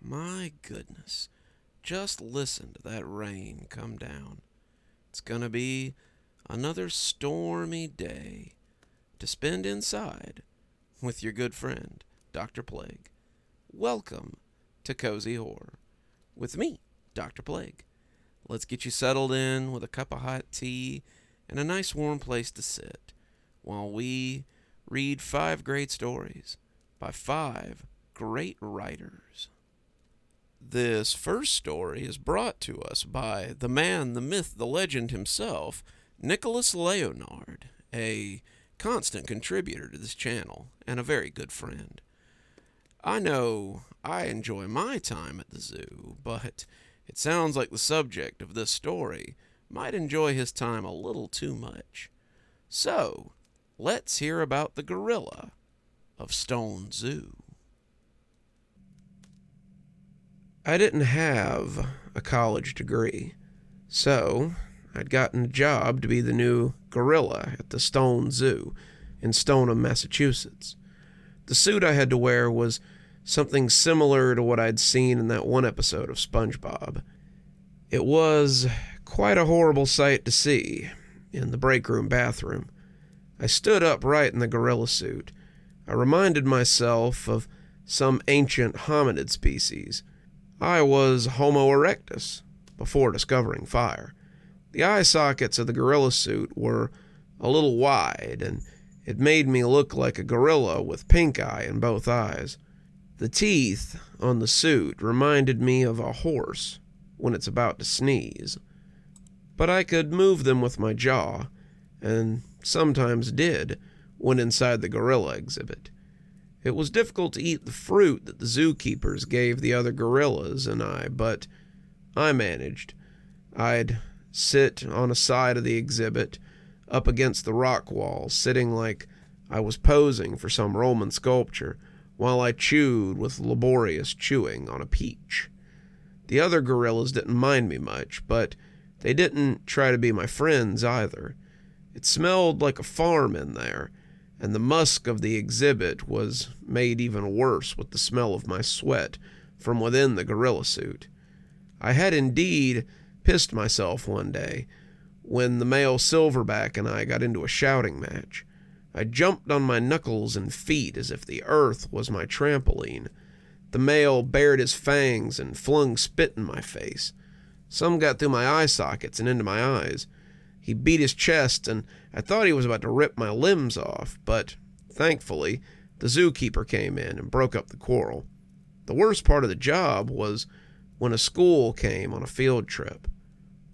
My goodness. Just listen to that rain come down. It's gonna be another stormy day to spend inside with your good friend, Dr. Plague. Welcome to Cozy Horror with me, Dr. Plague. Let's get you settled in with a cup of hot tea and a nice warm place to sit while we read 5 great stories by 5 great writers. This first story is brought to us by the man, the myth, the legend himself, Nicholas Leonard, a constant contributor to this channel and a very good friend. I know I enjoy my time at the zoo, but it sounds like the subject of this story might enjoy his time a little too much. So, let's hear about the gorilla of Stone Zoo. I didn't have a college degree, so I'd gotten a job to be the new gorilla at the Stone Zoo in Stoneham, Massachusetts. The suit I had to wear was something similar to what I'd seen in that one episode of SpongeBob. It was quite a horrible sight to see in the break room bathroom. I stood upright in the gorilla suit. I reminded myself of some ancient hominid species. I was Homo erectus before discovering fire. The eye sockets of the gorilla suit were a little wide, and it made me look like a gorilla with pink eye in both eyes. The teeth on the suit reminded me of a horse when it's about to sneeze. But I could move them with my jaw, and sometimes did when inside the gorilla exhibit. It was difficult to eat the fruit that the zookeepers gave the other gorillas and I, but I managed. I'd sit on a side of the exhibit, up against the rock wall, sitting like I was posing for some Roman sculpture, while I chewed with laborious chewing on a peach. The other gorillas didn't mind me much, but they didn't try to be my friends either. It smelled like a farm in there, and the musk of the exhibit was made even worse with the smell of my sweat from within the gorilla suit. I had indeed pissed myself one day when the male silverback and I got into a shouting match. I jumped on my knuckles and feet as if the earth was my trampoline. The male bared his fangs and flung spit in my face. Some got through my eye sockets and into my eyes. He beat his chest, and I thought he was about to rip my limbs off, but thankfully, the zookeeper came in and broke up the quarrel. The worst part of the job was when a school came on a field trip.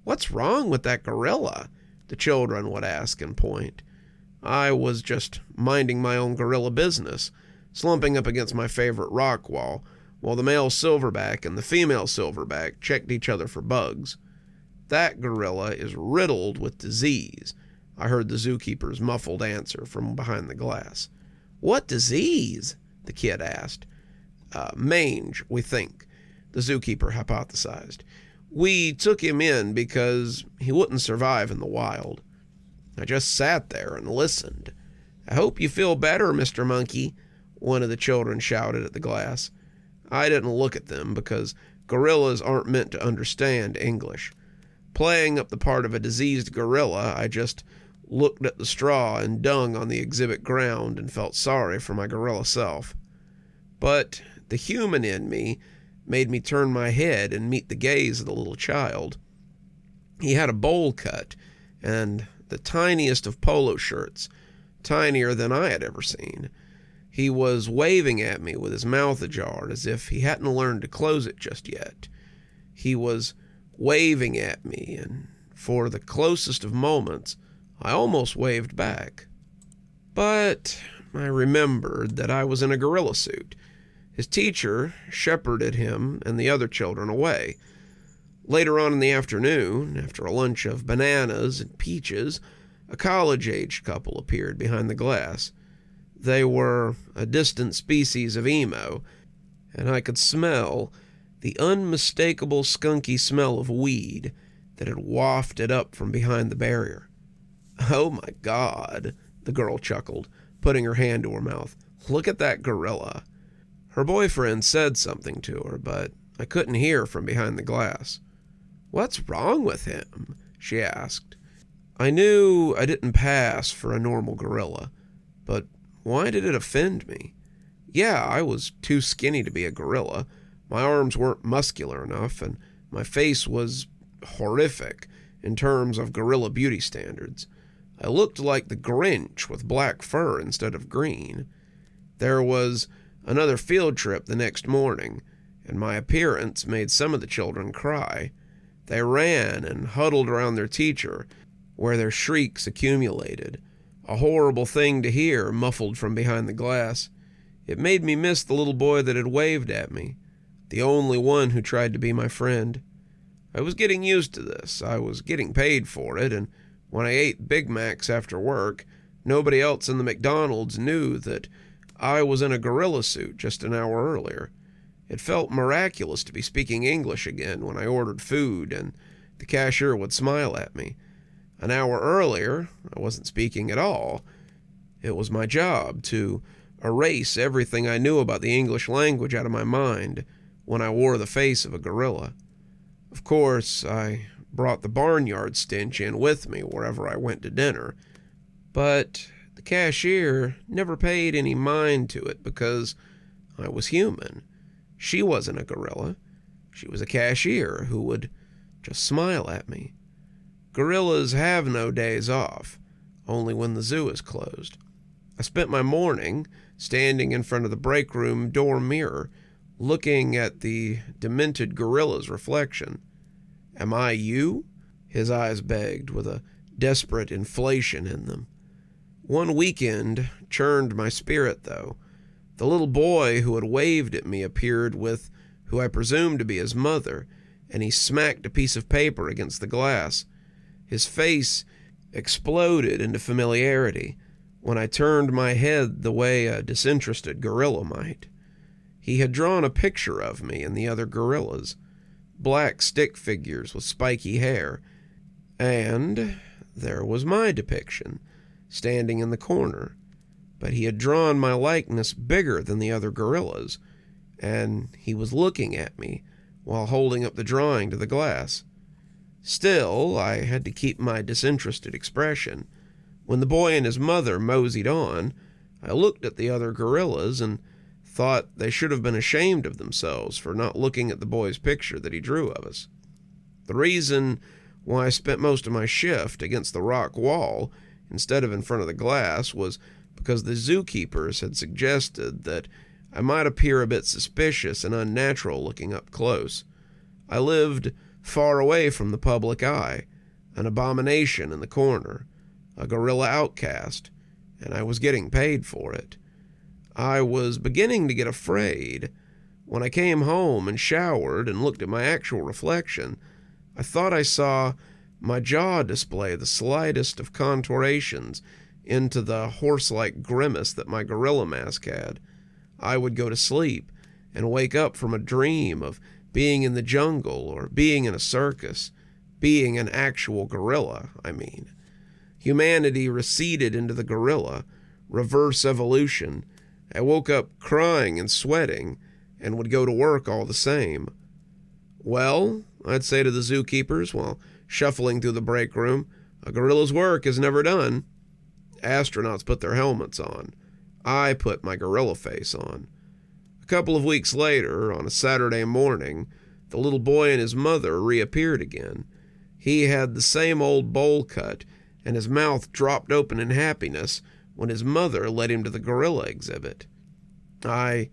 "What's wrong with that gorilla?" the children would ask and point. I was just minding my own gorilla business, slumping up against my favorite rock wall, while the male silverback and the female silverback checked each other for bugs. "That gorilla is riddled with disease," I heard the zookeeper's muffled answer from behind the glass. "What disease?" the kid asked. Mange, we think," the zookeeper hypothesized. "We took him in because he wouldn't survive in the wild." I just sat there and listened. "I hope you feel better, Mr. Monkey," one of the children shouted at the glass. I didn't look at them because gorillas aren't meant to understand English. Playing up the part of a diseased gorilla, I just looked at the straw and dung on the exhibit ground and felt sorry for my gorilla self. But the human in me made me turn my head and meet the gaze of the little child. He had a bowl cut and the tiniest of polo shirts, tinier than I had ever seen. He was waving at me with his mouth ajar as if he hadn't learned to close it just yet. He was waving at me, and for the closest of moments, I almost waved back. But I remembered that I was in a gorilla suit. His teacher shepherded him and the other children away. Later on in the afternoon, after a lunch of bananas and peaches, a college-aged couple appeared behind the glass. They were a distant species of emo, and I could smell the unmistakable skunky smell of weed that had wafted up from behind the barrier. "Oh my God," the girl chuckled, putting her hand to her mouth. "Look at that gorilla." Her boyfriend said something to her, but I couldn't hear from behind the glass. "What's wrong with him?" she asked. I knew I didn't pass for a normal gorilla, but why did it offend me? Yeah, I was too skinny to be a gorilla. My arms weren't muscular enough, and my face was horrific in terms of gorilla beauty standards. I looked like the Grinch with black fur instead of green. There was another field trip the next morning, and my appearance made some of the children cry. They ran and huddled around their teacher, where their shrieks accumulated. A horrible thing to hear, muffled from behind the glass. It made me miss the little boy that had waved at me, the only one who tried to be my friend. I was getting used to this. I was getting paid for it, and when I ate Big Macs after work, nobody else in the McDonald's knew that I was in a gorilla suit just an hour earlier. It felt miraculous to be speaking English again when I ordered food, and the cashier would smile at me. An hour earlier, I wasn't speaking at all. It was my job to erase everything I knew about the English language out of my mind when I wore the face of a gorilla. Of course, I brought the barnyard stench in with me wherever I went to dinner, but the cashier never paid any mind to it because I was human. She wasn't a gorilla. She was a cashier who would just smile at me. Gorillas have no days off, only when the zoo is closed. I spent my morning standing in front of the break room door mirror, looking at the demented gorilla's reflection. "Am I you?" his eyes begged, with a desperate inflation in them. One weekend churned my spirit, though. The little boy who had waved at me appeared with who I presumed to be his mother, and he smacked a piece of paper against the glass. His face exploded into familiarity when I turned my head the way a disinterested gorilla might. He had drawn a picture of me and the other gorillas, black stick figures with spiky hair, and there was my depiction, standing in the corner. But he had drawn my likeness bigger than the other gorillas, and he was looking at me while holding up the drawing to the glass. Still, I had to keep my disinterested expression. When the boy and his mother moseyed on, I looked at the other gorillas and thought they should have been ashamed of themselves for not looking at the boy's picture that he drew of us. The reason why I spent most of my shift against the rock wall instead of in front of the glass was because the zookeepers had suggested that I might appear a bit suspicious and unnatural looking up close. I lived far away from the public eye, an abomination in the corner, a gorilla outcast, and I was getting paid for it. I was beginning to get afraid. When I came home and showered and looked at my actual reflection, I thought I saw my jaw display the slightest of contortions into the horse-like grimace that my gorilla mask had. I would go to sleep and wake up from a dream of being in the jungle or being in a circus, being an actual gorilla, I mean. Humanity receded into the gorilla, reverse evolution. I woke up crying and sweating and would go to work all the same. "Well," I'd say to the zookeepers while shuffling through the break room, "a gorilla's work is never done." Astronauts put their helmets on. I put my gorilla face on. A couple of weeks later, on a Saturday morning, the little boy and his mother reappeared again. He had the same old bowl cut, and his mouth dropped open in happiness when his mother led him to the gorilla exhibit. I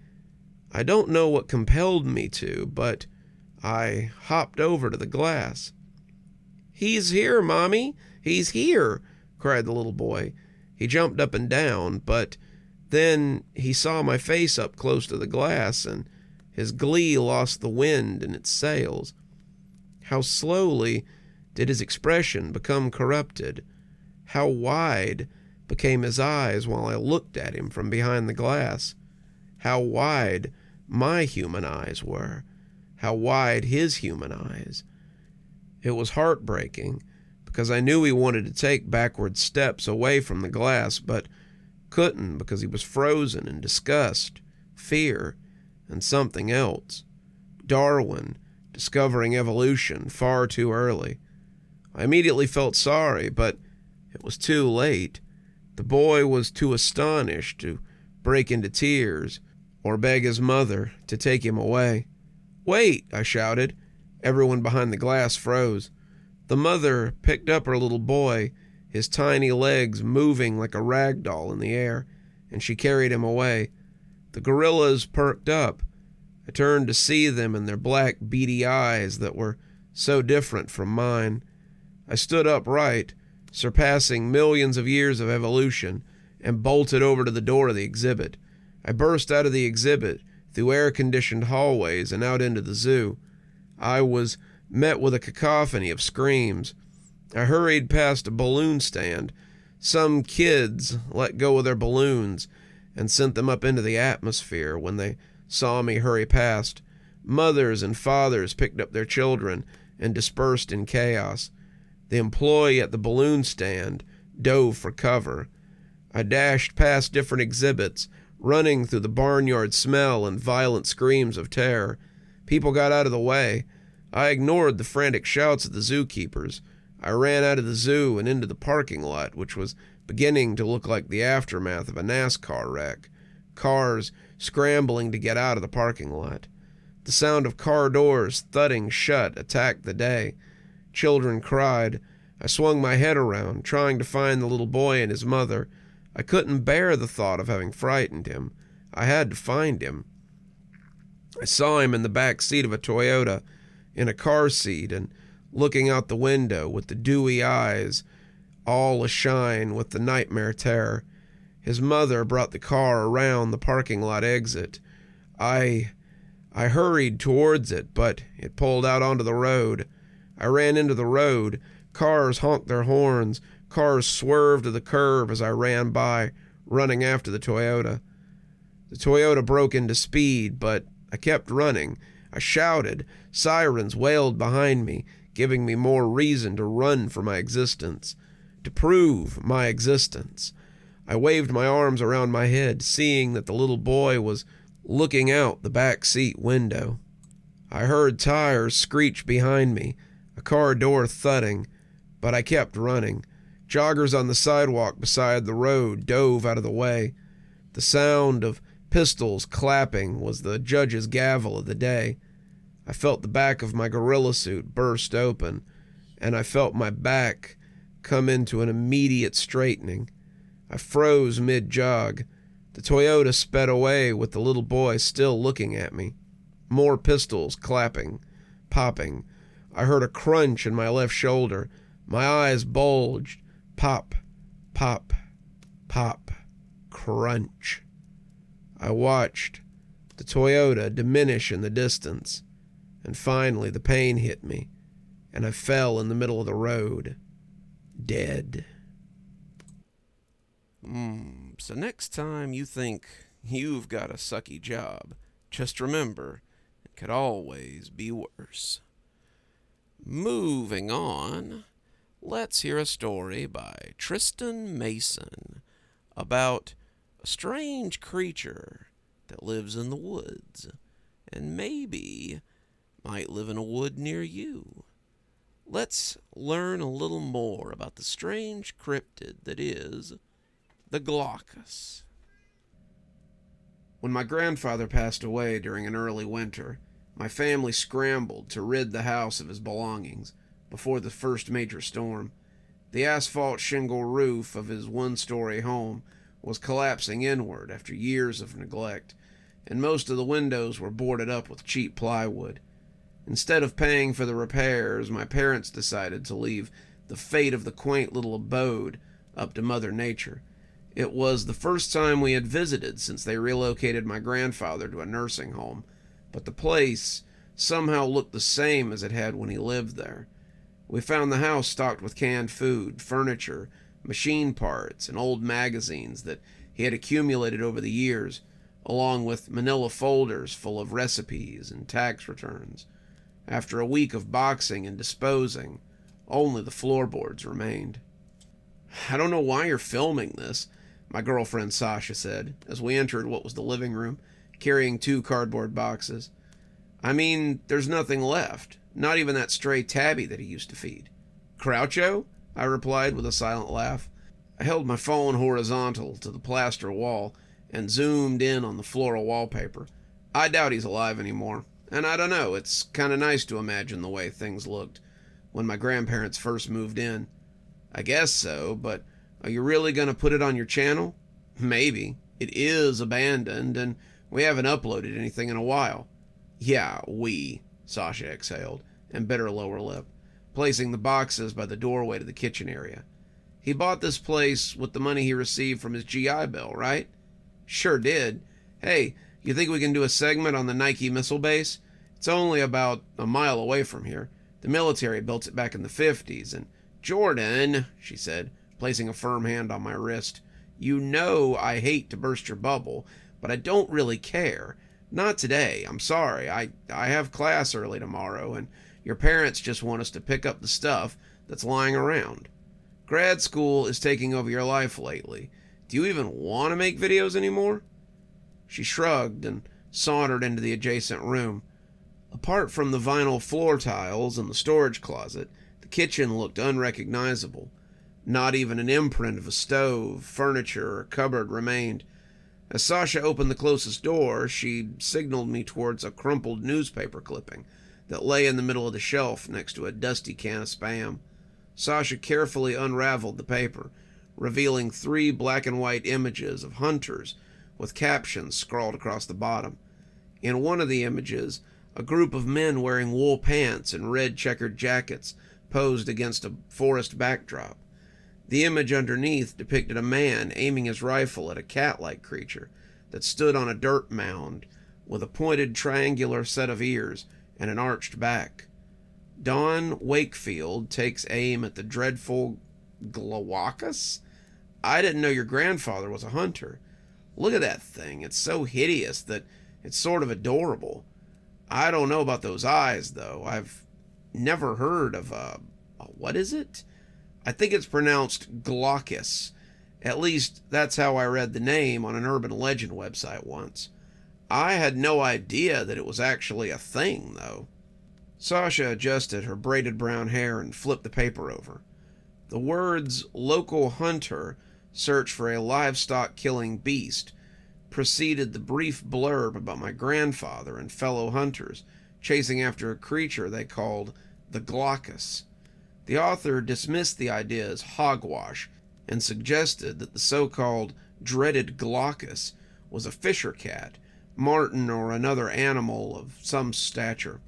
don't know what compelled me to, but I hopped over to the glass. "He's here, Mommy! He's here!" cried the little boy. He jumped up and down, but then he saw my face up close to the glass, and his glee lost the wind in its sails. How slowly did his expression become corrupted. How wide became his eyes while I looked at him from behind the glass. How wide my human eyes were. How wide his human eyes. It was heartbreaking, because I knew he wanted to take backward steps away from the glass, but couldn't because he was frozen in disgust, fear, and something else. Darwin, discovering evolution far too early. I immediately felt sorry, but it was too late. The boy was too astonished to break into tears or beg his mother to take him away. "Wait!" I shouted. Everyone behind the glass froze. The mother picked up her little boy, his tiny legs moving like a rag doll in the air, and she carried him away. The gorillas perked up. I turned to see them and their black, beady eyes that were so different from mine. I stood upright, surpassing millions of years of evolution, and bolted over to the door of the exhibit. I burst out of the exhibit, through air-conditioned hallways and out into the zoo. I was met with a cacophony of screams. I hurried past a balloon stand. Some kids let go of their balloons and sent them up into the atmosphere when they saw me hurry past. Mothers and fathers picked up their children and dispersed in chaos. The employee at the balloon stand dove for cover. I dashed past different exhibits, running through the barnyard smell and violent screams of terror. People got out of the way. I ignored the frantic shouts of the zookeepers. I ran out of the zoo and into the parking lot, which was beginning to look like the aftermath of a NASCAR wreck. Cars scrambling to get out of the parking lot. The sound of car doors thudding shut attacked the day. Children cried. I swung my head around, trying to find the little boy and his mother. I couldn't bear the thought of having frightened him. I had to find him. I saw him in the back seat of a Toyota, in a car seat, and looking out the window with the dewy eyes all ashine with the nightmare terror. His mother brought the car around the parking lot exit. I hurried towards it, but it pulled out onto the road. I ran into the road. Cars honked their horns. Cars swerved to the curb as I ran by, running after the Toyota. The Toyota broke into speed, but I kept running. I shouted. Sirens wailed behind me, giving me more reason to run for my existence, to prove my existence. I waved my arms around my head, seeing that the little boy was looking out the back seat window. I heard tires screech behind me, a car door thudding, but I kept running. Joggers on the sidewalk beside the road dove out of the way. The sound of pistols clapping was the judge's gavel of the day. I felt the back of my gorilla suit burst open, and I felt my back come into an immediate straightening. I froze mid-jog. The Toyota sped away with the little boy still looking at me. More pistols clapping, popping. I heard a crunch in my left shoulder. My eyes bulged. Pop, pop, pop, crunch. I watched the Toyota diminish in the distance, and finally the pain hit me, and I fell in the middle of the road, dead. So next time you think you've got a sucky job, just remember, it could always be worse. Moving on, let's hear a story by Tristan Mason about a strange creature that lives in the woods and maybe might live in a wood near you. Let's learn a little more about the strange cryptid that is the Glawckus. When my grandfather passed away during an early winter, my family scrambled to rid the house of his belongings before the first major storm. The asphalt shingle roof of his one-story home was collapsing inward after years of neglect, and most of the windows were boarded up with cheap plywood. Instead of paying for the repairs, my parents decided to leave the fate of the quaint little abode up to Mother Nature. It was the first time we had visited since they relocated my grandfather to a nursing home, but the place somehow looked the same as it had when he lived there. We found the house stocked with canned food, furniture, machine parts, and old magazines that he had accumulated over the years, along with manila folders full of recipes and tax returns. After a week of boxing and disposing, only the floorboards remained. "I don't know why you're filming this," my girlfriend Sasha said, as we entered what was the living room. carrying 2 cardboard boxes. I mean, there's nothing left. Not even that stray tabby that he used to feed. Croucho? I replied with a silent laugh. I held my phone horizontal to the plaster wall and zoomed in on the floral wallpaper. I doubt he's alive anymore. And I don't know, it's kind of nice to imagine the way things looked when my grandparents first moved in. I guess so, but are you really going to put it on your channel? Maybe. It is abandoned, and we haven't uploaded anything in a while. Yeah, Sasha exhaled and bit her lower lip, placing the boxes by the doorway to the kitchen area. He bought this place with the money he received from his GI Bill, right? Sure did. Hey, you think we can do a segment on the Nike missile base? It's only about a mile away from here. The military built it back in the 50s, and Jordan, she said, placing a firm hand on my wrist, you know I hate to burst your bubble, but I don't really care. Not today, I'm sorry. I have class early tomorrow, and your parents just want us to pick up the stuff that's lying around. Grad school is taking over your life lately. Do you even want to make videos anymore? She shrugged and sauntered into the adjacent room. Apart from the vinyl floor tiles and the storage closet, the kitchen looked unrecognizable. Not even an imprint of a stove, furniture, or cupboard remained. As Sasha opened the closest door, she signaled me towards a crumpled newspaper clipping that lay in the middle of the shelf next to a dusty can of Spam. Sasha carefully unraveled the paper, revealing 3 black and white images of hunters with captions scrawled across the bottom. In one of the images, a group of men wearing wool pants and red checkered jackets posed against a forest backdrop. The image underneath depicted a man aiming his rifle at a cat-like creature that stood on a dirt mound with a pointed triangular set of ears and an arched back. Don Wakefield takes aim at the dreadful Glawckus? I didn't know your grandfather was a hunter. Look at that thing. It's so hideous that it's sort of adorable. I don't know about those eyes, though. I've never heard of what is it? I think it's pronounced Glawckus. At least, that's how I read the name on an urban legend website once. I had no idea that it was actually a thing, though. Sasha adjusted her braided brown hair and flipped the paper over. The words, local hunter, search for a livestock-killing beast, preceded the brief blurb about my grandfather and fellow hunters chasing after a creature they called the Glawckus. The author dismissed the idea as hogwash and suggested that the so-called dreaded Glawckus was a fisher cat, marten, or another animal of some stature.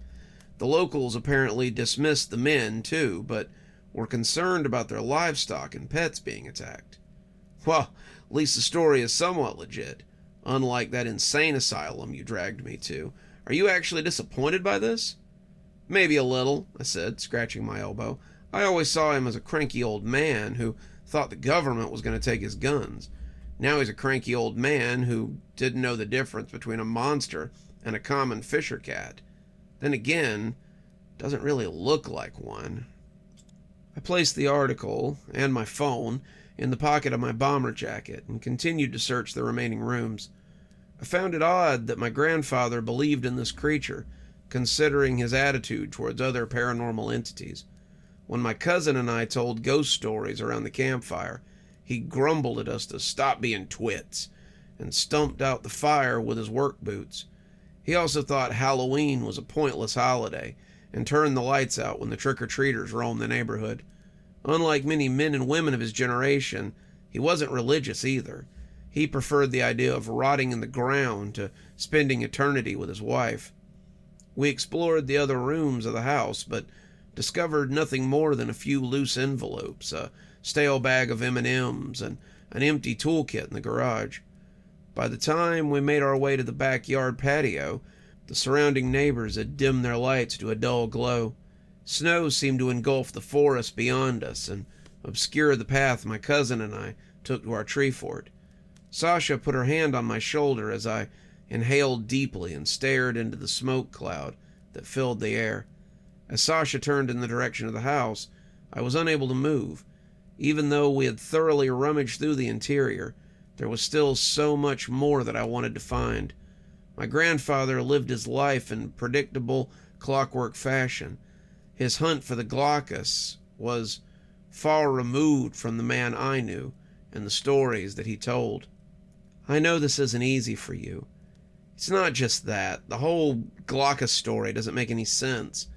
The locals apparently dismissed the men, too, but were concerned about their livestock and pets being attacked. Well, at least the story is somewhat legit, unlike that insane asylum you dragged me to. Are you actually disappointed by this? Maybe a little, I said, scratching my elbow. I always saw him as a cranky old man who thought the government was going to take his guns. Now he's a cranky old man who didn't know the difference between a monster and a common fisher cat. Then again, doesn't really look like one. I placed the article and my phone in the pocket of my bomber jacket and continued to search the remaining rooms. I found it odd that my grandfather believed in this creature, considering his attitude towards other paranormal entities. When my cousin and I told ghost stories around the campfire, he grumbled at us to stop being twits and stumped out the fire with his work boots. He also thought Halloween was a pointless holiday and turned the lights out when the trick-or-treaters roamed the neighborhood. Unlike many men and women of his generation, he wasn't religious either. He preferred the idea of rotting in the ground to spending eternity with his wife. We explored the other rooms of the house, but discovered nothing more than a few loose envelopes, a stale bag of M&Ms, and an empty toolkit in the garage. By the time we made our way to the backyard patio, the surrounding neighbors had dimmed their lights to a dull glow. Snow seemed to engulf the forest beyond us and obscure the path my cousin and I took to our tree fort. Sasha put her hand on my shoulder as I inhaled deeply and stared into the smoke cloud that filled the air. As Sasha turned in the direction of the house, I was unable to move. Even though we had thoroughly rummaged through the interior, there was still so much more that I wanted to find. My grandfather lived his life in predictable, clockwork fashion. His hunt for the Glawckus was far removed from the man I knew and the stories that he told. I know this isn't easy for you. It's not just that. The whole Glawckus story doesn't make any sense.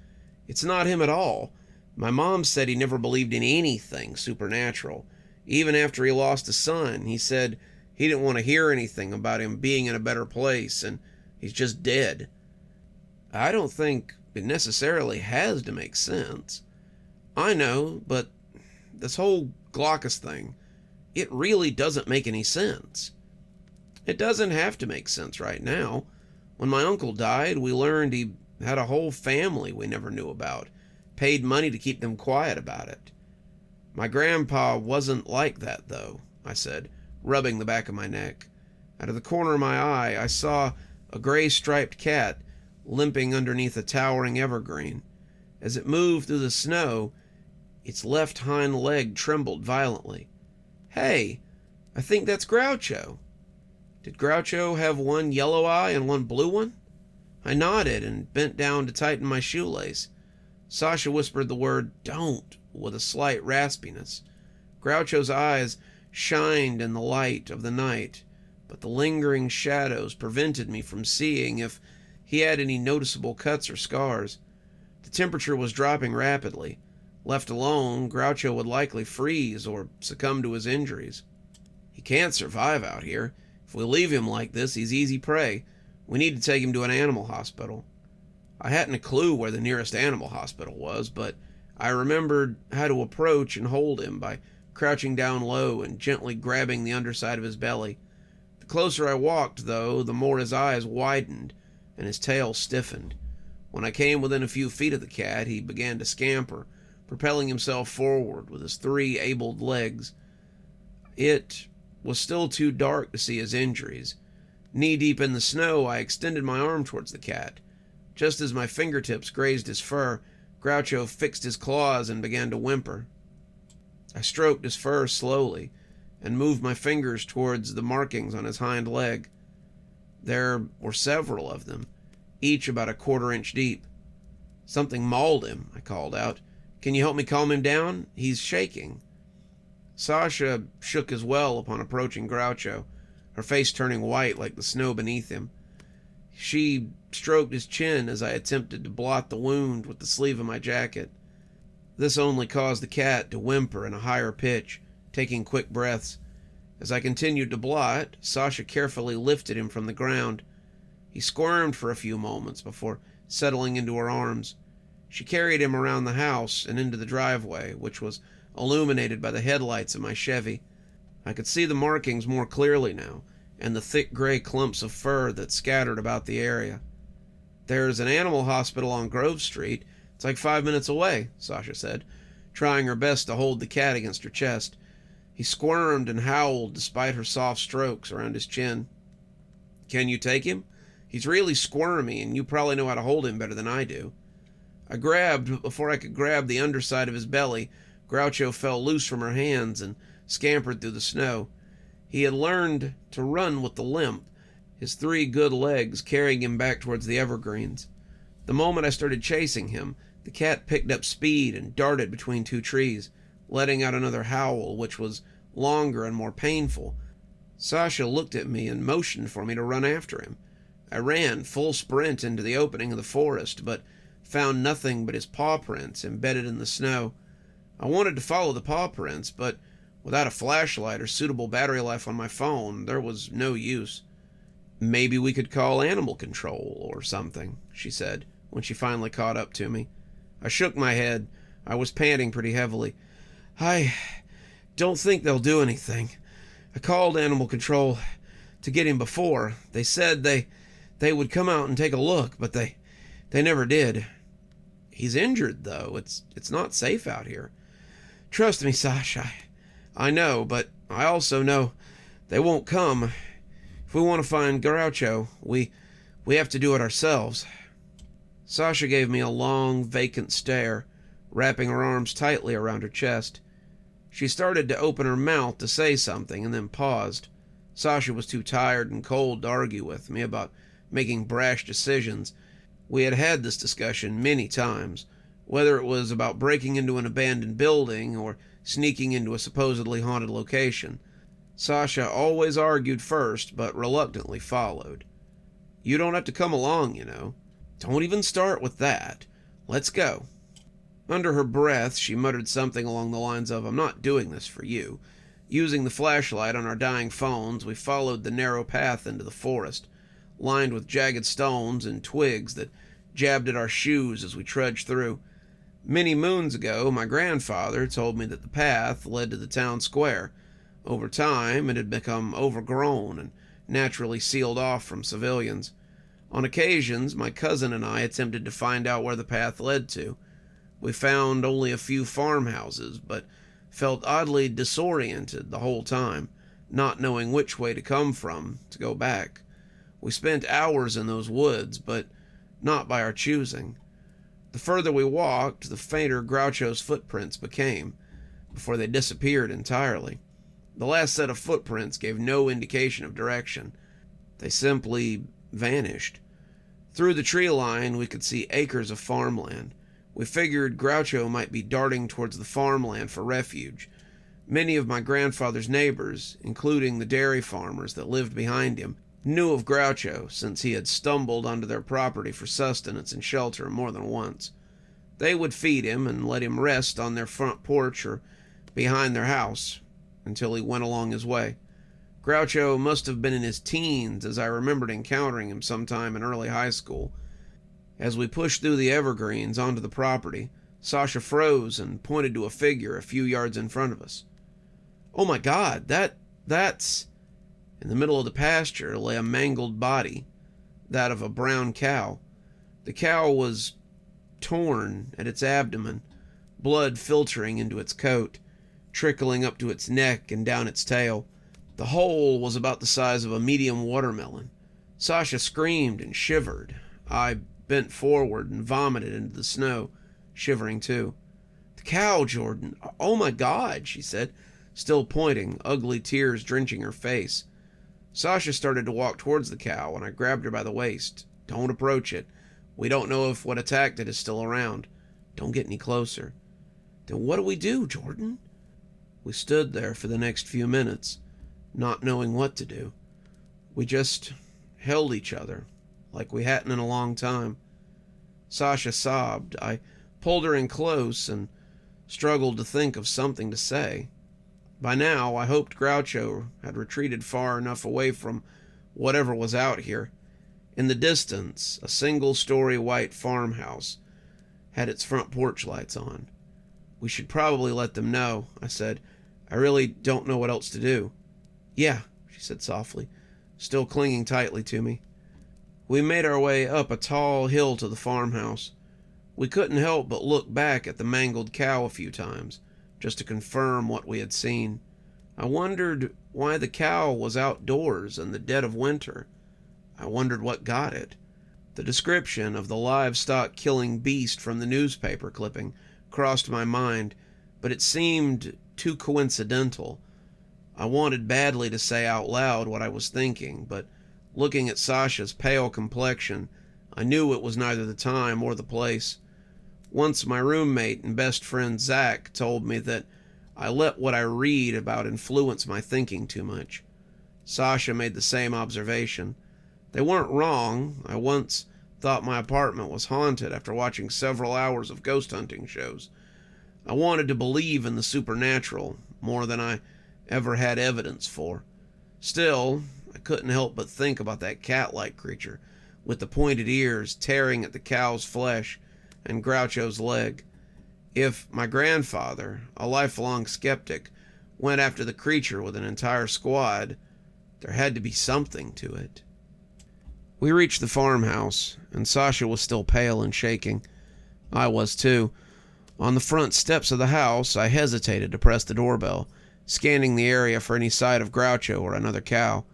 It's not him at all. My mom said he never believed in anything supernatural. Even after he lost a son, he said he didn't want to hear anything about him being in a better place, and he's just dead. I don't think it necessarily has to make sense. I know, but this whole Glawckus thing, it really doesn't make any sense. It doesn't have to make sense right now. When my uncle died, we learned he had a whole family we never knew about, paid money to keep them quiet about it. My grandpa wasn't like that, though, I said, rubbing the back of my neck. Out of the corner of my eye, I saw a gray-striped cat limping underneath a towering evergreen. As it moved through the snow, its left hind leg trembled violently. Hey, I think that's Groucho. Did Groucho have one yellow eye and one blue one? I nodded and bent down to tighten my shoelace. Sasha whispered the word "don't" with a slight raspiness. Groucho's eyes shined in the light of the night, but the lingering shadows prevented me from seeing if he had any noticeable cuts or scars. The temperature was dropping rapidly. Left alone, Groucho would likely freeze or succumb to his injuries. He can't survive out here. If we leave him like this, he's easy prey. We need to take him to an animal hospital. I hadn't a clue where the nearest animal hospital was, but I remembered how to approach and hold him by crouching down low and gently grabbing the underside of his belly. The closer I walked, though, the more his eyes widened and his tail stiffened. When I came within a few feet of the cat, he began to scamper, propelling himself forward with his 3 abled legs. It was still too dark to see his injuries. Knee-deep in the snow, I extended my arm towards the cat. Just as my fingertips grazed his fur, Groucho fixed his claws and began to whimper. I stroked his fur slowly and moved my fingers towards the markings on his hind leg. There were several of them, each about a 1/4 inch deep. Something mauled him, I called out. Can you help me calm him down? He's shaking. Sasha shook as well upon approaching Groucho, her face turning white like the snow beneath him. She stroked his chin as I attempted to blot the wound with the sleeve of my jacket. This only caused the cat to whimper in a higher pitch, taking quick breaths. As I continued to blot, Sasha carefully lifted him from the ground. He squirmed for a few moments before settling into her arms. She carried him around the house and into the driveway, which was illuminated by the headlights of my Chevy. I could see the markings more clearly now, and the thick gray clumps of fur that scattered about the area. There's an animal hospital on Grove Street. It's like 5 minutes away, Sasha said, trying her best to hold the cat against her chest. He squirmed and howled despite her soft strokes around his chin. Can you take him? He's really squirmy, and you probably know how to hold him better than I do. I grabbed, but before I could grab the underside of his belly, Groucho fell loose from her hands and scampered through the snow. He had learned to run with the limp, his 3 good legs carrying him back towards the evergreens. The moment I started chasing him, the cat picked up speed and darted between 2 trees, letting out another howl, which was longer and more painful. Sasha looked at me and motioned for me to run after him. I ran full sprint into the opening of the forest, but found nothing but his paw prints embedded in the snow. I wanted to follow the paw prints, but without a flashlight or suitable battery life on my phone, there was no use. Maybe we could call animal control or something, she said, when she finally caught up to me. I shook my head. I was panting pretty heavily. I don't think they'll do anything. I called animal control to get him before. They said they would come out and take a look, but they never did. He's injured, though. It's not safe out here. Trust me, Sasha. I know, but I also know they won't come. If we want to find Groucho, we have to do it ourselves. Sasha gave me a long, vacant stare, wrapping her arms tightly around her chest. She started to open her mouth to say something and then paused. Sasha was too tired and cold to argue with me about making brash decisions. We had had this discussion many times, whether it was about breaking into an abandoned building or sneaking into a supposedly haunted location. Sasha always argued first, but reluctantly followed. You don't have to come along, you know. Don't even start with that. Let's go. Under her breath, she muttered something along the lines of, I'm not doing this for you. Using the flashlight on our dying phones, we followed the narrow path into the forest, lined with jagged stones and twigs that jabbed at our shoes as we trudged through. Many moons ago, my grandfather told me that the path led to the town square. Over time, it had become overgrown and naturally sealed off from civilians. On occasions, my cousin and I attempted to find out where the path led to. We found only a few farmhouses, but felt oddly disoriented the whole time, not knowing which way to come from to go back. We spent hours in those woods, but not by our choosing. The further we walked, the fainter Groucho's footprints became, before they disappeared entirely. The last set of footprints gave no indication of direction. They simply vanished. Through the tree line, we could see acres of farmland. We figured Groucho might be darting towards the farmland for refuge. Many of my grandfather's neighbors, including the dairy farmers that lived behind him, knew of Groucho since he had stumbled onto their property for sustenance and shelter more than once. They would feed him and let him rest on their front porch or behind their house until he went along his way. Groucho must have been in his teens, as I remembered encountering him sometime in early high school. As we pushed through the evergreens onto the property, Sasha froze and pointed to a figure a few yards in front of us. Oh my God, that's... In the middle of the pasture lay a mangled body, that of a brown cow. The cow was torn at its abdomen, blood filtering into its coat, trickling up to its neck and down its tail. The hole was about the size of a medium watermelon. Sasha screamed and shivered. I bent forward and vomited into the snow, shivering too. The cow, Jordan. Oh my God, she said, still pointing, ugly tears drenching her face. Sasha started to walk towards the cow, and I grabbed her by the waist. Don't approach it. We don't know if what attacked it is still around. Don't get any closer. Then what do we do, Jordan? We stood there for the next few minutes, not knowing what to do. We just held each other, like we hadn't in a long time. Sasha sobbed. I pulled her in close and struggled to think of something to say. By now, I hoped Groucho had retreated far enough away from whatever was out here. In the distance, a single-story white farmhouse had its front porch lights on. We should probably let them know, I said. I really don't know what else to do. Yeah, she said softly, still clinging tightly to me. We made our way up a tall hill to the farmhouse. We couldn't help but look back at the mangled cow a few times, just to confirm what we had seen. I wondered why the cow was outdoors in the dead of winter. I wondered what got it. The description of the livestock-killing beast from the newspaper clipping crossed my mind, but it seemed too coincidental. I wanted badly to say out loud what I was thinking, but looking at Sasha's pale complexion, I knew it was neither the time or the place. Once my roommate and best friend Zach told me that I let what I read about influence my thinking too much. Sasha made the same observation. They weren't wrong. I once thought my apartment was haunted after watching several hours of ghost hunting shows. I wanted to believe in the supernatural more than I ever had evidence for. Still, I couldn't help but think about that cat-like creature with the pointed ears tearing at the cow's flesh and Groucho's leg. If my grandfather, a lifelong skeptic, went after the creature with an entire squad, there had to be something to it. We reached the farmhouse, and Sasha was still pale and shaking. I was too. On the front steps of the house, I hesitated to press the doorbell, scanning the area for any sight of Groucho or another cow.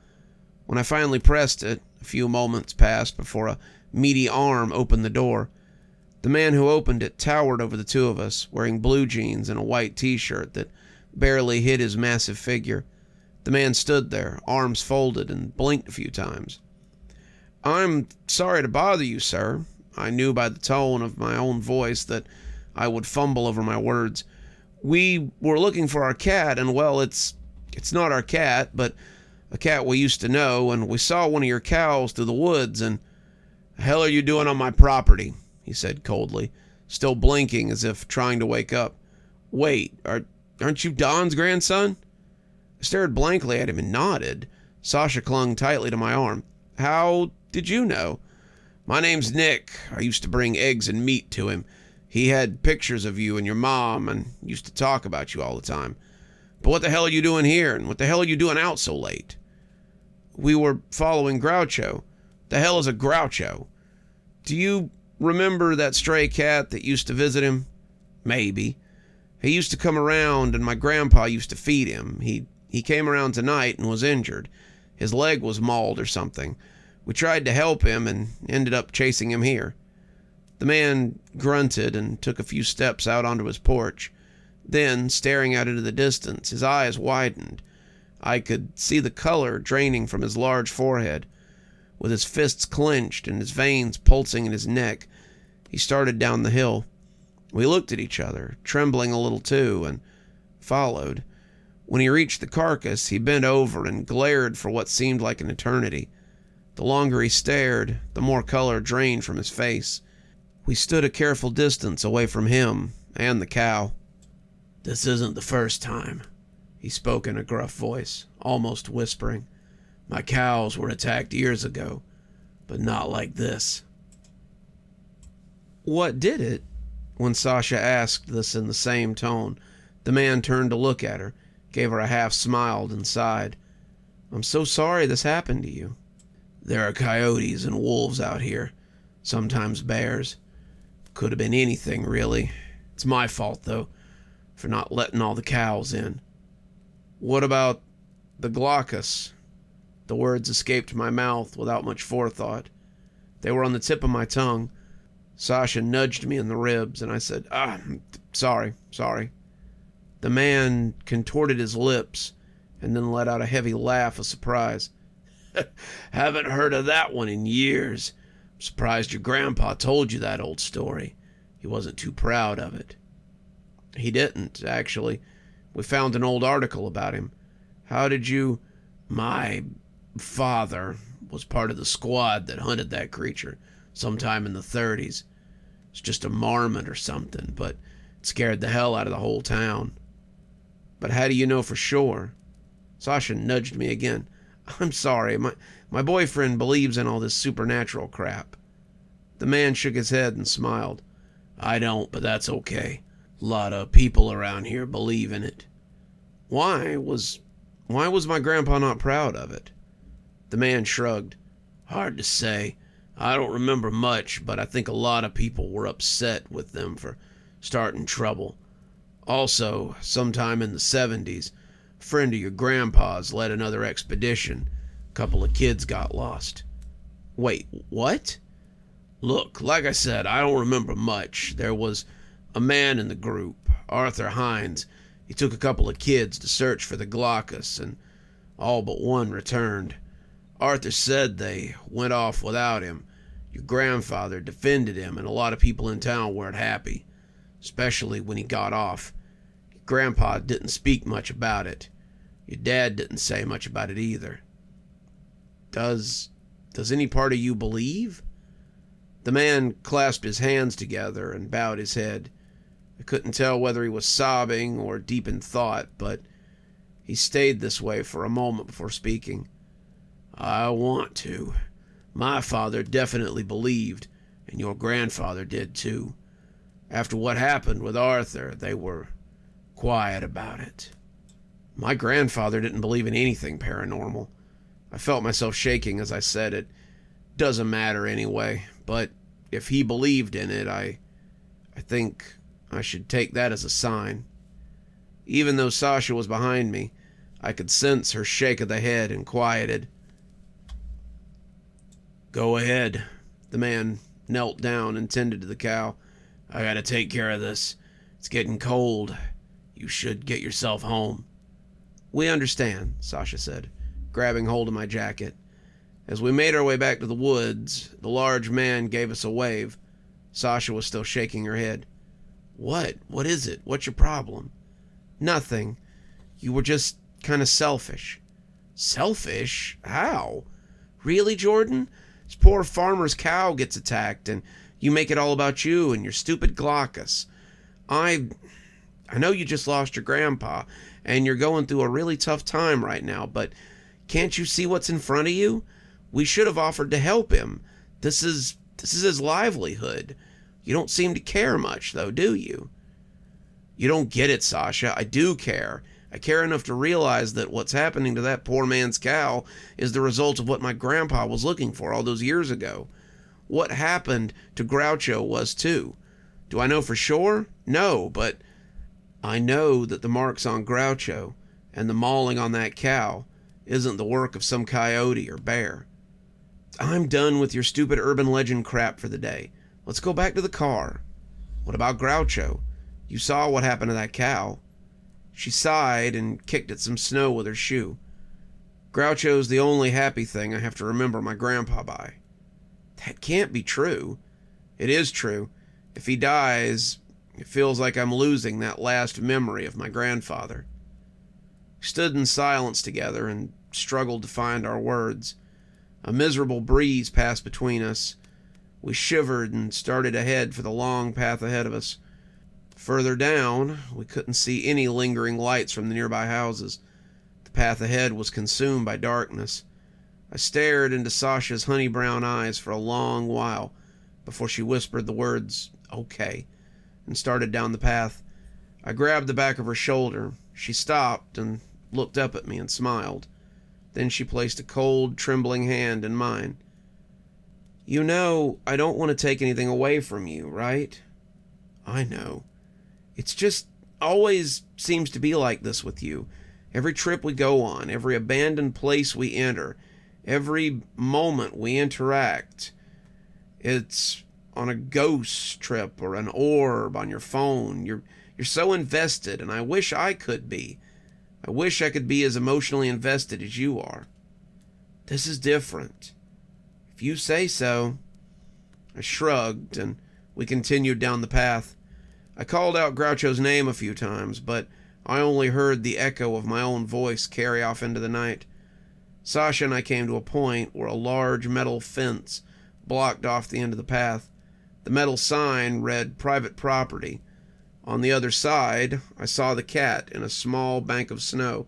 When I finally pressed it, a few moments passed before a meaty arm opened the door. The man who opened it towered over the two of us, wearing blue jeans and a white t-shirt that barely hid his massive figure. The man stood there, arms folded, and blinked a few times. I'm sorry to bother you, sir. I knew by the tone of my own voice that I would fumble over my words. We were looking for our cat, and well, it's not our cat, but a cat we used to know, and we saw one of your cows through the woods, and... The hell are you doing on my property? He said coldly, still blinking as if trying to wake up. Wait, aren't you Don's grandson? I stared blankly at him and nodded. Sasha clung tightly to my arm. How did you know? My name's Nick. I used to bring eggs and meat to him. He had pictures of you and your mom and used to talk about you all the time. But what the hell are you doing here, and what the hell are you doing out so late? We were following Groucho. The hell is a Groucho? Do you remember that stray cat that used to visit him? Maybe. He used to come around, and my grandpa used to feed him. He came around tonight and was injured. His leg was mauled or something. We tried to help him and ended up chasing him here. The man grunted and took a few steps out onto his porch. Then, staring out into the distance, his eyes widened. I could see the color draining from his large forehead. With his fists clenched and his veins pulsing in his neck, he started down the hill. We looked at each other, trembling a little too, and followed. When he reached the carcass, he bent over and glared for what seemed like an eternity. The longer he stared, the more color drained from his face. We stood a careful distance away from him and the cow. This isn't the first time, he spoke in a gruff voice, almost whispering. My cows were attacked years ago, but not like this. What did it? When Sasha asked this in the same tone, the man turned to look at her, gave her a half smile, and sighed. I'm so sorry this happened to you. There are coyotes and wolves out here, sometimes bears. Could have been anything, really. It's my fault, though, for not letting all the cows in. What about the Glawckus? The words escaped my mouth without much forethought. They were on the tip of my tongue. Sasha nudged me in the ribs, and I said, sorry. The man contorted his lips and then let out a heavy laugh of surprise. Haven't heard of that one in years. I'm surprised your grandpa told you that old story. He wasn't too proud of it. He didn't, actually. We found an old article about him. How did you... My father was part of the squad that hunted that creature sometime in the 30s. It's just a marmot or something, but it scared the hell out of the whole town. But how do you know for sure? Sasha nudged me again. I'm sorry, my boyfriend believes in all this supernatural crap. The man shook his head and smiled. I don't, but that's okay. A lot of people around here believe in it. Why was my grandpa not proud of it? The man shrugged. Hard to say. I don't remember much, but I think a lot of people were upset with them for starting trouble. Also, sometime in the 70s, a friend of your grandpa's led another expedition. A couple of kids got lost. Wait, what? Look, like I said, I don't remember much. There was a man in the group, Arthur Hines. He took a couple of kids to search for the Glawckus, and all but one returned. Arthur said they went off without him. Your grandfather defended him, and a lot of people in town weren't happy, especially when he got off. Your grandpa didn't speak much about it. Your dad didn't say much about it either. Does any part of you believe? The man clasped his hands together and bowed his head. I couldn't tell whether he was sobbing or deep in thought, but he stayed this way for a moment before speaking. I want to. My father definitely believed, and your grandfather did too. After what happened with Arthur, they were quiet about it. My grandfather didn't believe in anything paranormal. I felt myself shaking as I said it. Doesn't matter anyway, but if he believed in it, I think I should take that as a sign. Even though Sasha was behind me, I could sense her shake of the head and quieted. Go ahead. The man knelt down and tended to the cow. I gotta take care of this. It's getting cold. You should get yourself home. We understand, Sasha said, grabbing hold of my jacket. As we made our way back to the woods, the large man gave us a wave. Sasha was still shaking her head. What? What is it? What's your problem? Nothing. You were just kind of selfish. Selfish? How? Really, Jordan? This poor farmer's cow gets attacked, and you make it all about you and your stupid Glawckus. I know you just lost your grandpa, and you're going through a really tough time right now, but can't you see what's in front of you? We should have offered to help him. This is his livelihood. You don't seem to care much, though, do you? You don't get it, Sasha. I do care. I care enough to realize that what's happening to that poor man's cow is the result of what my grandpa was looking for all those years ago. What happened to Groucho was too. Do I know for sure? No, but I know that the marks on Groucho and the mauling on that cow isn't the work of some coyote or bear. I'm done with your stupid urban legend crap for the day. Let's go back to the car. What about Groucho? You saw what happened to that cow. She sighed and kicked at some snow with her shoe. Groucho's the only happy thing I have to remember my grandpa by. That can't be true. It is true. If he dies, it feels like I'm losing that last memory of my grandfather. We stood in silence together and struggled to find our words. A miserable breeze passed between us. We shivered and started ahead for the long path ahead of us. Further down, we couldn't see any lingering lights from the nearby houses. The path ahead was consumed by darkness. I stared into Sasha's honey-brown eyes for a long while before she whispered the words, "Okay," and started down the path. I grabbed the back of her shoulder. She stopped and looked up at me and smiled. Then she placed a cold, trembling hand in mine. You know, I don't want to take anything away from you, right? I know. It's just always seems to be like this with you. Every trip we go on, every abandoned place we enter, every moment we interact, it's on a ghost trip or an orb on your phone. You're so invested, and I wish I could be. I wish I could be as emotionally invested as you are. This is different. If you say so. I shrugged, and we continued down the path. I called out Groucho's name a few times, but I only heard the echo of my own voice carry off into the night. Sasha and I came to a point where a large metal fence blocked off the end of the path. The metal sign read "Private Property." On the other side, I saw the cat in a small bank of snow.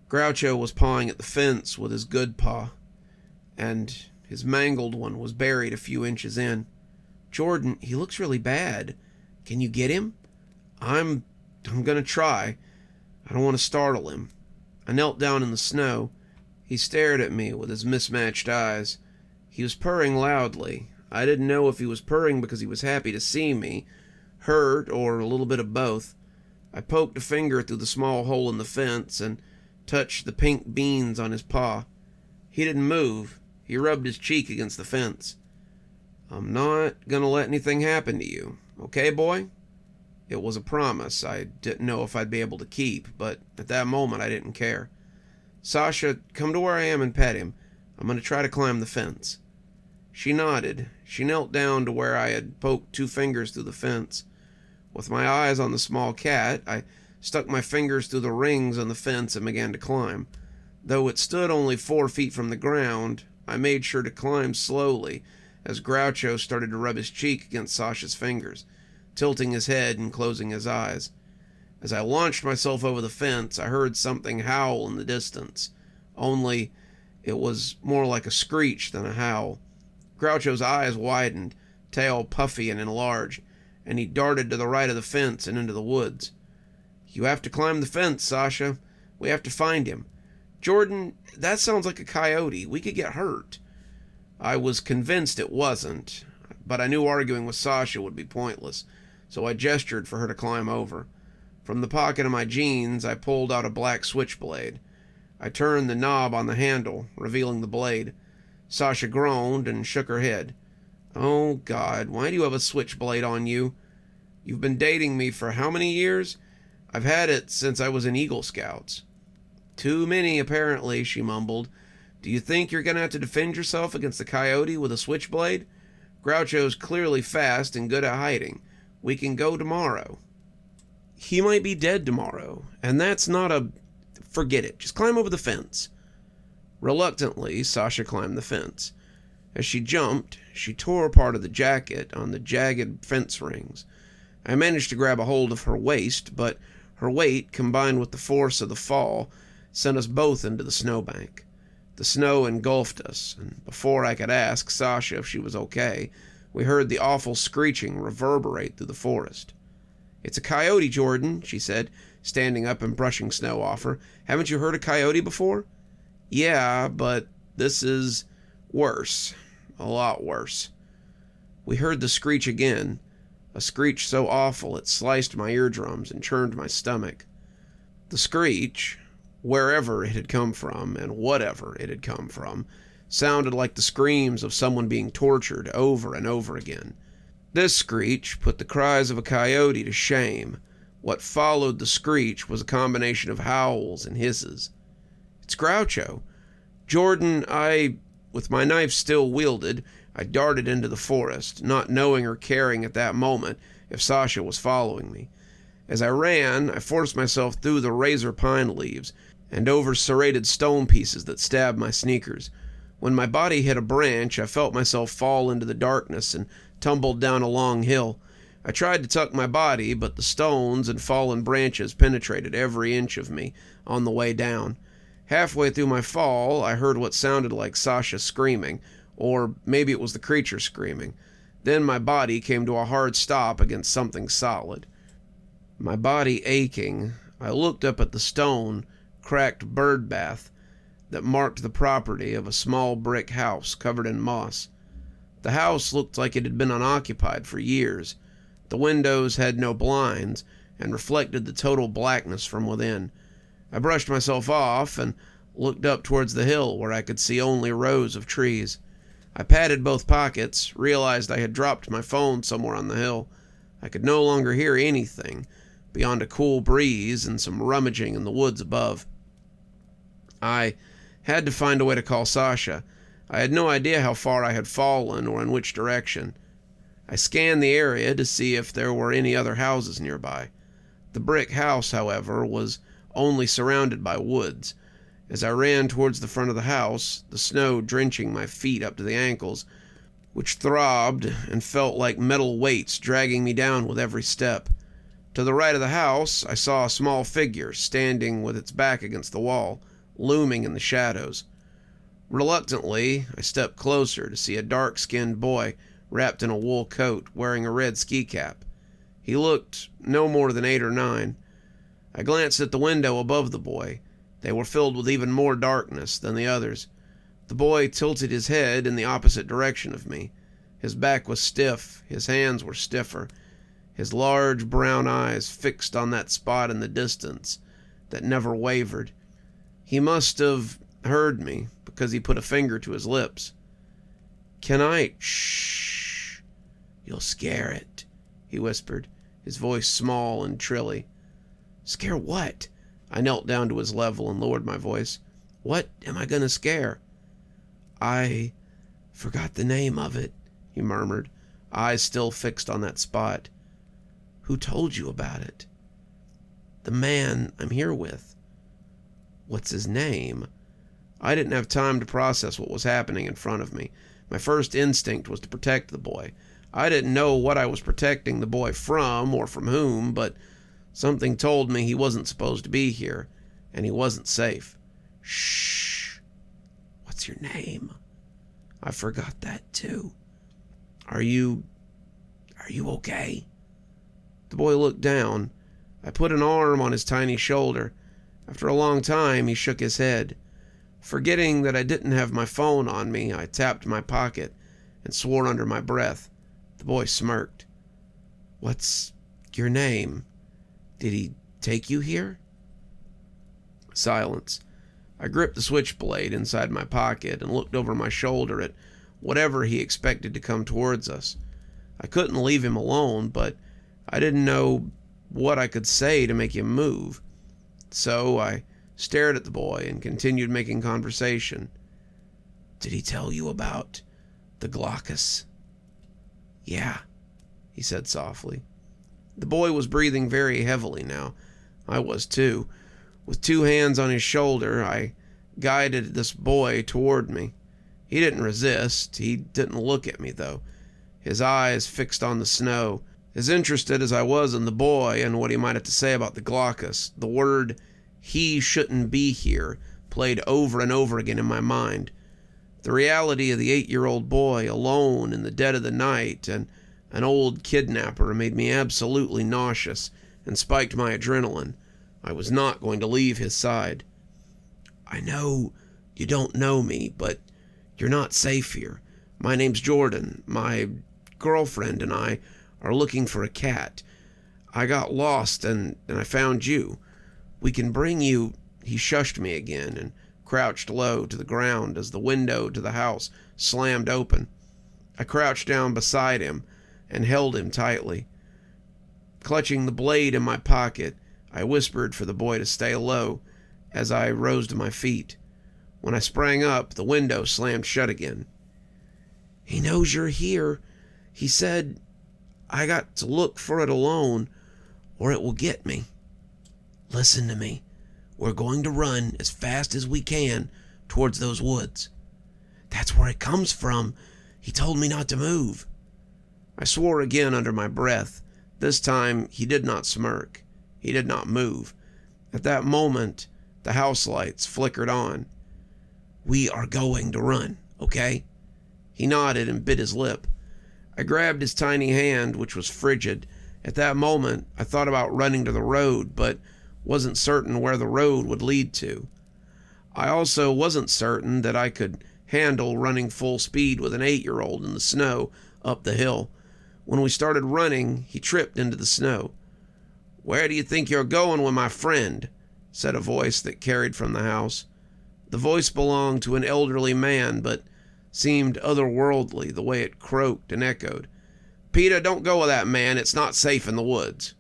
Groucho was pawing at the fence with his good paw, and his mangled one was buried a few inches in. Jordan, he looks really bad. Can you get him? I'm gonna try. I don't want to startle him. I knelt down in the snow. He stared at me with his mismatched eyes. He was purring loudly. I didn't know if he was purring because he was happy to see me, hurt, or a little bit of both. I poked a finger through the small hole in the fence and touched the pink beans on his paw. He didn't move. He rubbed his cheek against the fence. I'm not gonna let anything happen to you. Okay, boy? It was a promise I didn't know if I'd be able to keep, but at that moment I didn't care. Sasha, come to where I am and pet him. I'm going to try to climb the fence. She nodded. She knelt down to where I had poked 2 fingers through the fence. With my eyes on the small cat, I stuck my fingers through the rings on the fence and began to climb. Though it stood only 4 feet from the ground, I made sure to climb slowly as Groucho started to rub his cheek against Sasha's fingers, tilting his head and closing his eyes. As I launched myself over the fence, I heard something howl in the distance, only it was more like a screech than a howl. Groucho's eyes widened, tail puffy and enlarged, and he darted to the right of the fence and into the woods. You have to climb the fence, Sasha. We have to find him. Jordan, that sounds like a coyote. We could get hurt. I was convinced it wasn't, but I knew arguing with Sasha would be pointless, so I gestured for her to climb over. From the pocket of my jeans, I pulled out a black switchblade. I turned the knob on the handle, revealing the blade. Sasha groaned and shook her head. Oh, God, why do you have a switchblade on you? You've been dating me for how many years? I've had it since I was in Eagle Scouts. Too many, apparently, she mumbled. Do you think you're going to have to defend yourself against the coyote with a switchblade? Groucho's clearly fast and good at hiding. We can go tomorrow. He might be dead tomorrow, and that's not a... Forget it. Just climb over the fence. Reluctantly, Sasha climbed the fence. As she jumped, she tore part of the jacket on the jagged fence rings. I managed to grab a hold of her waist, but her weight, combined with the force of the fall, sent us both into the snowbank. The snow engulfed us, and before I could ask Sasha if she was okay, we heard the awful screeching reverberate through the forest. "It's a coyote, Jordan," she said, standing up and brushing snow off her. "Haven't you heard a coyote before?" "Yeah, but this is worse. A lot worse." We heard the screech again, a screech so awful it sliced my eardrums and churned my stomach. The screech, wherever it had come from and whatever it had come from, sounded like the screams of someone being tortured over and over again. This screech put the cries of a coyote to shame. What followed the screech was a combination of howls and hisses. "It's Groucho." Jordan, with my knife still wielded, I darted into the forest, not knowing or caring at that moment if Sasha was following me. As I ran, I forced myself through the razor pine leaves and over serrated stone pieces that stabbed my sneakers. When my body hit a branch, I felt myself fall into the darkness and tumbled down a long hill. I tried to tuck my body, but the stones and fallen branches penetrated every inch of me on the way down. Halfway through my fall, I heard what sounded like Sasha screaming, or maybe it was the creature screaming. Then my body came to a hard stop against something solid. My body aching, I looked up at the stone, cracked bird bath that marked the property of a small brick house covered in moss. The house looked like it had been unoccupied for years. The windows had no blinds and reflected the total blackness from within. I brushed myself off and looked up towards the hill where I could see only rows of trees. I patted both pockets, realized I had dropped my phone somewhere on the hill. I could no longer hear anything beyond a cool breeze and some rummaging in the woods above. I had to find a way to call Sasha. I had no idea how far I had fallen or in which direction. I scanned the area to see if there were any other houses nearby. The brick house, however, was only surrounded by woods. As I ran towards the front of the house, the snow drenching my feet up to the ankles, which throbbed and felt like metal weights dragging me down with every step. To the right of the house, I saw a small figure standing with its back against the wall, looming in the shadows. Reluctantly, I stepped closer to see a dark-skinned boy wrapped in a wool coat, wearing a red ski cap. He looked no more than 8 or 9. I glanced at the window above the boy. They were filled with even more darkness than the others. The boy tilted his head in the opposite direction of me. His back was stiff, his hands were stiffer, his large brown eyes fixed on that spot in the distance that never wavered. He must have heard me, because he put a finger to his lips. "Can I..." "Shh. You'll scare it," he whispered, his voice small and trilly. "Scare what?" I knelt down to his level and lowered my voice. "What am I going to scare?" "I forgot the name of it," he murmured, eyes still fixed on that spot. "Who told you about it?" "The man I'm here with." "What's his name?" I didn't have time to process what was happening in front of me. My first instinct was to protect the boy. I didn't know what I was protecting the boy from or from whom, but something told me he wasn't supposed to be here, and he wasn't safe. "Shh. What's your name?" "I forgot that too." Are you okay?" The boy looked down. I put an arm on his tiny shoulder. After a long time, he shook his head. Forgetting that I didn't have my phone on me, I tapped my pocket and swore under my breath. The boy smirked. "What's your name? Did he take you here?" Silence. I gripped the switchblade inside my pocket and looked over my shoulder at whatever he expected to come towards us. I couldn't leave him alone, but I didn't know what I could say to make him move. So I stared at the boy and continued making conversation. Did he tell you about the Glawckus? Yeah, he said softly. The boy was breathing very heavily now. I was too. With 2 hands on his shoulder, I guided this boy toward me. He didn't resist. He didn't look at me, though, his eyes fixed on the snow. As interested as I was in the boy and what he might have to say about the Glawckus, the word "he shouldn't be here" played over and over again in my mind. The reality of the 8-year-old boy alone in the dead of the night and an old kidnapper made me absolutely nauseous and spiked my adrenaline. I was not going to leave his side. I know you don't know me, but you're not safe here. My name's Jordan. My girlfriend and I are looking for a cat. I got lost and I found you. We can bring you... He shushed me again and crouched low to the ground as the window to the house slammed open. I crouched down beside him and held him tightly. Clutching the blade in my pocket, I whispered for the boy to stay low as I rose to my feet. When I sprang up, the window slammed shut again. He knows you're here. He said I got to look for it alone or it will get me. Listen to me. We're going to run as fast as we can towards those woods. That's where it comes from. He told me not to move. I swore again under my breath. This time he did not smirk. He did not move. At that moment, the house lights flickered on. We are going to run, okay? He nodded and bit his lip. I grabbed his tiny hand, which was frigid. At that moment, I thought about running to the road, but wasn't certain where the road would lead to. I also wasn't certain that I could handle running full speed with an 8-year-old in the snow up the hill. When we started running, he tripped into the snow. Where do you think you're going with my friend? Said a voice that carried from the house. The voice belonged to an elderly man, but seemed otherworldly the way it croaked and echoed. Peter, don't go with that man. It's not safe in the woods.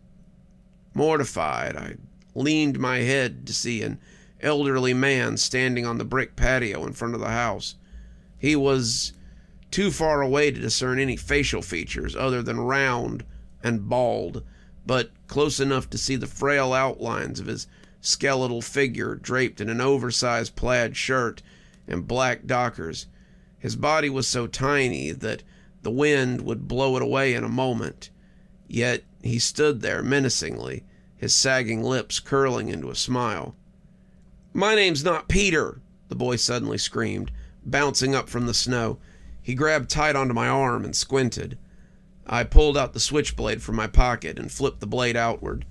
Mortified, I leaned my head to see an elderly man standing on the brick patio in front of the house. He was too far away to discern any facial features other than round and bald, but close enough to see the frail outlines of his skeletal figure draped in an oversized plaid shirt and black dockers. His body was so tiny that the wind would blow it away in a moment. Yet he stood there menacingly, his sagging lips curling into a smile. My name's not Peter, the boy suddenly screamed, bouncing up from the snow. He grabbed tight onto my arm and squinted. I pulled out the switchblade from my pocket and flipped the blade outward.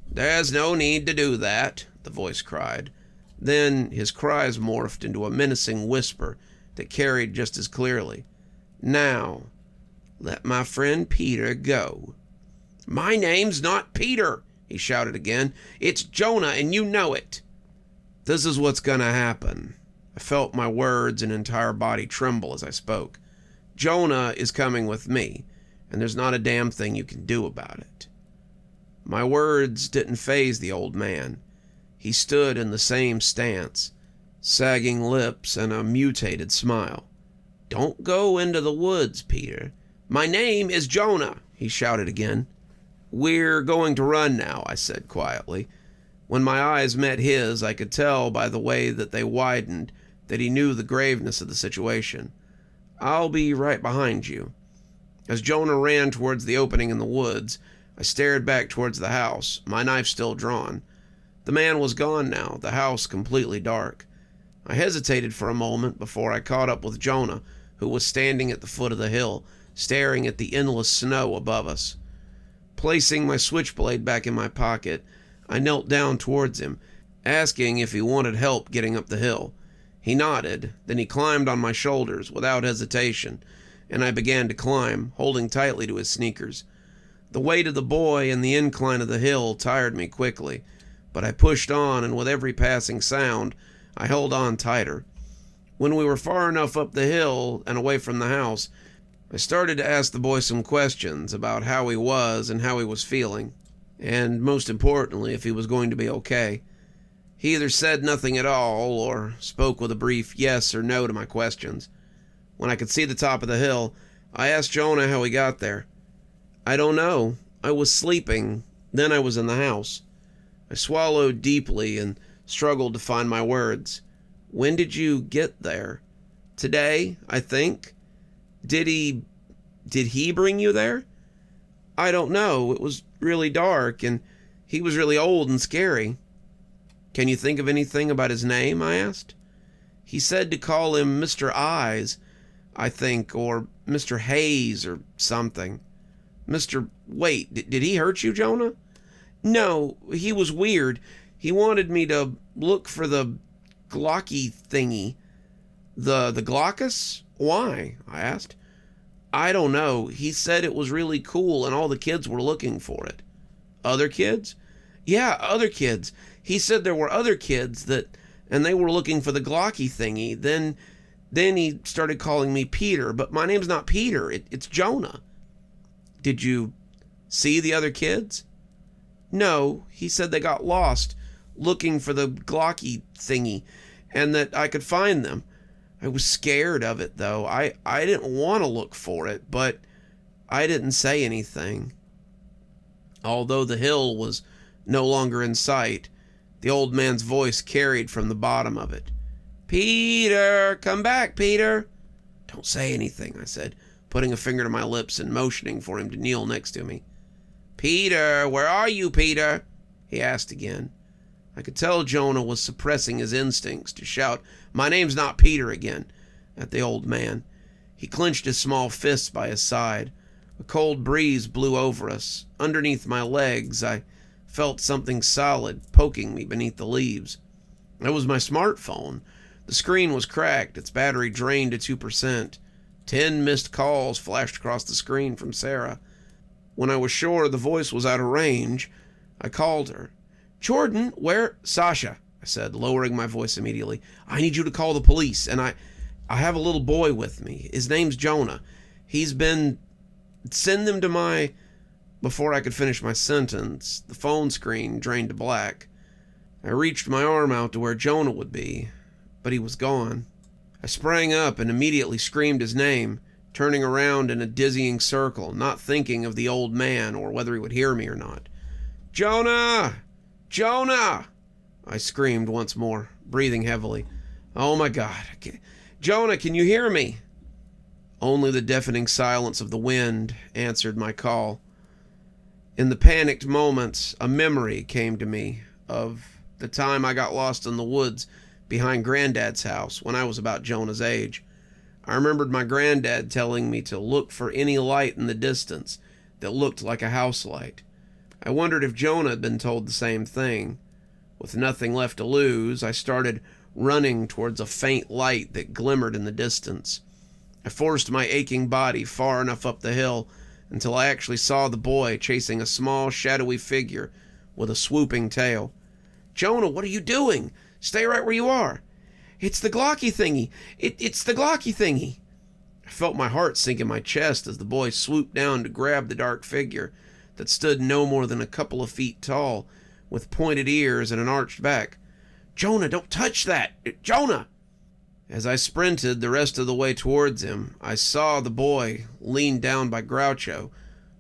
There's no need to do that, the voice cried. Then his cries morphed into a menacing whisper that carried just as clearly. Now, let my friend Peter go. My name's not Peter, he shouted again. It's Jonah, and you know it. This is what's gonna happen. I felt my words and entire body tremble as I spoke. Jonah is coming with me, and there's not a damn thing you can do about it. My words didn't faze the old man. He stood in the same stance, sagging lips and a mutated smile. Don't go into the woods, Peter. My name is Jonah, he shouted again. We're going to run now, I said quietly. When my eyes met his, I could tell by the way that they widened that he knew the graveness of the situation. I'll be right behind you. As Jonah ran towards the opening in the woods, I stared back towards the house, my knife still drawn. The man was gone now, the house completely dark. I hesitated for a moment before I caught up with Jonah, who was standing at the foot of the hill, staring at the endless snow above us. Placing my switchblade back in my pocket, I knelt down towards him, asking if he wanted help getting up the hill. He nodded, then he climbed on my shoulders without hesitation, and I began to climb, holding tightly to his sneakers. The weight of the boy and the incline of the hill tired me quickly, but I pushed on, and with every passing sound, I held on tighter. When we were far enough up the hill and away from the house, I started to ask the boy some questions about how he was and how he was feeling, and most importantly, if he was going to be okay. He either said nothing at all or spoke with a brief yes or no to my questions. When I could see the top of the hill, I asked Jonah how he got there. I don't know. I was sleeping. Then I was in the house. I swallowed deeply and struggled to find my words. When did you get there? Today, I think. Did he bring you there? I don't know. It was really dark, and he was really old and scary. Can you think of anything about his name? I asked. He said to call him Mr. Eyes, I think, or Mr. Hayes or something. Wait, did he hurt you, Jonah? No, he was weird. He wanted me to look for the Glawckus thingy. The Glawckus? Why? I asked. I don't know. He said it was really cool and all the kids were looking for it. Other kids? Yeah, other kids. He said there were other kids and they were looking for the Glawckus thingy. Then he started calling me Peter, but my name's not Peter. It's Jonah. Did you see the other kids? No, he said they got lost looking for the Glawckus thingy and that I could find them. I was scared of it, though. I didn't want to look for it, but I didn't say anything. Although the hill was no longer in sight, the old man's voice carried from the bottom of it. Peter, come back, Peter. Don't say anything, I said, putting a finger to my lips and motioning for him to kneel next to me. Peter, where are you, Peter? He asked again. I could tell Jonah was suppressing his instincts to shout, my name's not Peter again, at the old man. He clenched his small fists by his side. A cold breeze blew over us. Underneath my legs, I felt something solid poking me beneath the leaves. It was my smartphone. The screen was cracked, its battery drained to 2%. 10 missed calls flashed across the screen from Sara. When I was sure the voice was out of range, I called her. Jordan, where? Sasha, I said, lowering my voice immediately. I need you to call the police, and I have a little boy with me. His name's Jonah. Send them to my... Before I could finish my sentence, the phone screen drained to black. I reached my arm out to where Jonah would be, but he was gone. I sprang up and immediately screamed his name, turning around in a dizzying circle, not thinking of the old man or whether he would hear me or not. Jonah! Jonah! I screamed once more, breathing heavily. Oh my God. Jonah, can you hear me? Only the deafening silence of the wind answered my call. In the panicked moments, a memory came to me of the time I got lost in the woods behind Granddad's house when I was about Jonah's age. I remembered my granddad telling me to look for any light in the distance that looked like a house light. I wondered if Jonah had been told the same thing. With nothing left to lose, I started running towards a faint light that glimmered in the distance. I forced my aching body far enough up the hill until I actually saw the boy chasing a small, shadowy figure with a swooping tail. Jonah, what are you doing? Stay right where you are. It's the Glawckus thingy. It's the Glawckus thingy. I felt my heart sink in my chest as the boy swooped down to grab the dark figure that stood no more than a couple of feet tall, with pointed ears and an arched back. Jonah, don't touch that! Jonah! As I sprinted the rest of the way towards him, I saw the boy lean down by Groucho,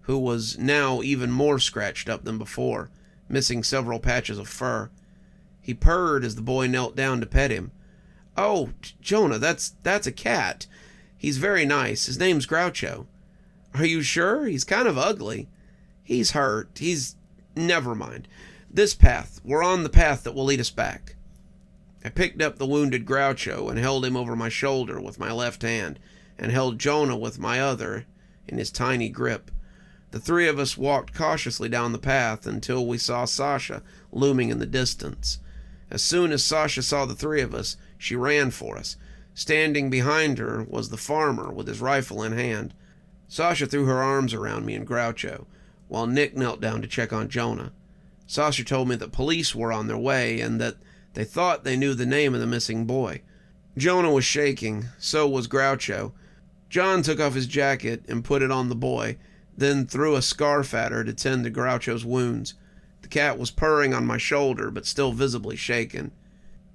who was now even more scratched up than before, missing several patches of fur. He purred as the boy knelt down to pet him. Oh, Jonah, that's a cat. He's very nice. His name's Groucho. Are you sure? He's kind of ugly. He's hurt. Never mind. This path. We're on the path that will lead us back. I picked up the wounded Groucho and held him over my shoulder with my left hand, and held Jonah with my other in his tiny grip. The three of us walked cautiously down the path until we saw Sasha looming in the distance. As soon as Sasha saw the three of us, she ran for us. Standing behind her was the farmer with his rifle in hand. Sasha threw her arms around me and Groucho, while Nick knelt down to check on Jonah. Sasha told me that police were on their way and that they thought they knew the name of the missing boy. Jonah was shaking, so was Groucho. John took off his jacket and put it on the boy, then threw a scarf at her to tend to Groucho's wounds. The cat was purring on my shoulder, but still visibly shaken.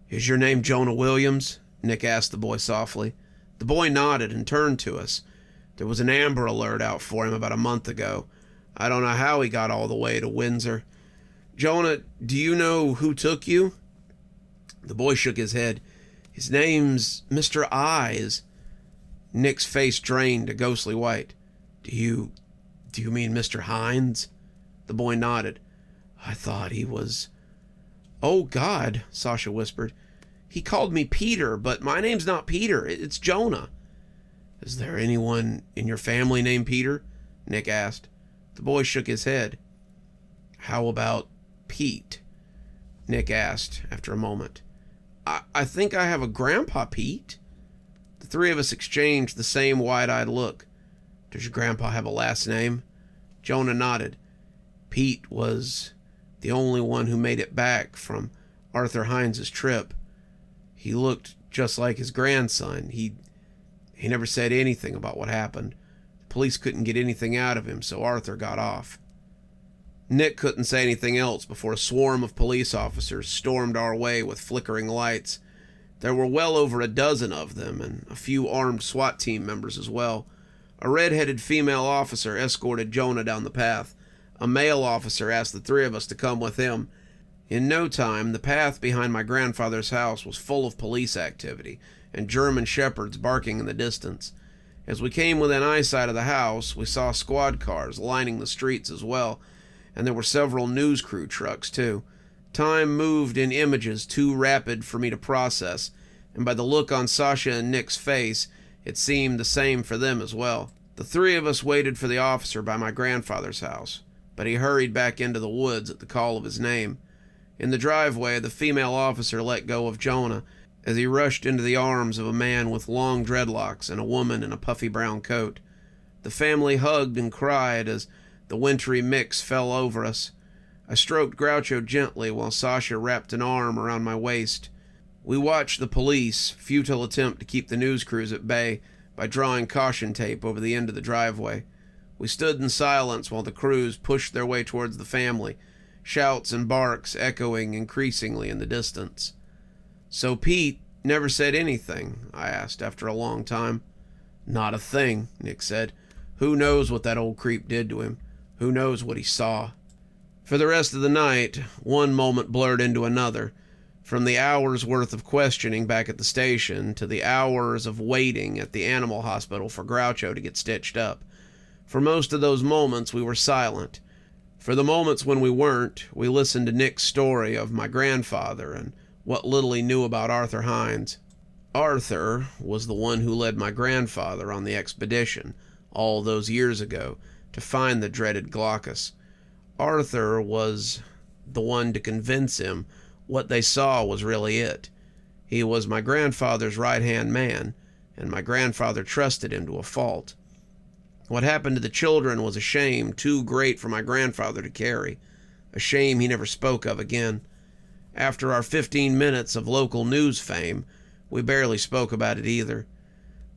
Is your name Jonah Williams? Nick asked the boy softly. The boy nodded and turned to us. There was an Amber Alert out for him about a month ago. I don't know how he got all the way to Windsor. Jonah, do you know who took you? The boy shook his head. His name's Mr. Eyes. Nick's face drained to ghostly white. Do you mean Mr. Hines? The boy nodded. I thought he was... Oh, God, Sasha whispered. He called me Peter, but my name's not Peter. It's Jonah. Is there anyone in your family named Peter? Nick asked. The boy shook his head. How about Pete? Nick asked after a moment. I think I have a grandpa, Pete. The three of us exchanged the same wide-eyed look. Does your grandpa have a last name? Jonah nodded. Pete was the only one who made it back from Arthur Hines's trip. He looked just like his grandson. He never said anything about what happened. The police couldn't get anything out of him, so Arthur got off. Nick couldn't say anything else before a swarm of police officers stormed our way with flickering lights. There were well over a dozen of them, and a few armed SWAT team members as well. A red-headed female officer escorted Jonah down the path. A male officer asked the three of us to come with him. In no time, the path behind my grandfather's house was full of police activity, and German shepherds barking in the distance. As we came within eyesight of the house, we saw squad cars lining the streets as well, and there were several news crew trucks, too. Time moved in images too rapid for me to process, and by the look on Sasha and Nick's face, it seemed the same for them as well. The three of us waited for the officer by my grandfather's house, but he hurried back into the woods at the call of his name. In the driveway, the female officer let go of Jonah as he rushed into the arms of a man with long dreadlocks and a woman in a puffy brown coat. The family hugged and cried as the wintry mix fell over us. I stroked Groucho gently while Sasha wrapped an arm around my waist. We watched the police futile attempt to keep the news crews at bay by drawing caution tape over the end of the driveway. We stood in silence while the crews pushed their way towards the family, shouts and barks echoing increasingly in the distance. So Pete never said anything, I asked after a long time. Not a thing, Nick said. Who knows what that old creep did to him? Who knows what he saw? For the rest of the night, one moment blurred into another, from the hours' worth of questioning back at the station to the hours of waiting at the animal hospital for Groucho to get stitched up. For most of those moments, we were silent. For the moments when we weren't, we listened to Nick's story of my grandfather and what little he knew about Arthur Hines. Arthur was the one who led my grandfather on the expedition all those years ago to find the dreaded Glawckus. Arthur was the one to convince him what they saw was really it. He was my grandfather's right-hand man, and my grandfather trusted him to a fault. What happened to the children was a shame too great for my grandfather to carry, a shame he never spoke of again. After our 15 minutes of local news fame, we barely spoke about it either.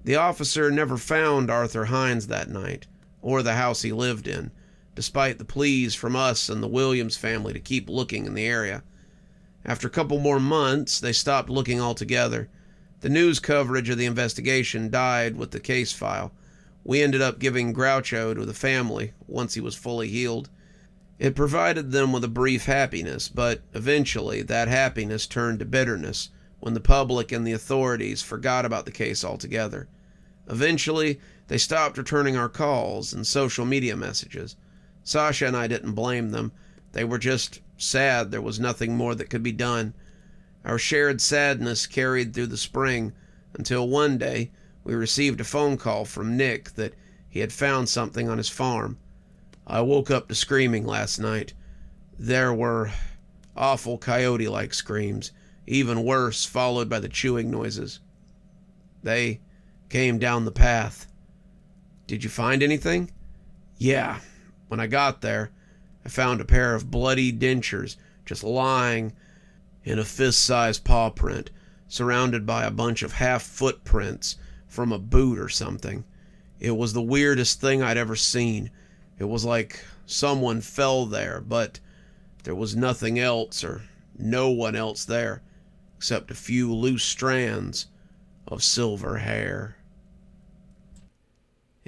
The officer never found Arthur Hines that night, or the house he lived in, despite the pleas from us and the Williams family to keep looking in the area. After a couple more months, they stopped looking altogether. The news coverage of the investigation died with the case file. We ended up giving Groucho to the family once he was fully healed. It provided them with a brief happiness, but eventually that happiness turned to bitterness when the public and the authorities forgot about the case altogether. Eventually, they stopped returning our calls and social media messages. Sasha and I didn't blame them. They were just sad there was nothing more that could be done. Our shared sadness carried through the spring until one day we received a phone call from Nick that he had found something on his farm. I woke up to screaming last night. There were awful coyote-like screams, even worse, followed by the chewing noises. They came down the path. Did you find anything? Yeah. When I got there, I found a pair of bloody dentures just lying in a fist-sized paw print, surrounded by a bunch of half-footprints from a boot or something. It was the weirdest thing I'd ever seen. It was like someone fell there, but there was nothing else or no one else there, except a few loose strands of silver hair.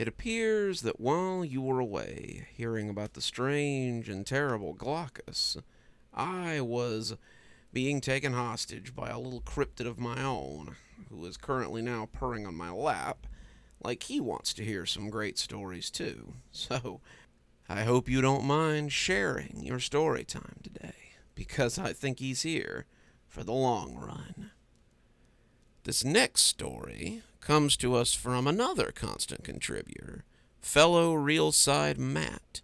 It appears that while you were away, hearing about the strange and terrible Glawckus, I was being taken hostage by a little cryptid of my own, who is currently now purring on my lap, like he wants to hear some great stories too. So, I hope you don't mind sharing your story time today, because I think he's here for the long run. This next story comes to us from another constant contributor, fellow Realside Matt,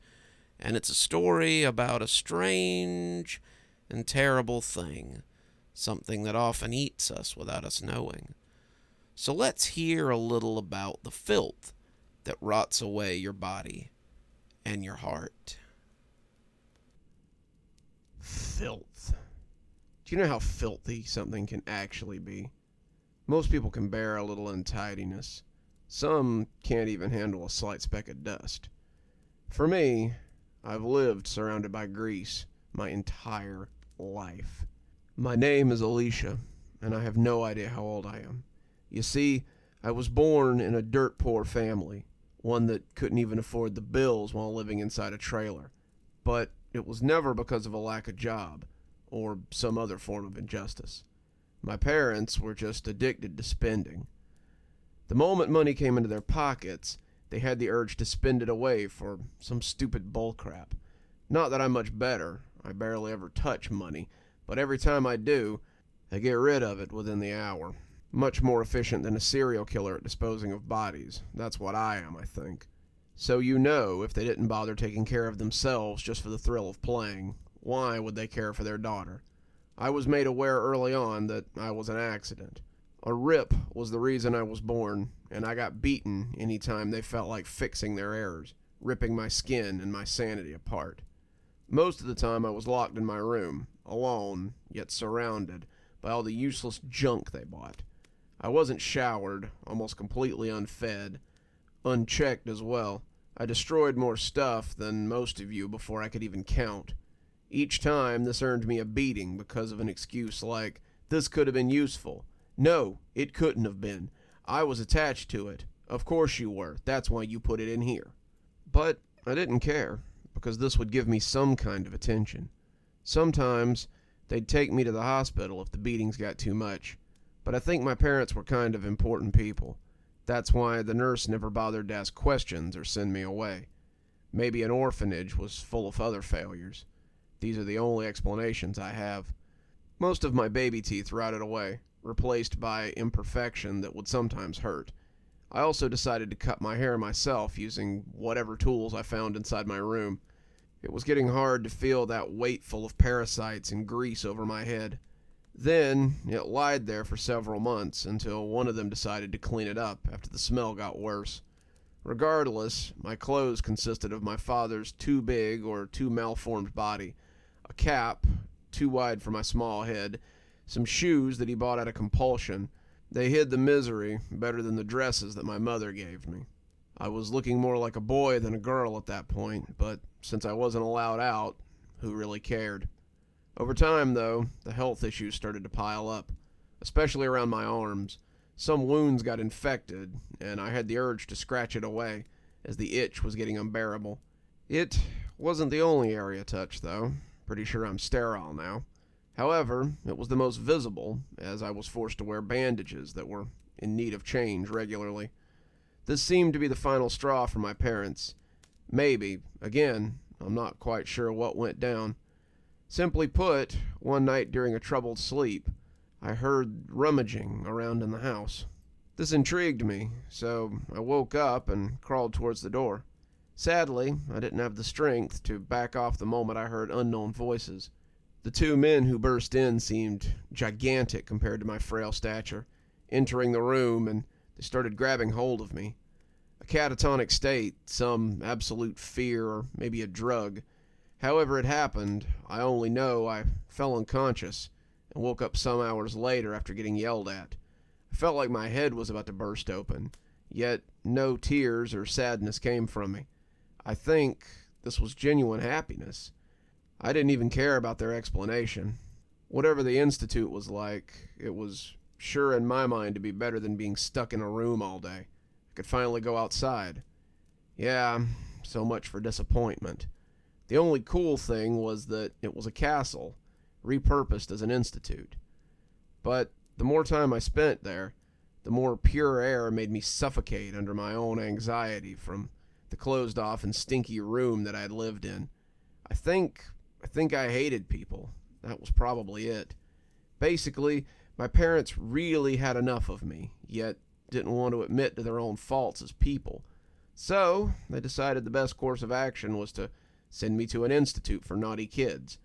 and it's a story about a strange and terrible thing, something that often eats us without us knowing. So let's hear a little about the filth that rots away your body and your heart. Filth. Do you know how filthy something can actually be? Most people can bear a little untidiness. Some can't even handle a slight speck of dust. For me, I've lived surrounded by grease my entire life. My name is Alicia, and I have no idea how old I am. You see, I was born in a dirt-poor family, one that couldn't even afford the bills while living inside a trailer. But it was never because of a lack of job, or some other form of injustice. My parents were just addicted to spending. The moment money came into their pockets, they had the urge to spend it away for some stupid bullcrap. Not that I'm much better. I barely ever touch money, but every time I do, I get rid of it within the hour. Much more efficient than a serial killer at disposing of bodies. That's what I am, I think. So you know, if they didn't bother taking care of themselves just for the thrill of playing, why would they care for their daughter? I was made aware early on that I was an accident. A rip was the reason I was born, and I got beaten any time they felt like fixing their errors, ripping my skin and my sanity apart. Most of the time I was locked in my room, alone, yet surrounded by all the useless junk they bought. I wasn't showered, almost completely unfed, unchecked as well. I destroyed more stuff than most of you before I could even count. Each time, this earned me a beating because of an excuse like, "This could have been useful." No, it couldn't have been. I was attached to it. Of course you were. That's why you put it in here. But I didn't care, because this would give me some kind of attention. Sometimes, they'd take me to the hospital if the beatings got too much. But I think my parents were kind of important people. That's why the nurse never bothered to ask questions or send me away. Maybe an orphanage was full of other failures. These are the only explanations I have. Most of my baby teeth rotted away, replaced by imperfection that would sometimes hurt. I also decided to cut my hair myself using whatever tools I found inside my room. It was getting hard to feel that weight full of parasites and grease over my head. Then, it lied there for several months until one of them decided to clean it up after the smell got worse. Regardless, my clothes consisted of my father's too big or too malformed body, a cap, too wide for my small head, some shoes that he bought out of compulsion. They hid the misery better than the dresses that my mother gave me. I was looking more like a boy than a girl at that point, but since I wasn't allowed out, who really cared? Over time, though, the health issues started to pile up, especially around my arms. Some wounds got infected, and I had the urge to scratch it away, as the itch was getting unbearable. It wasn't the only area touched, though. Pretty sure I'm sterile now. However, it was the most visible, as I was forced to wear bandages that were in need of change regularly. This seemed to be the final straw for my parents. Maybe, again, I'm not quite sure what went down. Simply put, one night during a troubled sleep, I heard rummaging around in the house. This intrigued me, so I woke up and crawled towards the door. Sadly, I didn't have the strength to back off the moment I heard unknown voices. The two men who burst in seemed gigantic compared to my frail stature, entering the room, and they started grabbing hold of me. A catatonic state, some absolute fear, or maybe a drug. However it happened, I only know I fell unconscious and woke up some hours later after getting yelled at. I felt like my head was about to burst open, yet no tears or sadness came from me. I think this was genuine happiness. I didn't even care about their explanation. Whatever the institute was like, it was sure in my mind to be better than being stuck in a room all day. I could finally go outside. Yeah, so much for disappointment. The only cool thing was that it was a castle, repurposed as an institute. But the more time I spent there, the more pure air made me suffocate under my own anxiety from the closed off and stinky room that I had lived in. I think I hated people. That was probably it. Basically, my parents really had enough of me, yet didn't want to admit to their own faults as people. So, they decided the best course of action was to send me to an institute for naughty kids.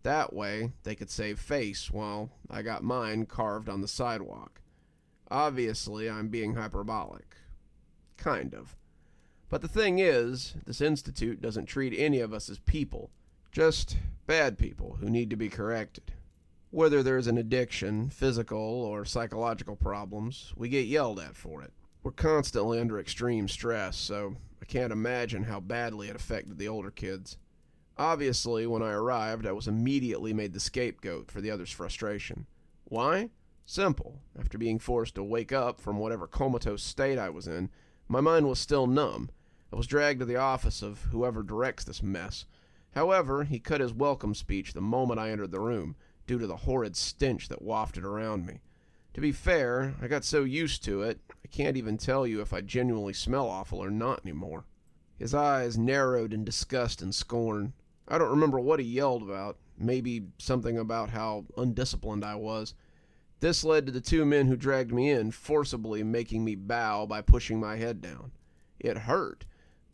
That way, they could save face while I got mine carved on the sidewalk. Obviously, I'm being hyperbolic. Kind of. But the thing is, this institute doesn't treat any of us as people, just bad people who need to be corrected. Whether there's an addiction, physical or psychological problems, we get yelled at for it. We're constantly under extreme stress, so I can't imagine how badly it affected the older kids. Obviously, when I arrived, I was immediately made the scapegoat for the others' frustration. Why? Simple. After being forced to wake up from whatever comatose state I was in, my mind was still numb. I was dragged to the office of whoever directs this mess. However, he cut his welcome speech the moment I entered the room, due to the horrid stench that wafted around me. To be fair, I got so used to it, I can't even tell you if I genuinely smell awful or not anymore. His eyes narrowed in disgust and scorn. I don't remember what he yelled about, maybe something about how undisciplined I was. This led to the two men who dragged me in forcibly making me bow by pushing my head down. It hurt.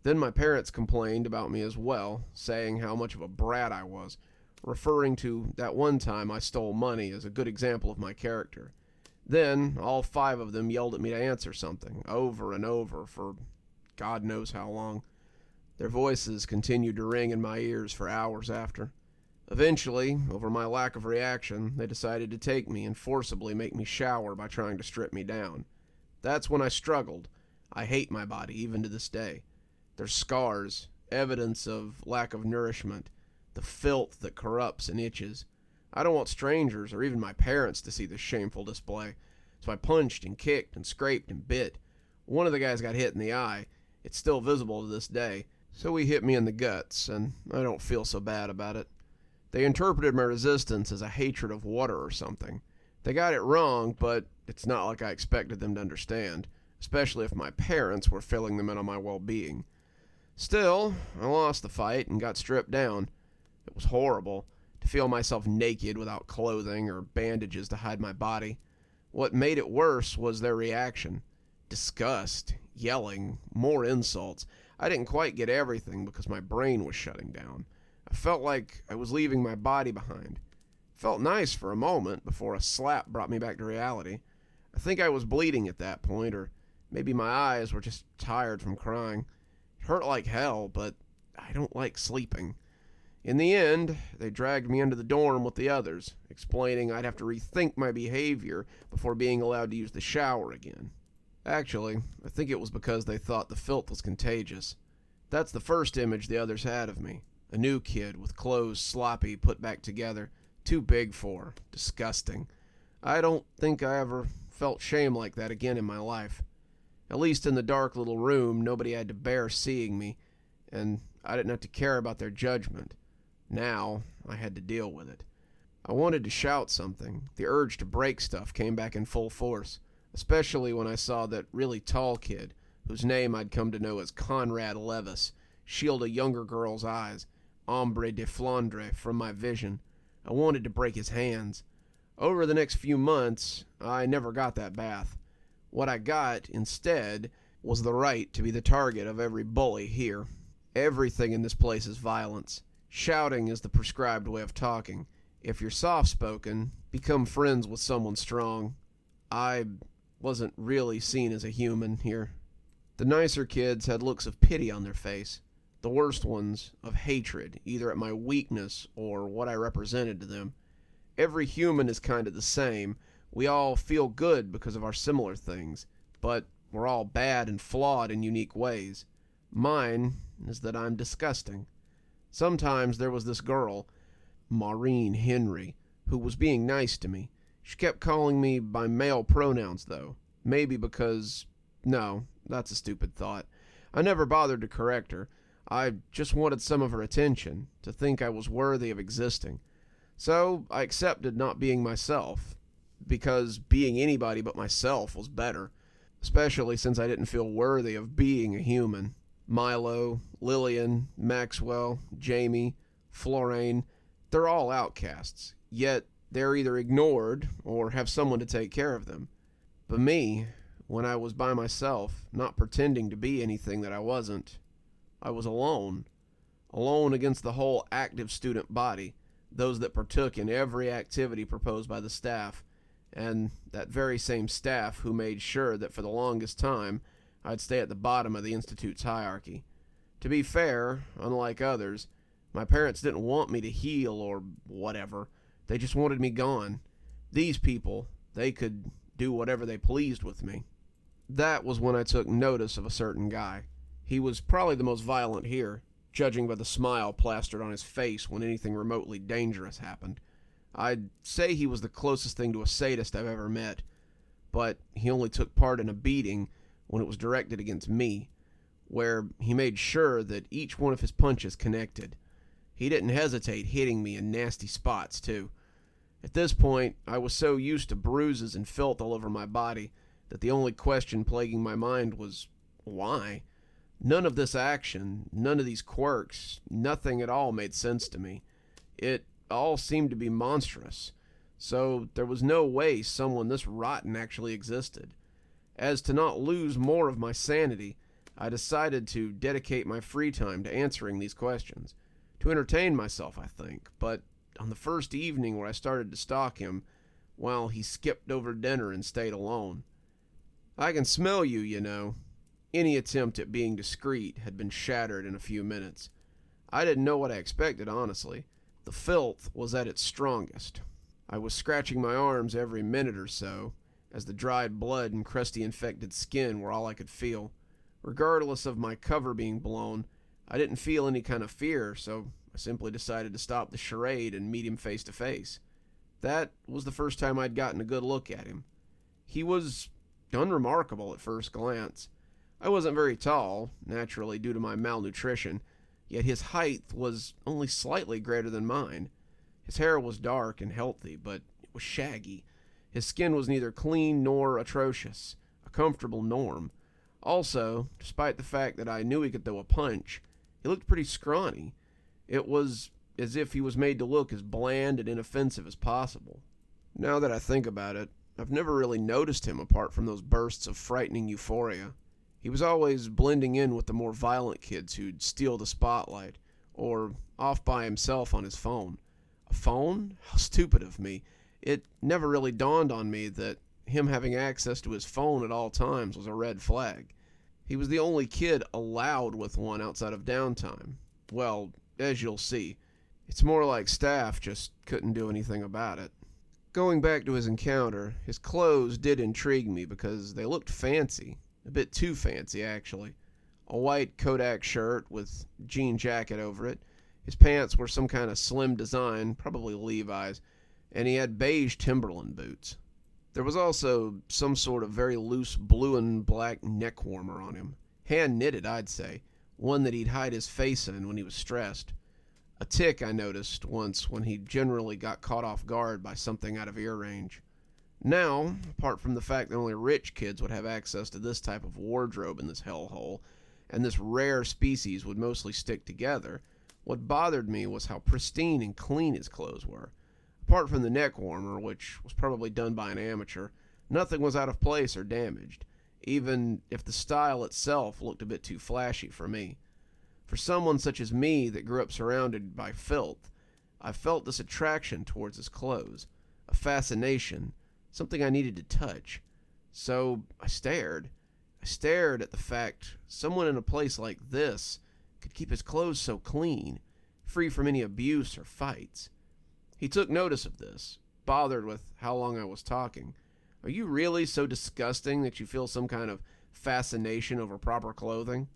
Then my parents complained about me as well, saying how much of a brat I was, referring to that one time I stole money as a good example of my character. Then, all 5 of them yelled at me to answer something, over and over, for God knows how long. Their voices continued to ring in my ears for hours after. Eventually, over my lack of reaction, they decided to take me and forcibly make me shower by trying to strip me down. That's when I struggled. I hate my body, even to this day. There's scars, evidence of lack of nourishment, the filth that corrupts and itches. I don't want strangers or even my parents to see this shameful display, so I punched and kicked and scraped and bit. One of the guys got hit in the eye. It's still visible to this day, so he hit me in the guts, and I don't feel so bad about it. They interpreted my resistance as a hatred of water or something. They got it wrong, but it's not like I expected them to understand, especially if my parents were filling them in on my well-being. Still, I lost the fight and got stripped down. It was horrible to feel myself naked without clothing or bandages to hide my body. What made it worse was their reaction. Disgust, yelling, more insults. I didn't quite get everything because my brain was shutting down. I felt like I was leaving my body behind. It felt nice for a moment before a slap brought me back to reality. I think I was bleeding at that point, or maybe my eyes were just tired from crying. It hurt like hell, but I don't like sleeping. In the end, they dragged me into the dorm with the others, explaining I'd have to rethink my behavior before being allowed to use the shower again. Actually, I think it was because they thought the filth was contagious. That's the first image the others had of me. A new kid with clothes sloppy put back together, too big for, disgusting. I don't think I ever felt shame like that again in my life. At least in the dark little room, nobody had to bear seeing me, and I didn't have to care about their judgment. Now, I had to deal with it. I wanted to shout something. The urge to break stuff came back in full force, especially when I saw that really tall kid, whose name I'd come to know as Conrad Levis, shield a younger girl's eyes, ombre de Flandre, from my vision. I wanted to break his hands. Over the next few months, I never got that bath. What I got, instead, was the right to be the target of every bully here. Everything in this place is violence. Shouting is the prescribed way of talking. If you're soft-spoken, become friends with someone strong. I wasn't really seen as a human here. The nicer kids had looks of pity on their face. The worst ones of hatred, either at my weakness or what I represented to them. Every human is kind of the same. We all feel good because of our similar things, but we're all bad and flawed in unique ways. Mine is that I'm disgusting. Sometimes there was this girl, Maureen Henry, who was being nice to me. She kept calling me by male pronouns, though. Maybe because... No, that's a stupid thought. I never bothered to correct her. I just wanted some of her attention, to think I was worthy of existing. So I accepted not being myself, because being anybody but myself was better, especially since I didn't feel worthy of being a human. Milo, Lillian, Maxwell, Jamie, Florane, they're all outcasts, yet they're either ignored or have someone to take care of them. But me, when I was by myself, not pretending to be anything that I wasn't, I was alone. Alone against the whole active student body, those that partook in every activity proposed by the staff, and that very same staff who made sure that for the longest time I'd stay at the bottom of the Institute's hierarchy. To be fair, unlike others, my parents didn't want me to heal or whatever. They just wanted me gone. These people, they could do whatever they pleased with me. That was when I took notice of a certain guy. He was probably the most violent here, judging by the smile plastered on his face when anything remotely dangerous happened. I'd say he was the closest thing to a sadist I've ever met, but he only took part in a beating when it was directed against me, where he made sure that each one of his punches connected. He didn't hesitate hitting me in nasty spots, too. At this point, I was so used to bruises and filth all over my body that the only question plaguing my mind was, why? None of this action, none of these quirks, nothing at all made sense to me. It all seemed to be monstrous, so there was no way someone this rotten actually existed. As to not lose more of my sanity, I decided to dedicate my free time to answering these questions. To entertain myself, I think, but on the first evening where I started to stalk him, well, he skipped over dinner and stayed alone. I can smell you, you know. Any attempt at being discreet had been shattered in a few minutes. I didn't know what I expected, honestly. The filth was at its strongest. I was scratching my arms every minute or so, as the dried blood and crusty infected skin were all I could feel. Regardless of my cover being blown, I didn't feel any kind of fear, so I simply decided to stop the charade and meet him face to face. That was the first time I'd gotten a good look at him. He was unremarkable at first glance. I wasn't very tall, naturally due to my malnutrition, yet his height was only slightly greater than mine. His hair was dark and healthy, but it was shaggy. His skin was neither clean nor atrocious, a comfortable norm. Also, despite the fact that I knew he could throw a punch, he looked pretty scrawny. It was as if he was made to look as bland and inoffensive as possible. Now that I think about it, I've never really noticed him apart from those bursts of frightening euphoria. He was always blending in with the more violent kids who'd steal the spotlight, or off by himself on his phone. A phone? How stupid of me. It never really dawned on me that him having access to his phone at all times was a red flag. He was the only kid allowed with one outside of downtime. Well, as you'll see, it's more like staff just couldn't do anything about it. Going back to his encounter, his clothes did intrigue me because they looked fancy. A bit too fancy, actually. A white Kodak shirt with jean jacket over it. His pants were some kind of slim design, probably Levi's, and he had beige Timberland boots. There was also some sort of very loose blue and black neck warmer on him. Hand-knitted, I'd say. One that he'd hide his face in when he was stressed. A tick I noticed once when he generally got caught off guard by something out of ear range. Now, apart from the fact that only rich kids would have access to this type of wardrobe in this hellhole, and this rare species would mostly stick together, what bothered me was how pristine and clean his clothes were. Apart from the neck warmer, which was probably done by an amateur, nothing was out of place or damaged, even if the style itself looked a bit too flashy for me. For someone such as me that grew up surrounded by filth, I felt this attraction towards his clothes, a fascination, something I needed to touch. So I stared. I stared at the fact someone in a place like this could keep his clothes so clean, free from any abuse or fights. He took notice of this, bothered with how long I was talking. Are you really so disgusting that you feel some kind of fascination over proper clothing?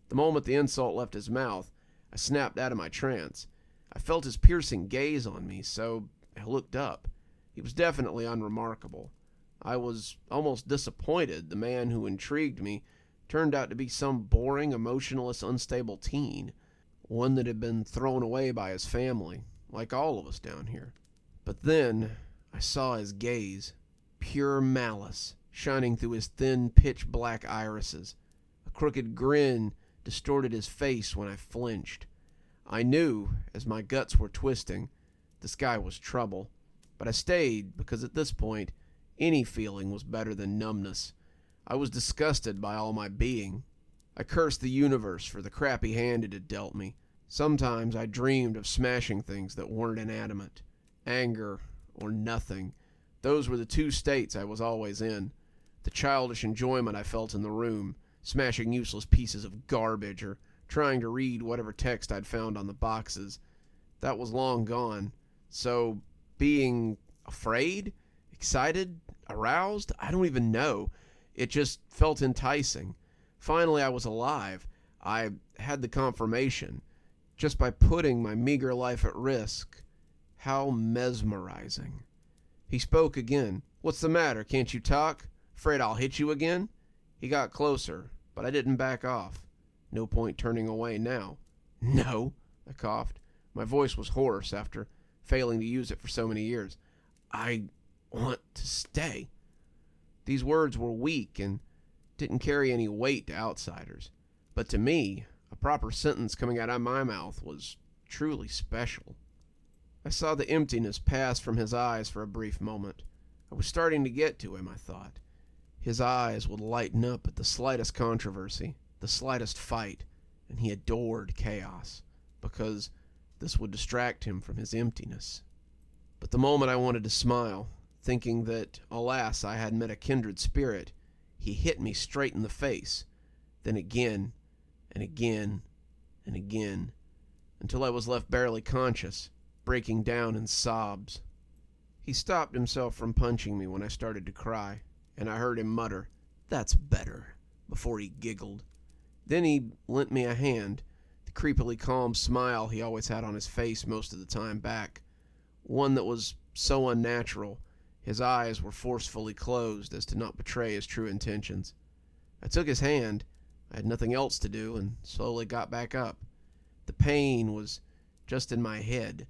The moment the insult left his mouth, I snapped out of my trance. I felt his piercing gaze on me, so I looked up. He was definitely unremarkable. I was almost disappointed the man who intrigued me turned out to be some boring, emotionless, unstable teen. One that had been thrown away by his family, like all of us down here. But then I saw his gaze, pure malice, shining through his thin, pitch-black irises. A crooked grin distorted his face when I flinched. I knew, as my guts were twisting, this guy was trouble. But I stayed because at this point, any feeling was better than numbness. I was disgusted by all my being. I cursed the universe for the crappy hand it had dealt me. Sometimes I dreamed of smashing things that weren't inanimate. Anger or nothing. Those were the two states I was always in. The childish enjoyment I felt in the room, smashing useless pieces of garbage or trying to read whatever text I'd found on the boxes. That was long gone. So, being afraid, excited, aroused, I don't even know. It just felt enticing. Finally, I was alive. I had the confirmation. Just by putting my meager life at risk. How mesmerizing. He spoke again. "What's the matter? Can't you talk? Afraid I'll hit you again?" He got closer, but I didn't back off. No point turning away now. "No," I coughed. My voice was hoarse after failing to use it for so many years. "I want to stay." These words were weak and didn't carry any weight to outsiders. But to me, a proper sentence coming out of my mouth was truly special. I saw the emptiness pass from his eyes for a brief moment. I was starting to get to him, I thought. His eyes would lighten up at the slightest controversy, the slightest fight, and he adored chaos, because this would distract him from his emptiness. But the moment I wanted to smile, thinking that, alas, I had met a kindred spirit, he hit me straight in the face, then again, and again, and again, until I was left barely conscious, breaking down in sobs. He stopped himself from punching me when I started to cry, and I heard him mutter, "That's better," before he giggled. Then he lent me a hand, the creepily calm smile he always had on his face most of the time back, one that was so unnatural, his eyes were forcefully closed as to not betray his true intentions. I took his hand, I had nothing else to do, and slowly got back up. The pain was just in my head.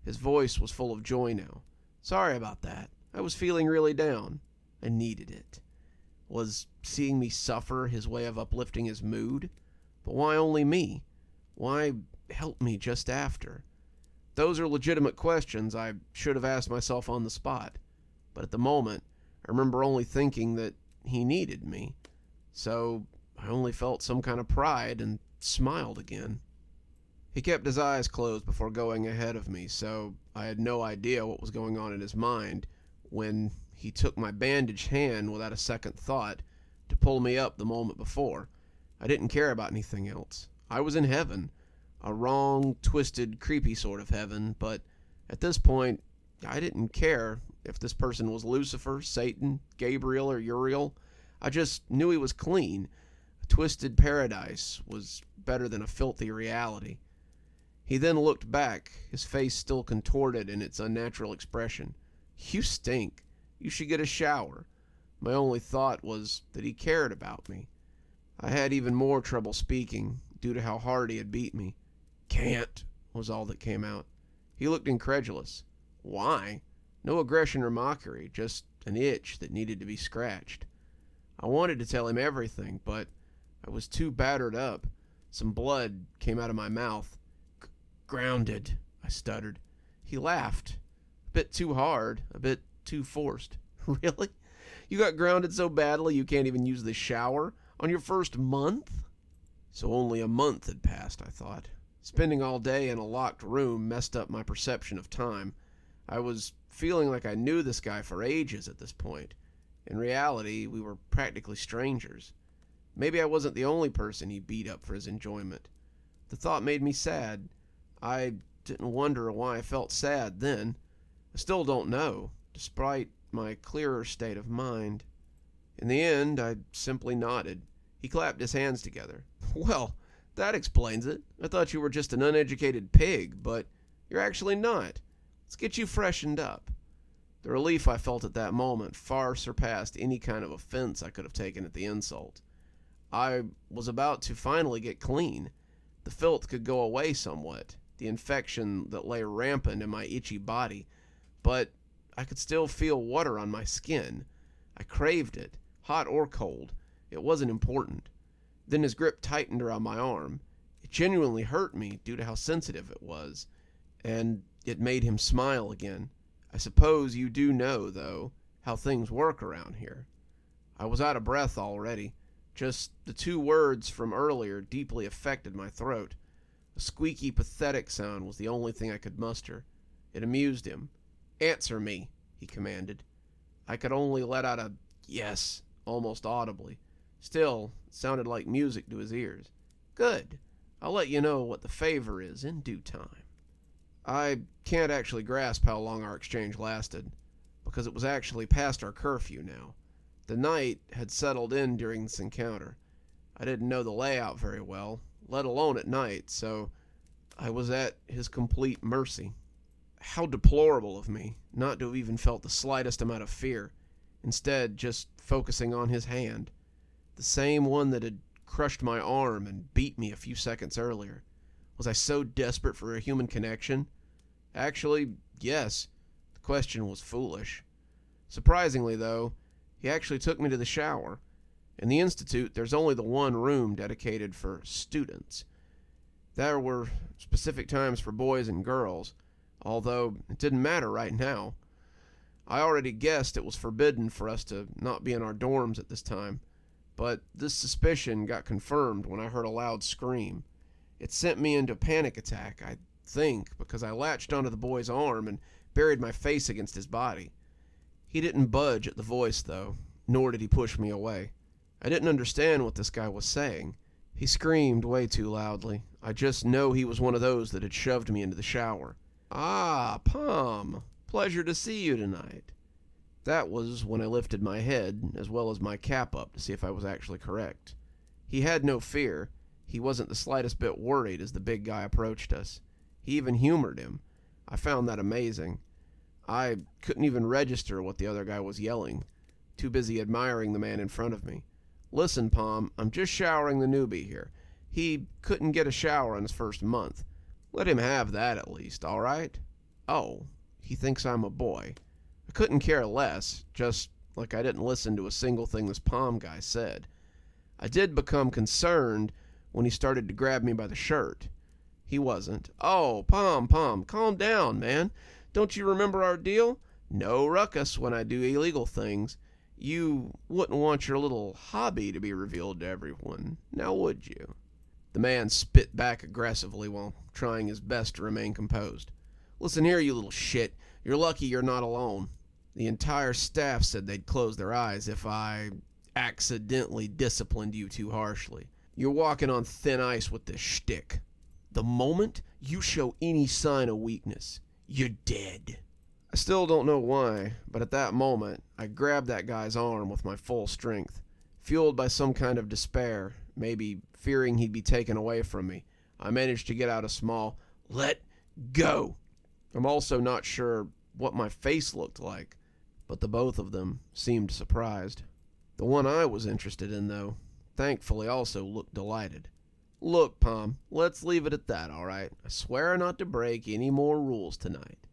His voice was full of joy now. "Sorry about that. I was feeling really down. I needed it." Was seeing me suffer his way of uplifting his mood? But why only me? Why help me just after? Those are legitimate questions I should have asked myself on the spot. But at the moment, I remember only thinking that he needed me. So I only felt some kind of pride and smiled again. He kept his eyes closed before going ahead of me, so I had no idea what was going on in his mind when he took my bandaged hand without a second thought to pull me up the moment before. I didn't care about anything else. I was in heaven, a wrong, twisted, creepy sort of heaven, but at this point, I didn't care if this person was Lucifer, Satan, Gabriel, or Uriel. I just knew he was clean. A twisted paradise was better than a filthy reality. He then looked back, his face still contorted in its unnatural expression. "You stink. You should get a shower." My only thought was that he cared about me. I had even more trouble speaking, due to how hard he had beat me. "Can't," was all that came out. He looked incredulous. Why? No aggression or mockery, just an itch that needed to be scratched. I wanted to tell him everything, but I was too battered up. Some blood came out of my mouth. "Grounded," I stuttered. He laughed. A bit too hard, a bit too forced. "Really? You got grounded so badly you can't even use the shower? On your first month?" So only a month had passed, I thought. Spending all day in a locked room messed up my perception of time. I was feeling like I knew this guy for ages at this point. In reality, we were practically strangers. Maybe I wasn't the only person he beat up for his enjoyment. The thought made me sad. I didn't wonder why I felt sad then. I still don't know, despite my clearer state of mind. In the end, I simply nodded. He clapped his hands together. "Well, that explains it. I thought you were just an uneducated pig, but you're actually not. Let's get you freshened up." The relief I felt at that moment far surpassed any kind of offense I could have taken at the insult. I was about to finally get clean. The filth could go away somewhat, the infection that lay rampant in my itchy body, but I could still feel water on my skin. I craved it, hot or cold. It wasn't important. Then his grip tightened around my arm. It genuinely hurt me due to how sensitive it was, and it made him smile again. I suppose you do know, though, how things work around here. I was out of breath already. Just the 2 words from earlier deeply affected my throat. A squeaky, pathetic sound was the only thing I could muster. It amused him. "Answer me," he commanded. I could only let out a yes, almost audibly. Still, it sounded like music to his ears. "Good. I'll let you know what the favor is in due time." I can't actually grasp how long our exchange lasted, because it was actually past our curfew now. The night had settled in during this encounter. I didn't know the layout very well, let alone at night, so I was at his complete mercy. How deplorable of me not to have even felt the slightest amount of fear, instead just focusing on his hand, the same one that had crushed my arm and beat me a few seconds earlier. Was I so desperate for a human connection? Actually, yes. The question was foolish. Surprisingly, though, he actually took me to the shower. In the Institute, there's only the one room dedicated for students. There were specific times for boys and girls, although it didn't matter right now. I already guessed it was forbidden for us to not be in our dorms at this time, but this suspicion got confirmed when I heard a loud scream. It sent me into a panic attack, I think, because I latched onto the boy's arm and buried my face against his body. He didn't budge at the voice, though, nor did he push me away. I didn't understand what this guy was saying. He screamed way too loudly. I just know he was one of those that had shoved me into the shower. "Ah, Pom, pleasure to see you tonight." That was when I lifted my head, as well as my cap up, to see if I was actually correct. He had no fear. He wasn't the slightest bit worried as the big guy approached us. He even humored him. I found that amazing. I couldn't even register what the other guy was yelling, too busy admiring the man in front of me. "Listen, Pom, I'm just showering the newbie here. He couldn't get a shower in his first month. Let him have that at least, all right?" "Oh, he thinks I'm a boy." I couldn't care less, just like I didn't listen to a single thing this Pom guy said. I did become concerned when he started to grab me by the shirt. He wasn't. "Oh, Pom, calm down, man. Don't you remember our deal? No ruckus when I do illegal things. You wouldn't want your little hobby to be revealed to everyone, now would you?" The man spit back aggressively while trying his best to remain composed. "Listen here, you little shit. You're lucky you're not alone. The entire staff said they'd close their eyes if I accidentally disciplined you too harshly. You're walking on thin ice with this shtick. The moment you show any sign of weakness, you're dead." I still don't know why, but at that moment, I grabbed that guy's arm with my full strength. Fueled by some kind of despair, maybe fearing he'd be taken away from me, I managed to get out a small, "Let go." I'm also not sure what my face looked like, but the both of them seemed surprised. The one I was interested in, though, thankfully also looked delighted. "Look, Pom, let's leave it at that, all right? I swear not to break any more rules tonight."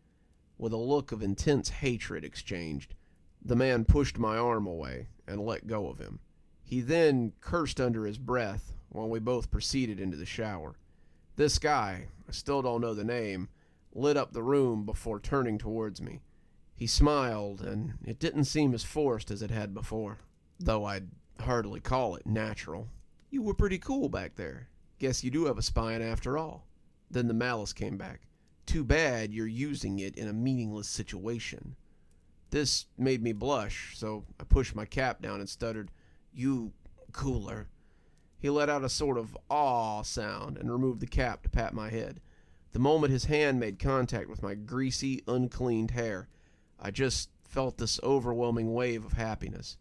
With a look of intense hatred exchanged, the man pushed my arm away and let go of him. He then cursed under his breath while we both proceeded into the shower. This guy, I still don't know the name, lit up the room before turning towards me. He smiled, and it didn't seem as forced as it had before, though I'd hardly call it natural. "You were pretty cool back there. Guess you do have a spine after all." Then the malice came back. "Too bad you're using it in a meaningless situation." This made me blush, so I pushed my cap down and stuttered, "You cooler." He let out a sort of aw sound and removed the cap to pat my head. The moment his hand made contact with my greasy, uncleaned hair, I just felt this overwhelming wave of happiness.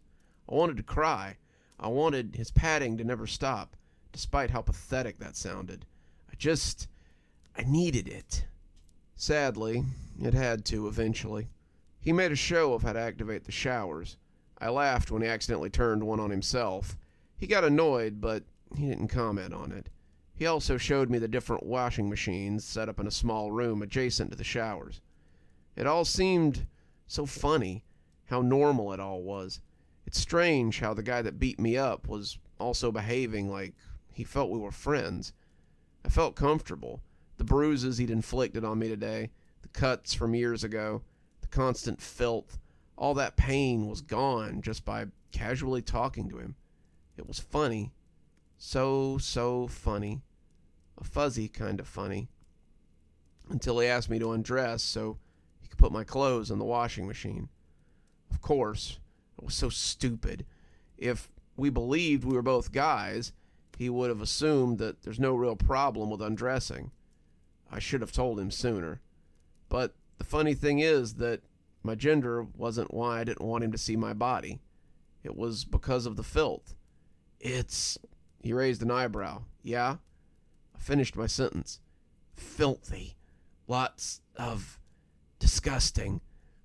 I wanted to cry. I wanted his patting to never stop, despite how pathetic that sounded. I needed it. Sadly, it had to eventually. He made a show of how to activate the showers. I laughed when he accidentally turned one on himself. He got annoyed, but he didn't comment on it. He also showed me the different washing machines set up in a small room adjacent to the showers. It all seemed so funny, how normal it all was. It's strange how the guy that beat me up was also behaving like he felt we were friends. I felt comfortable. The bruises he'd inflicted on me today, the cuts from years ago, the constant filth, all that pain was gone just by casually talking to him. It was funny. So funny. A fuzzy kind of funny. Until he asked me to undress so he could put my clothes in the washing machine. Of course, it was so stupid. If we believed we were both guys, he would have assumed that there's no real problem with undressing. I should have told him sooner. But the funny thing is that my gender wasn't why I didn't want him to see my body. It was because of the filth. He raised an eyebrow. Yeah? I finished my sentence. Filthy. Lots of disgusting.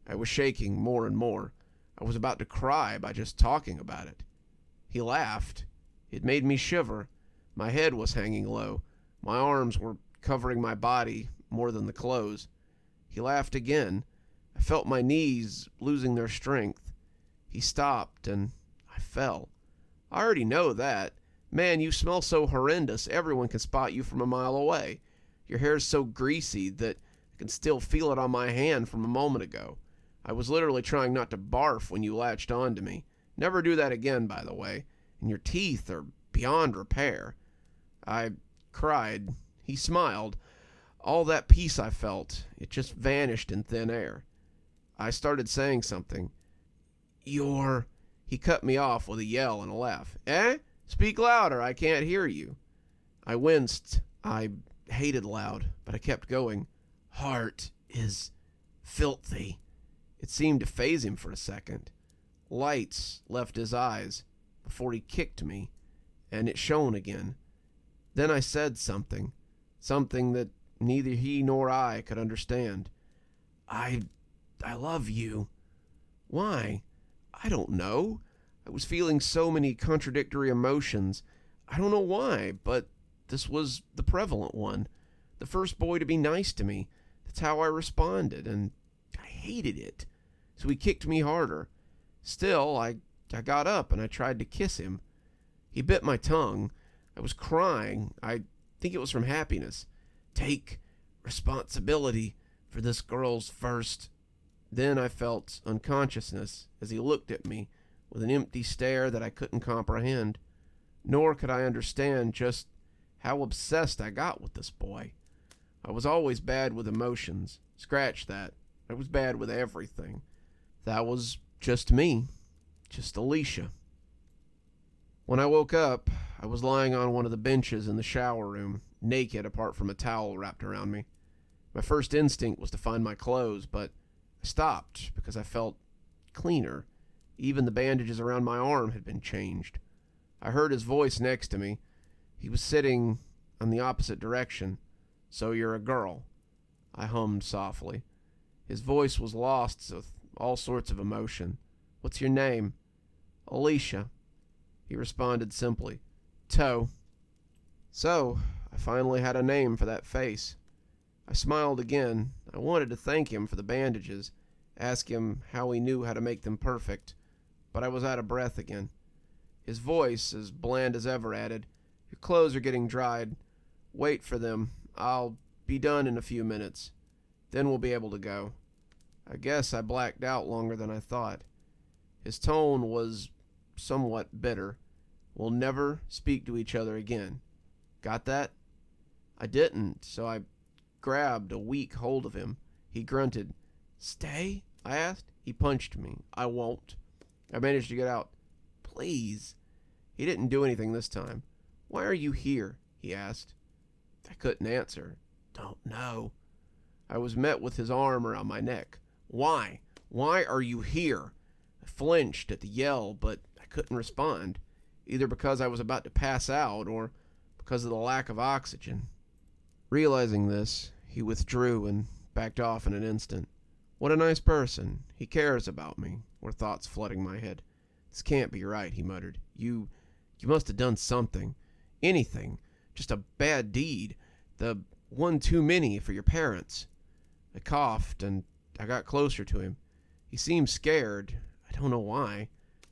I was shaking more and more. I was about to cry by just talking about it. He laughed. It made me shiver. My head was hanging low. My arms were covering my body more than the clothes. He laughed again. I felt my knees losing their strength. He stopped, and I fell. I already know that. Man, you smell so horrendous, everyone can spot you from a mile away. Your hair's so greasy that I can still feel it on my hand from a moment ago. I was literally trying not to barf when you latched onto me. Never do that again, by the way. And your teeth are beyond repair. I cried. He smiled. All that peace I felt, it just vanished in thin air. I started saying something. He cut me off with a yell and a laugh. Eh? Speak louder, I can't hear you. I winced. I hated loud, but I kept going. Heart is filthy. It seemed to faze him for a second. Lights left his eyes before he kicked me, and it shone again. Then I said something that neither he nor I could understand. I love you. Why? I don't know. I was feeling so many contradictory emotions. I don't know why, but this was the prevalent one. The first boy to be nice to me. That's how I responded, and I hated it. So he kicked me harder. Still, I got up and I tried to kiss him. He bit my tongue. I was crying. I think it was from happiness. Take responsibility for this girl's first. Then I felt unconsciousness as he looked at me with an empty stare that I couldn't comprehend. Nor could I understand just how obsessed I got with this boy. I was always bad with emotions. Scratch that. I was bad with everything. That was just me. Just Alicia. When I woke up, I was lying on one of the benches in the shower room, naked apart from a towel wrapped around me. My first instinct was to find my clothes, but I stopped because I felt cleaner. Even the bandages around my arm had been changed. I heard his voice next to me. He was sitting on the opposite direction. So you're a girl, I hummed softly. His voice was lost with all sorts of emotion. What's your name? Alicia. He responded simply. Toe. So, I finally had a name for that face. I smiled again. I wanted to thank him for the bandages, ask him how he knew how to make them perfect, but I was out of breath again. His voice, as bland as ever, added, Your clothes are getting dried. Wait for them. I'll be done in a few minutes. Then we'll be able to go. I guess I blacked out longer than I thought. His tone was somewhat bitter. We'll never speak to each other again. Got that? I didn't, so I grabbed a weak hold of him. He grunted. Stay? I asked. He punched me. I won't. I managed to get out. Please. He didn't do anything this time. Why are you here? He asked. I couldn't answer. Don't know. I was met with his arm around my neck. Why? Why are you here? I flinched at the yell, but I couldn't respond, either because I was about to pass out or because of the lack of oxygen. Realizing this, he withdrew and backed off in an instant. What a nice person. He cares about me, were thoughts flooding my head. This can't be right, he muttered. You You must have done something. Anything. Just a bad deed. The one too many for your parents. I coughed, and I got closer to him. He seemed scared. I don't know why.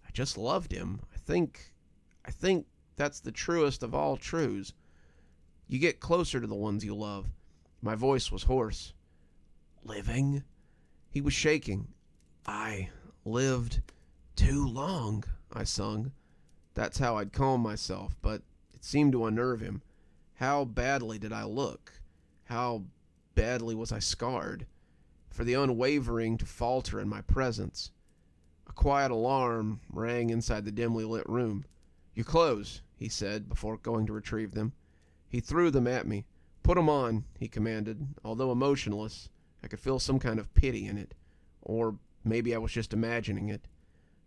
I just loved him. I think that's the truest of all truths. You get closer to the ones you love. My voice was hoarse. Living? He was shaking. I lived too long, I sung. That's how I'd calm myself, but it seemed to unnerve him. How badly did I look? How badly was I scarred? For the unwavering to falter in my presence. A quiet alarm rang inside the dimly lit room. Your clothes, he said, before going to retrieve them. He threw them at me. Put 'em on, he commanded. Although emotionless, I could feel some kind of pity in it. Or maybe I was just imagining it.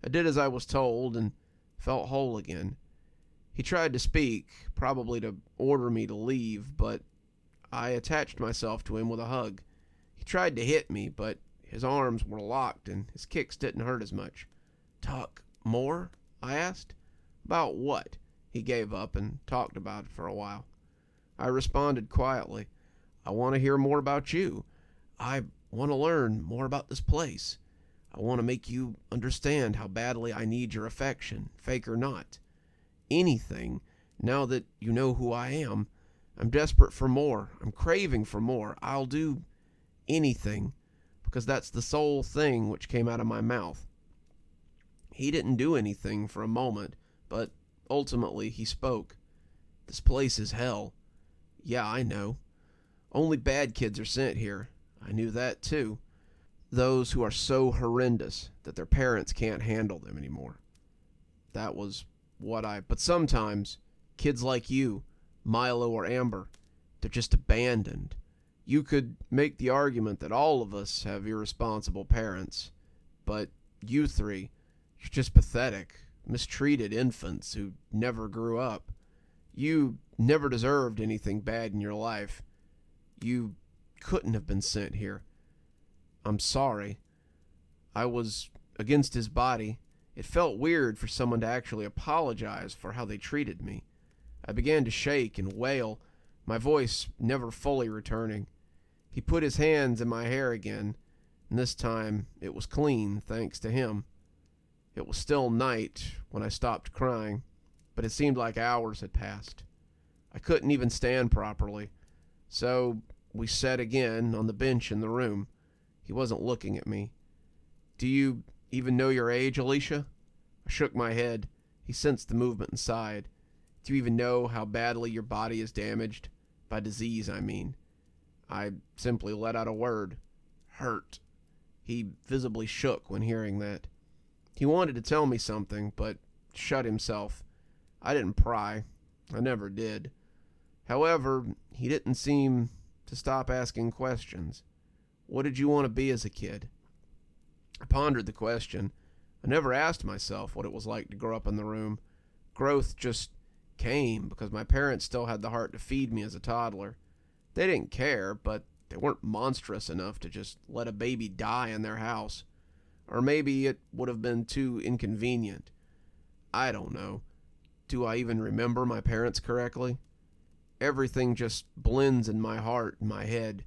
I did as I was told and felt whole again. He tried to speak, probably to order me to leave, but I attached myself to him with a hug. He tried to hit me, but his arms were locked and his kicks didn't hurt as much. Talk more? I asked. About what? He gave up and talked about it for a while. I responded quietly. I want to hear more about you. I want to learn more about this place. I want to make you understand how badly I need your affection, fake or not. Anything, now that you know who I am. I'm desperate for more. I'm craving for more. I'll do anything, because that's the sole thing which came out of my mouth. He didn't do anything for a moment, but ultimately he spoke. This place is hell. Yeah, I know. Only bad kids are sent here. I knew that too. Those who are so horrendous that their parents can't handle them anymore. That was but sometimes, kids like you, Milo or Amber, they're just abandoned. You could make the argument that all of us have irresponsible parents, but you three, you're just pathetic, mistreated infants who never grew up. You never deserved anything bad in your life. You couldn't have been sent here. I'm sorry. I was against his body. It felt weird for someone to actually apologize for how they treated me. I began to shake and wail, my voice never fully returning. He put his hands in my hair again, and this time it was clean, thanks to him. It was still night when I stopped crying, but it seemed like hours had passed. I couldn't even stand properly, so we sat again on the bench in the room. He wasn't looking at me. Do you even know your age, Alicia? I shook my head. He sensed the movement and sighed. Do you even know how badly your body is damaged? By disease, I mean. I simply let out a word. Hurt. He visibly shook when hearing that. He wanted to tell me something, but shut himself. I didn't pry. I never did. However, he didn't seem to stop asking questions. What did you want to be as a kid? I pondered the question. I never asked myself what it was like to grow up in the room. Growth just came because my parents still had the heart to feed me as a toddler. They didn't care, but they weren't monstrous enough to just let a baby die in their house. Or maybe it would have been too inconvenient. I don't know. Do I even remember my parents correctly? Everything just blends in my heart and my head,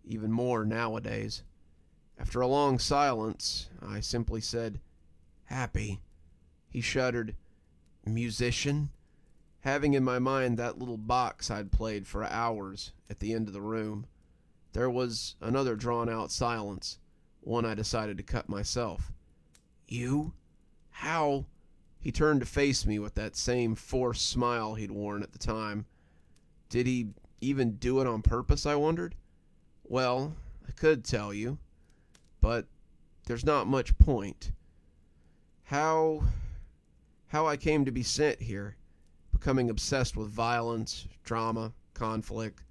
even more nowadays. After a long silence, I simply said, Happy. He shuddered. Musician? Having in my mind that little box I'd played for hours at the end of the room. There was another drawn-out silence, one I decided to cut myself. You? How? He turned to face me with that same forced smile he'd worn at the time. Did he even do it on purpose, I wondered? Well, I could tell you, but there's not much point. How I came to be sent here, becoming obsessed with violence, drama, conflict,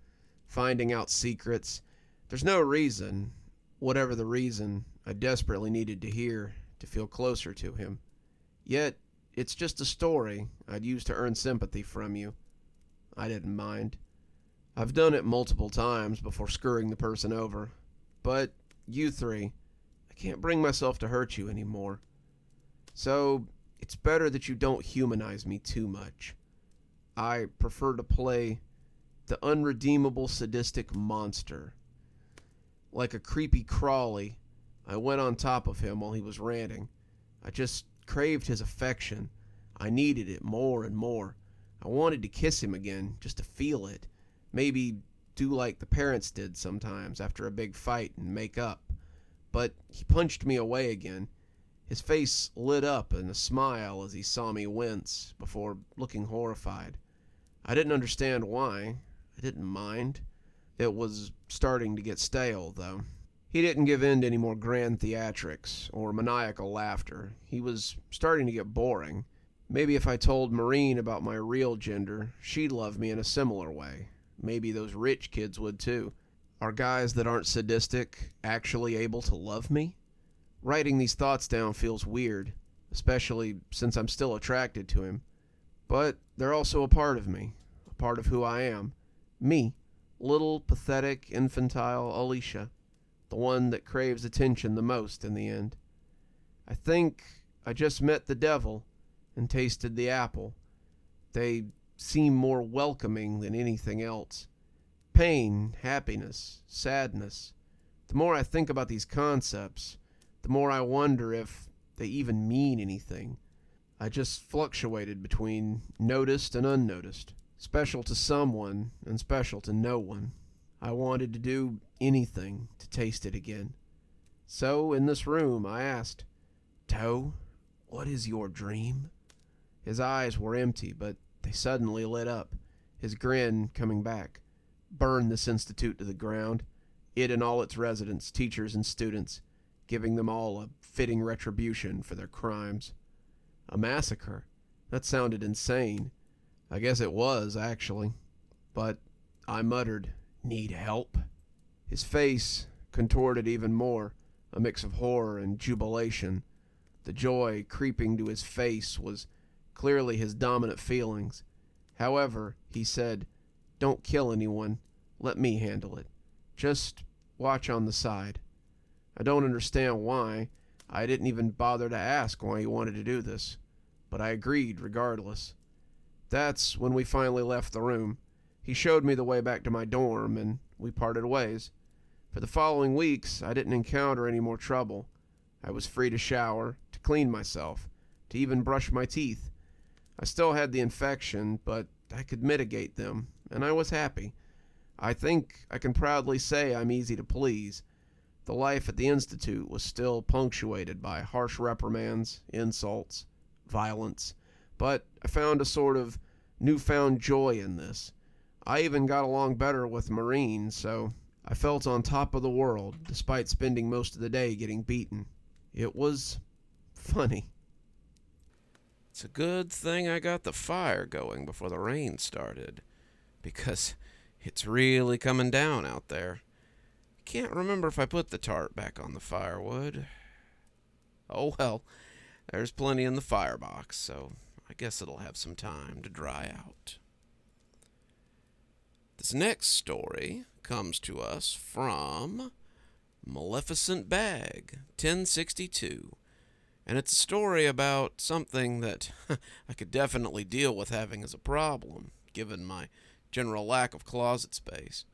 finding out secrets. There's no reason, whatever the reason, I desperately needed to hear to feel closer to him. Yet, it's just a story I'd use to earn sympathy from you. I didn't mind. I've done it multiple times before screwing the person over. But you three, I can't bring myself to hurt you anymore. So, It's better that you don't humanize me too much. I prefer to play the unredeemable sadistic monster. Like a creepy crawly, I went on top of him while he was ranting. I just craved his affection. I needed it more and more. I wanted to kiss him again, just to feel it. Maybe do like the parents did sometimes after a big fight and make up. But he punched me away again. His face lit up in a smile as he saw me wince, before looking horrified. I didn't understand why. I didn't mind. It was starting to get stale, though. He didn't give in to any more grand theatrics or maniacal laughter. He was starting to get boring. Maybe if I told Maureen about my real gender, she'd love me in a similar way. Maybe those rich kids would too. Are guys that aren't sadistic actually able to love me? Writing these thoughts down feels weird, especially since I'm still attracted to him. But they're also a part of me, a part of who I am. Me, little, pathetic, infantile Alicia, the one that craves attention the most in the end. I think I just met the devil and tasted the apple. They seem more welcoming than anything else. Pain, happiness, sadness. The more I think about these concepts, the more I wonder if they even mean anything. I just fluctuated between noticed and unnoticed, special to someone and special to no one. I wanted to do anything to taste it again. So, in this room, I asked, "To, what is your dream?" His eyes were empty, but they suddenly lit up, his grin coming back. Burn this institute to the ground, it and all its residents, teachers and students, giving them all a fitting retribution for their crimes. A massacre? That sounded insane. I guess it was, actually. But I muttered, "Need help?" His face contorted even more, a mix of horror and jubilation. The joy creeping to his face was clearly his dominant feelings. However, he said, "Don't kill anyone. Let me handle it. Just watch on the side." I don't understand why. I didn't even bother to ask why he wanted to do this, but I agreed regardless. That's when we finally left the room. He showed me the way back to my dorm, and we parted ways. For the following weeks, I didn't encounter any more trouble. I was free to shower, to clean myself, to even brush my teeth. I still had the infection, but I could mitigate them, and I was happy. I think I can proudly say I'm easy to please. The life at the Institute was still punctuated by harsh reprimands, insults, violence, but I found a sort of newfound joy in this. I even got along better with Maureen, so I felt on top of the world, despite spending most of the day getting beaten. It was funny. It's a good thing I got the fire going before the rain started, because it's really coming down out there. Can't remember if I put the tarp back on the firewood. Oh well, there's plenty in the firebox, so I guess it'll have some time to dry out. This next story comes to us from Maleficent Bag 1062, and it's a story about something that I could definitely deal with having as a problem, given my general lack of closet space.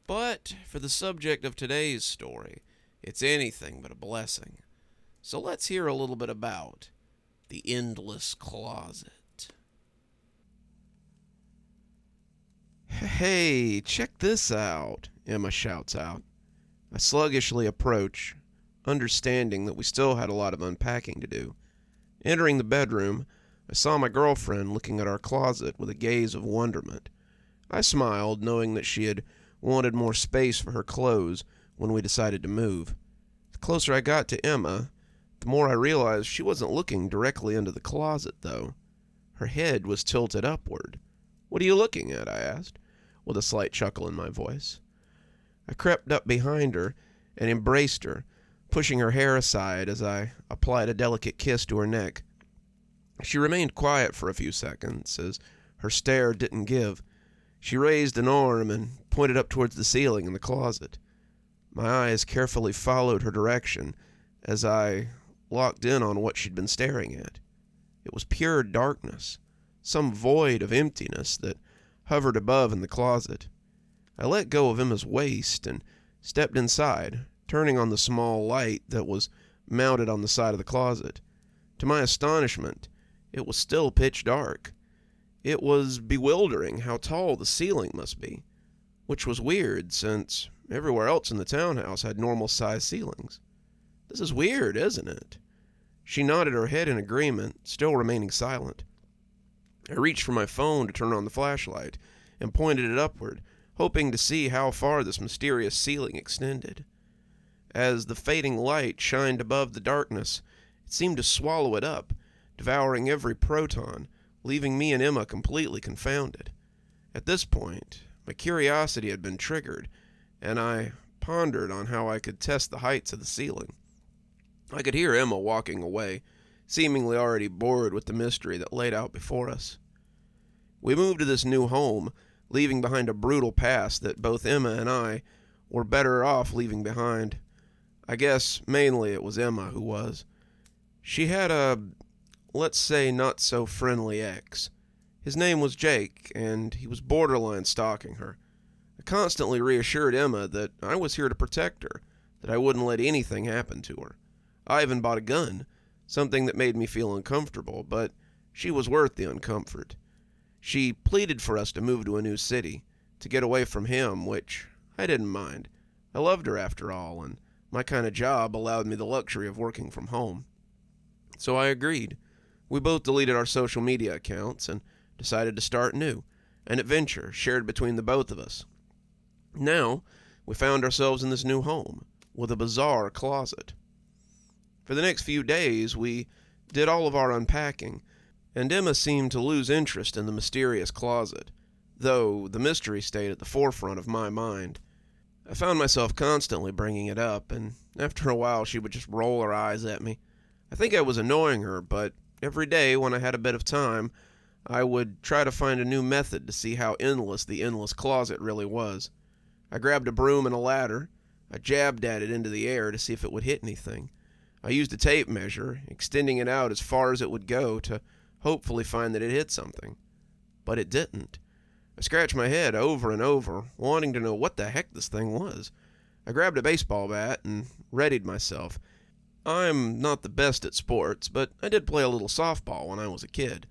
But for the subject of today's story, it's anything but a blessing. So let's hear a little bit about the endless closet. "Hey, check this out," Emma shouts out. I sluggishly approach, understanding that we still had a lot of unpacking to do. Entering the bedroom, I saw my girlfriend looking at our closet with a gaze of wonderment. I smiled, knowing that she had wanted more space for her clothes when we decided to move. The closer I got to Emma, the more I realized she wasn't looking directly into the closet, though. Her head was tilted upward. "What are you looking at?" I asked, with a slight chuckle in my voice. I crept up behind her and embraced her, pushing her hair aside as I applied a delicate kiss to her neck. She remained quiet for a few seconds, as her stare didn't give. She raised an arm and pointed up towards the ceiling in the closet. My eyes carefully followed her direction as I locked in on what she'd been staring at. It was pure darkness, some void of emptiness that hovered above in the closet. I let go of Emma's waist and stepped inside, turning on the small light that was mounted on the side of the closet. To my astonishment, it was still pitch dark. It was bewildering how tall the ceiling must be, which was weird since everywhere else in the townhouse had normal-sized ceilings. "This is weird, isn't it?" She nodded her head in agreement, still remaining silent. I reached for my phone to turn on the flashlight and pointed it upward, hoping to see how far this mysterious ceiling extended. As the fading light shined above the darkness, it seemed to swallow it up, devouring every proton, leaving me and Emma completely confounded. At this point, my curiosity had been triggered, and I pondered on how I could test the heights of the ceiling. I could hear Emma walking away, seemingly already bored with the mystery that laid out before us. We moved to this new home, leaving behind a brutal past that both Emma and I were better off leaving behind. I guess mainly it was Emma who was. She had a, let's say, not-so-friendly ex. His name was Jake, and he was borderline stalking her. I constantly reassured Emma that I was here to protect her, that I wouldn't let anything happen to her. I even bought a gun, something that made me feel uncomfortable, but she was worth the uncomfort. She pleaded for us to move to a new city, to get away from him, which I didn't mind. I loved her after all, and my kind of job allowed me the luxury of working from home. So I agreed. We both deleted our social media accounts and decided to start new, an adventure shared between the both of us. Now, we found ourselves in this new home, with a bizarre closet. For the next few days, we did all of our unpacking, and Emma seemed to lose interest in the mysterious closet, though the mystery stayed at the forefront of my mind. I found myself constantly bringing it up, and after a while she would just roll her eyes at me. I think I was annoying her, but every day when I had a bit of time, I would try to find a new method to see how endless the endless closet really was. I grabbed a broom and a ladder. I jabbed at it into the air to see if it would hit anything. I used a tape measure, extending it out as far as it would go to hopefully find that it hit something. But it didn't. I scratched my head over and over, wanting to know what the heck this thing was. I grabbed a baseball bat and readied myself. I'm not the best at sports, but I did play a little softball when I was a kid.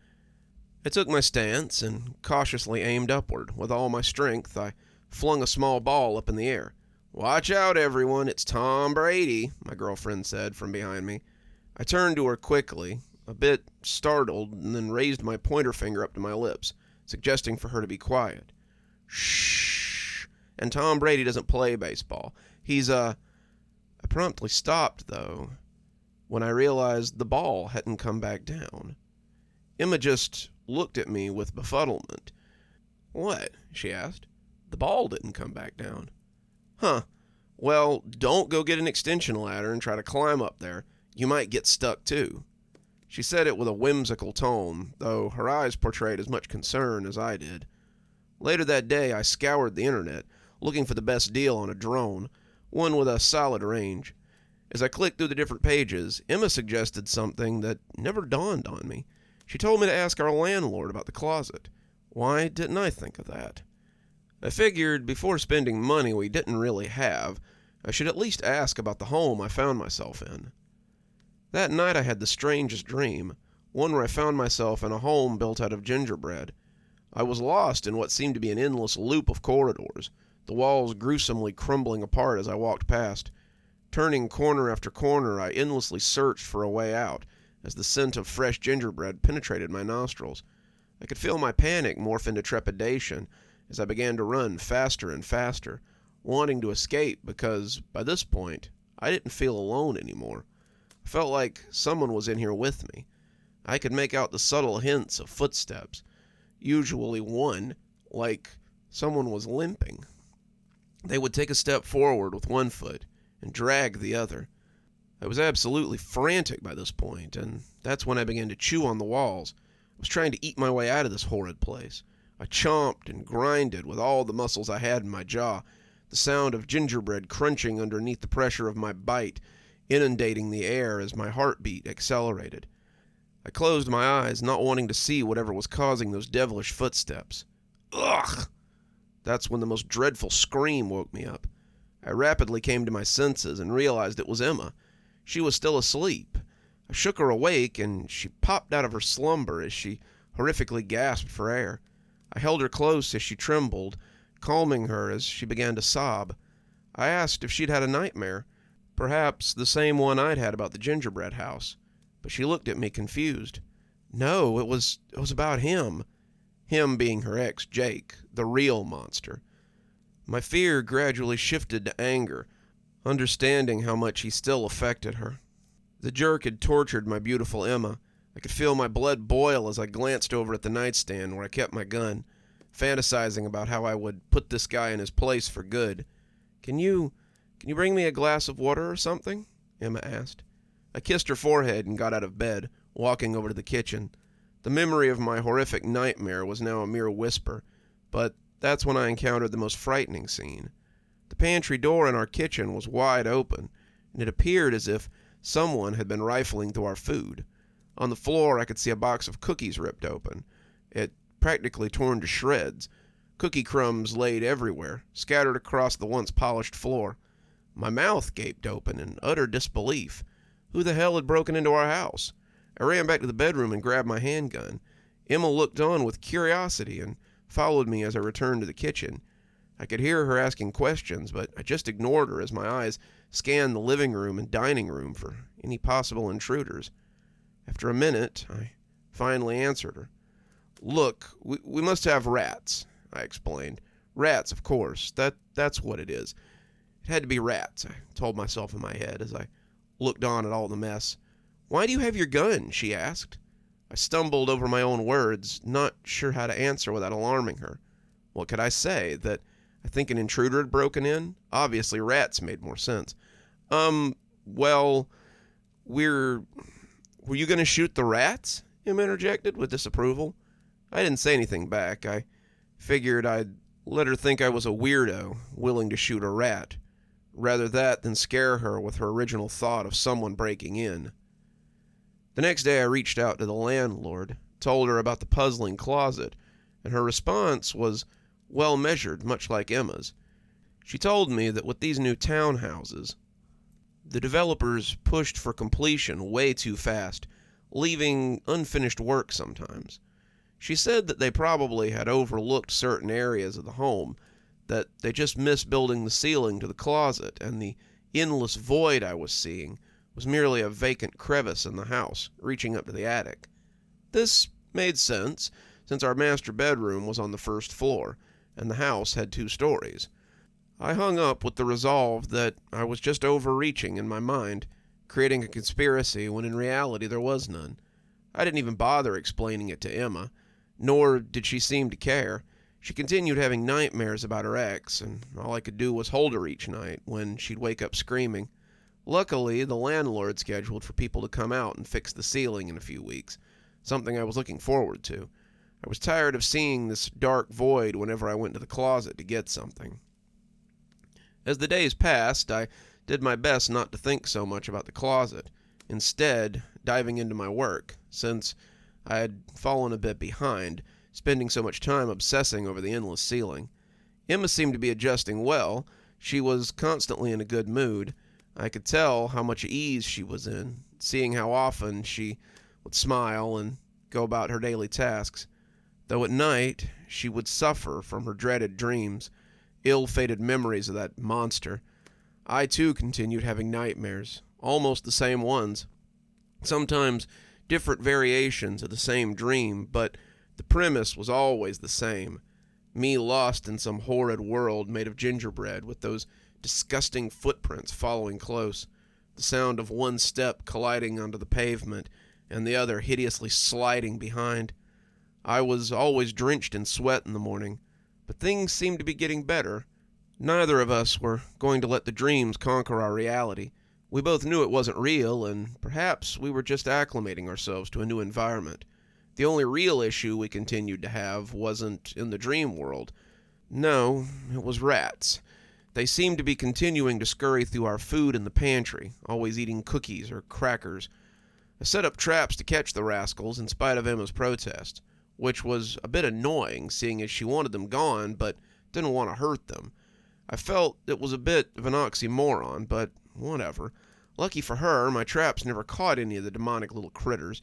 I took my stance and cautiously aimed upward. With all my strength, I flung a small ball up in the air. "Watch out, everyone, it's Tom Brady," my girlfriend said from behind me. I turned to her quickly, a bit startled, and then raised my pointer finger up to my lips, suggesting for her to be quiet. "Shh. And Tom Brady doesn't play baseball. He's I promptly stopped, though, when I realized the ball hadn't come back down. Emma just looked at me with befuddlement. "What?" she asked. "The ball didn't come back down." "Huh. Well, don't go get an extension ladder and try to climb up there. You might get stuck, too." She said it with a whimsical tone, though her eyes portrayed as much concern as I did. Later that day, I scoured the internet, looking for the best deal on a drone, one with a solid range. As I clicked through the different pages, Emma suggested something that never dawned on me. She told me to ask our landlord about the closet. Why didn't I think of that? I figured before spending money we didn't really have, I should at least ask about the home I found myself in. That night I had the strangest dream, one where I found myself in a home built out of gingerbread. I was lost in what seemed to be an endless loop of corridors, the walls gruesomely crumbling apart as I walked past. Turning corner after corner, I endlessly searched for a way out, as the scent of fresh gingerbread penetrated my nostrils. I could feel my panic morph into trepidation as I began to run faster and faster, wanting to escape because, by this point, I didn't feel alone anymore. I felt like someone was in here with me. I could make out the subtle hints of footsteps, usually one, like someone was limping. They would take a step forward with one foot and drag the other. I was absolutely frantic by this point, and that's when I began to chew on the walls. I was trying to eat my way out of this horrid place. I chomped and grinded with all the muscles I had in my jaw, the sound of gingerbread crunching underneath the pressure of my bite, inundating the air as my heartbeat accelerated. I closed my eyes, not wanting to see whatever was causing those devilish footsteps. Ugh! That's when the most dreadful scream woke me up. I rapidly came to my senses and realized it was Emma. She was still asleep. I shook her awake, and she popped out of her slumber as she horrifically gasped for air. I held her close as she trembled, calming her as she began to sob. I asked if she'd had a nightmare, perhaps the same one I'd had about the gingerbread house, but she looked at me confused. No, it was about him. Him being her ex, Jake, the real monster. My fear gradually shifted to anger, understanding how much he still affected her. The jerk had tortured my beautiful Emma. I could feel my blood boil as I glanced over at the nightstand where I kept my gun, fantasizing about how I would put this guy in his place for good. Can you bring me a glass of water or something?" Emma asked. I kissed her forehead and got out of bed, walking over to the kitchen. The memory of my horrific nightmare was now a mere whisper, but that's when I encountered the most frightening scene. The pantry door in our kitchen was wide open, and it appeared as if someone had been rifling through our food. On the floor, I could see a box of cookies ripped open, it practically torn to shreds. Cookie crumbs laid everywhere, scattered across the once polished floor. My mouth gaped open in utter disbelief. Who the hell had broken into our house? I ran back to the bedroom and grabbed my handgun. Emma looked on with curiosity and followed me as I returned to the kitchen. I could hear her asking questions, but I just ignored her as my eyes scanned the living room and dining room for any possible intruders. After a minute, I finally answered her. "Look, we must have rats," I explained. "Rats, of course. That's what it is. It had to be rats," I told myself in my head as I looked on at all the mess. "Why do you have your gun?" she asked. I stumbled over my own words, not sure how to answer without alarming her. What could I say? That I think an intruder had broken in? Obviously rats made more sense. Well, were you going to shoot the rats?" Emma interjected with disapproval. I didn't say anything back. I figured I'd let her think I was a weirdo, willing to shoot a rat. Rather that than scare her with her original thought of someone breaking in. The next day I reached out to the landlord, told her about the puzzling closet, and her response was well measured, much like Emma's. She told me that with these new townhouses, the developers pushed for completion way too fast, leaving unfinished work sometimes. She said that they probably had overlooked certain areas of the home, that they just missed building the ceiling to the closet, and the endless void I was seeing was merely a vacant crevice in the house, reaching up to the attic. This made sense, since our master bedroom was on the first floor, and the house had 2 stories. I hung up with the resolve that I was just overreaching in my mind, creating a conspiracy when in reality there was none. I didn't even bother explaining it to Emma, nor did she seem to care. She continued having nightmares about her ex, and all I could do was hold her each night when she'd wake up screaming. Luckily, the landlord scheduled for people to come out and fix the ceiling in a few weeks, something I was looking forward to. I was tired of seeing this dark void whenever I went to the closet to get something. As the days passed, I did my best not to think so much about the closet, instead diving into my work, since I had fallen a bit behind, spending so much time obsessing over the endless ceiling. Emma seemed to be adjusting well. She was constantly in a good mood. I could tell how much ease she was in, seeing how often she would smile and go about her daily tasks. Though at night, she would suffer from her dreaded dreams, ill-fated memories of that monster. I too continued having nightmares, almost the same ones. Sometimes different variations of the same dream, but the premise was always the same. Me lost in some horrid world made of gingerbread with those disgusting footprints following close, the sound of one step colliding onto the pavement and the other hideously sliding behind. I was always drenched in sweat in the morning, but things seemed to be getting better. Neither of us were going to let the dreams conquer our reality. We both knew it wasn't real, and perhaps we were just acclimating ourselves to a new environment. The only real issue we continued to have wasn't in the dream world. No, it was rats. They seemed to be continuing to scurry through our food in the pantry, always eating cookies or crackers. I set up traps to catch the rascals in spite of Emma's protest, which was a bit annoying seeing as she wanted them gone but didn't want to hurt them. I felt it was a bit of an oxymoron, but whatever. Lucky for her, my traps never caught any of the demonic little critters.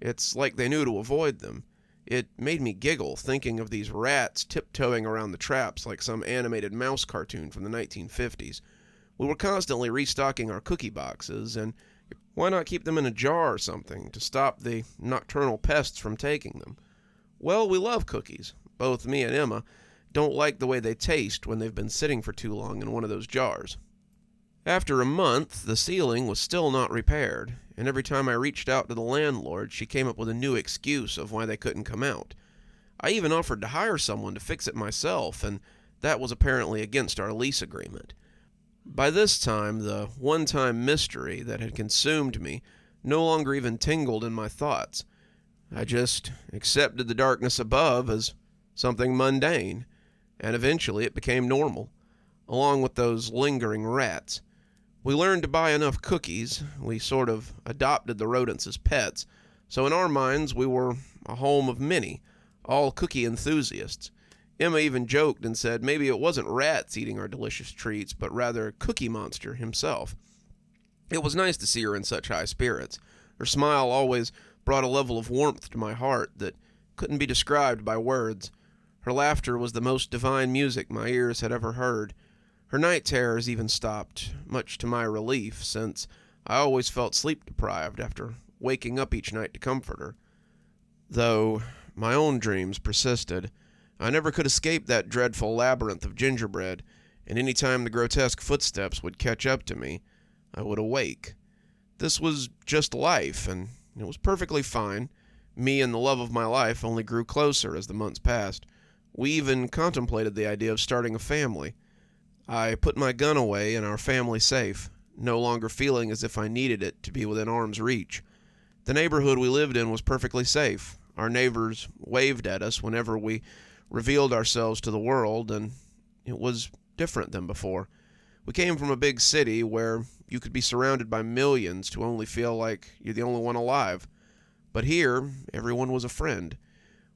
It's like they knew to avoid them. It made me giggle thinking of these rats tiptoeing around the traps like some animated mouse cartoon from the 1950s. We were constantly restocking our cookie boxes, and why not keep them in a jar or something to stop the nocturnal pests from taking them? Well, we love cookies. Both me and Emma don't like the way they taste when they've been sitting for too long in one of those jars. After a month, the ceiling was still not repaired, and every time I reached out to the landlord, she came up with a new excuse of why they couldn't come out. I even offered to hire someone to fix it myself, and that was apparently against our lease agreement. By this time, the one-time mystery that had consumed me no longer even tingled in my thoughts. I just accepted the darkness above as something mundane, and eventually it became normal, along with those lingering rats. We learned to buy enough cookies. We sort of adopted the rodents as pets, so in our minds we were a home of many, all cookie enthusiasts. Emma even joked and said maybe it wasn't rats eating our delicious treats, but rather Cookie Monster himself. It was nice to see her in such high spirits. Her smile always brought a level of warmth to my heart that couldn't be described by words. Her laughter was the most divine music my ears had ever heard. Her night terrors even stopped, much to my relief, since I always felt sleep-deprived after waking up each night to comfort her. Though my own dreams persisted, I never could escape that dreadful labyrinth of gingerbread, and any time the grotesque footsteps would catch up to me, I would awake. This was just life, and it was perfectly fine. Me and the love of my life only grew closer as the months passed. We even contemplated the idea of starting a family. I put my gun away and our family safe, no longer feeling as if I needed it to be within arm's reach. The neighborhood we lived in was perfectly safe. Our neighbors waved at us whenever we revealed ourselves to the world, and it was different than before. We came from a big city where you could be surrounded by millions to only feel like you're the only one alive. But here, everyone was a friend.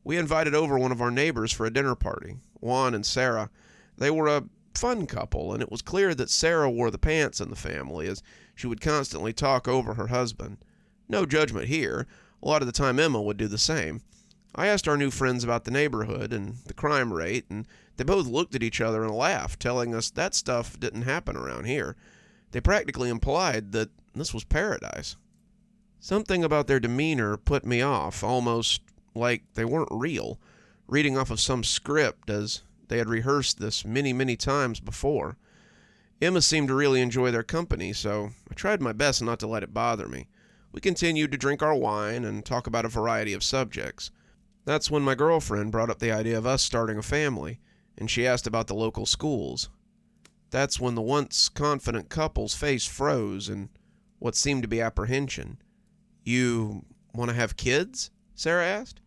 We invited over one of our neighbors for a dinner party, Juan and Sara. They were a fun couple, and it was clear that Sara wore the pants in the family, as she would constantly talk over her husband. No judgment here. A lot of the time Emma would do the same. I asked our new friends about the neighborhood and the crime rate, and they both looked at each other and laughed, telling us that stuff didn't happen around here. They practically implied that this was paradise. Something about their demeanor put me off, almost like they weren't real, reading off of some script as they had rehearsed this many, many times before. Emma seemed to really enjoy their company, so I tried my best not to let it bother me. We continued to drink our wine and talk about a variety of subjects. That's when my girlfriend brought up the idea of us starting a family, and she asked about the local schools. That's when the once confident couple's face froze in what seemed to be apprehension. "You want to have kids?" Sara asked.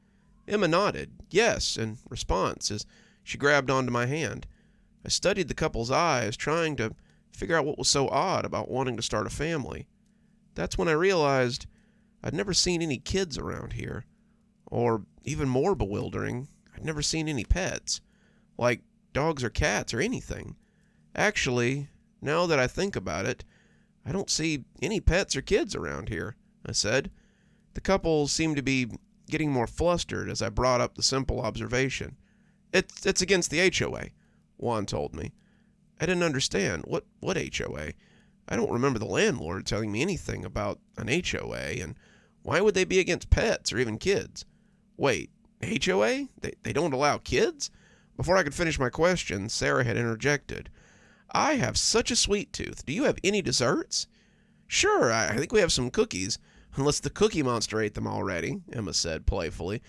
Emma nodded, yes, in response, as she grabbed onto my hand. I studied the couple's eyes, trying to figure out what was so odd about wanting to start a family. That's when I realized I'd never seen any kids around here. Or, even more bewildering, I'd never seen any pets. Like dogs or cats or anything. Actually, now that I think about it, I don't see any pets or kids around here, I said. The couple seemed to be getting more flustered as I brought up the simple observation. It's against the HOA, Juan told me. I didn't understand. What HOA? I don't remember the landlord telling me anything about an HOA, and why would they be against pets or even kids? Wait, HOA? They don't allow kids? Before I could finish my question, Sara had interjected. I have such a sweet tooth. Do you have any desserts? Sure, I think we have some cookies, unless the Cookie Monster ate them already, Emma said playfully,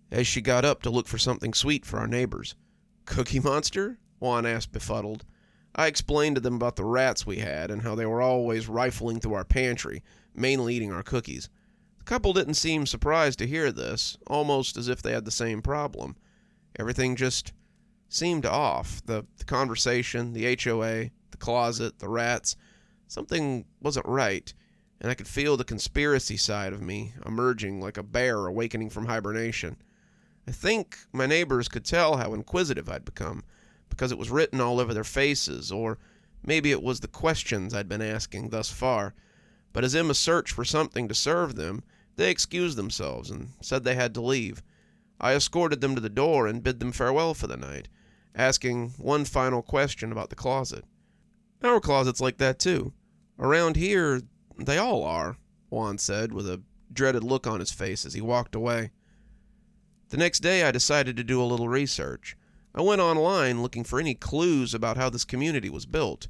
as she got up to look for something sweet for our neighbors. Cookie Monster? Juan asked befuddled. I explained to them about the rats we had and how they were always rifling through our pantry, mainly eating our cookies. The couple didn't seem surprised to hear this, almost as if they had the same problem. Everything just seemed off. The conversation, the HOA, the closet, the rats. Something wasn't right, and I could feel the conspiracy side of me emerging like a bear awakening from hibernation. I think my neighbors could tell how inquisitive I'd become, because it was written all over their faces, or maybe it was the questions I'd been asking thus far. But as Emma searched for something to serve them, they excused themselves and said they had to leave. I escorted them to the door and bid them farewell for the night, asking one final question about the closet. Our closet's like that too. Around here, they all are, Juan said with a dreaded look on his face as he walked away. The next day I decided to do a little research. I went online looking for any clues about how this community was built.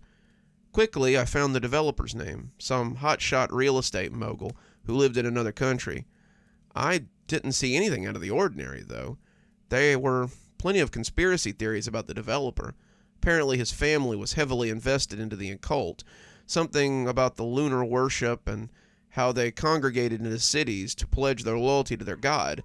Quickly, I found the developer's name, some hotshot real estate mogul who lived in another country. I didn't see anything out of the ordinary, though. There were plenty of conspiracy theories about the developer. Apparently his family was heavily invested into the occult, something about the lunar worship and how they congregated in the cities to pledge their loyalty to their god.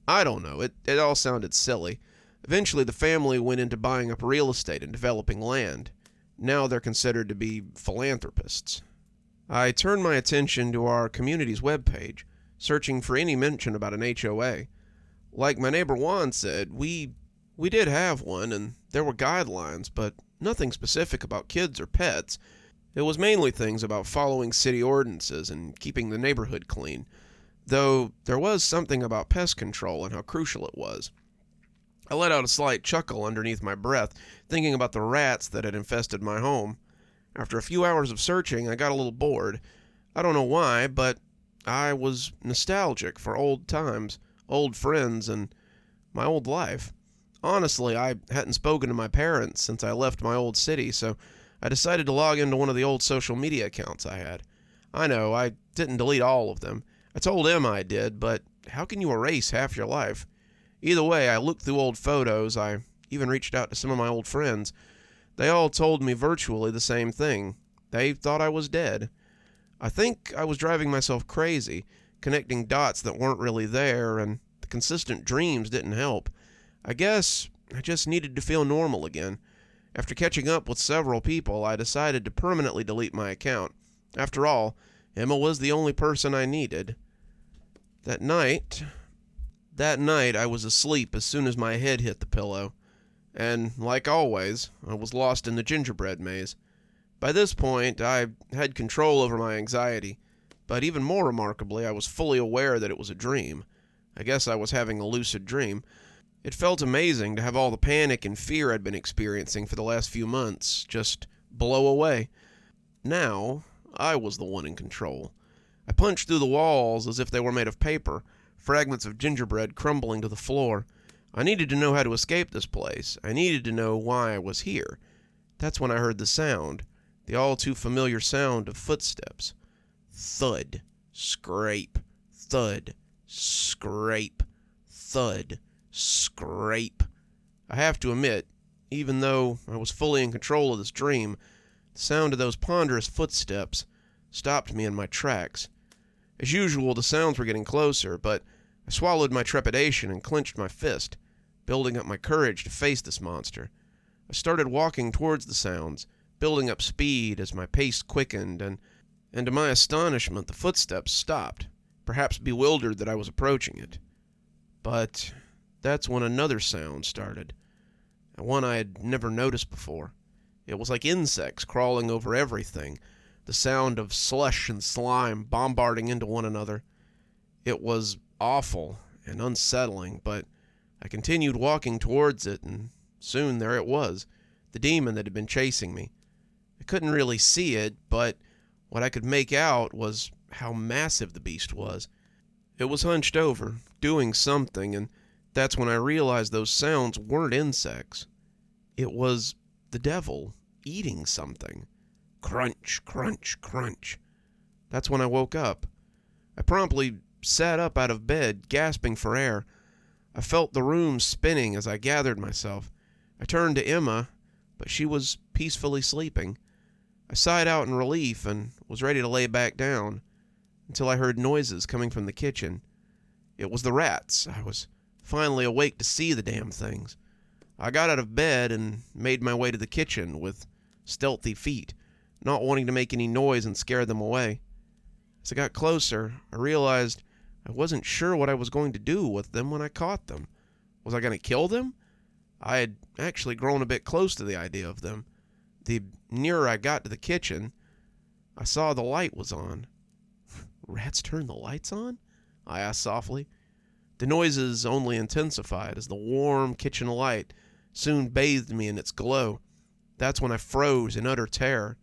I don't know, it all sounded silly. Eventually the family went into buying up real estate and developing land. Now they're considered to be philanthropists. I turned my attention to our community's webpage, searching for any mention about an HOA. Like my neighbor Juan said, we did have one, and there were guidelines, but nothing specific about kids or pets. It was mainly things about following city ordinances and keeping the neighborhood clean, though there was something about pest control and how crucial it was. I let out a slight chuckle underneath my breath, thinking about the rats that had infested my home. After a few hours of searching, I got a little bored. I don't know why, but I was nostalgic for old times, old friends, and my old life. Honestly, I hadn't spoken to my parents since I left my old city, so I decided to log into one of the old social media accounts I had. I know, I didn't delete all of them. I told Emma I did, but how can you erase half your life? Either way, I looked through old photos. I even reached out to some of my old friends. They all told me virtually the same thing. They thought I was dead. I think I was driving myself crazy, connecting dots that weren't really there, and the consistent dreams didn't help. I guess I just needed to feel normal again. After catching up with several people, I decided to permanently delete my account. After all, Emma was the only person I needed. That night I was asleep as soon as my head hit the pillow. And, like always, I was lost in the gingerbread maze. By this point, I had control over my anxiety, but even more remarkably, I was fully aware that it was a dream. I guess I was having a lucid dream. It felt amazing to have all the panic and fear I'd been experiencing for the last few months just blow away. Now, I was the one in control. I punched through the walls as if they were made of paper, fragments of gingerbread crumbling to the floor. I needed to know how to escape this place. I needed to know why I was here. That's when I heard the sound, the all-too-familiar sound of footsteps. Thud, scrape, thud, scrape, thud, scrape. I have to admit, even though I was fully in control of this dream, the sound of those ponderous footsteps stopped me in my tracks. As usual, the sounds were getting closer, but I swallowed my trepidation and clenched my fist, building up my courage to face this monster. I started walking towards the sounds, building up speed as my pace quickened, and to my astonishment, the footsteps stopped, perhaps bewildered that I was approaching it. But that's when another sound started, and one I had never noticed before. It was like insects crawling over everything, the sound of slush and slime bombarding into one another. It was awful and unsettling, but I continued walking towards it, and soon there it was, the demon that had been chasing me. I couldn't really see it, but what I could make out was how massive the beast was. It was hunched over, doing something, and that's when I realized those sounds weren't insects. It was the devil eating something. Crunch, crunch, crunch. That's when I woke up. I promptly sat up out of bed, gasping for air. I felt the room spinning as I gathered myself. I turned to Emma, but she was peacefully sleeping. I sighed out in relief and was ready to lay back down until I heard noises coming from the kitchen. It was the rats. I was finally awake to see the damn things. I got out of bed and made my way to the kitchen with stealthy feet, not wanting to make any noise and scare them away. As I got closer, I realized I wasn't sure what I was going to do with them when I caught them. Was I going to kill them? I had actually grown a bit close to the idea of them. The nearer I got to the kitchen, I saw the light was on. Rats turn the lights on? I asked softly. The noises only intensified as the warm kitchen light soon bathed me in its glow. That's when I froze in utter terror.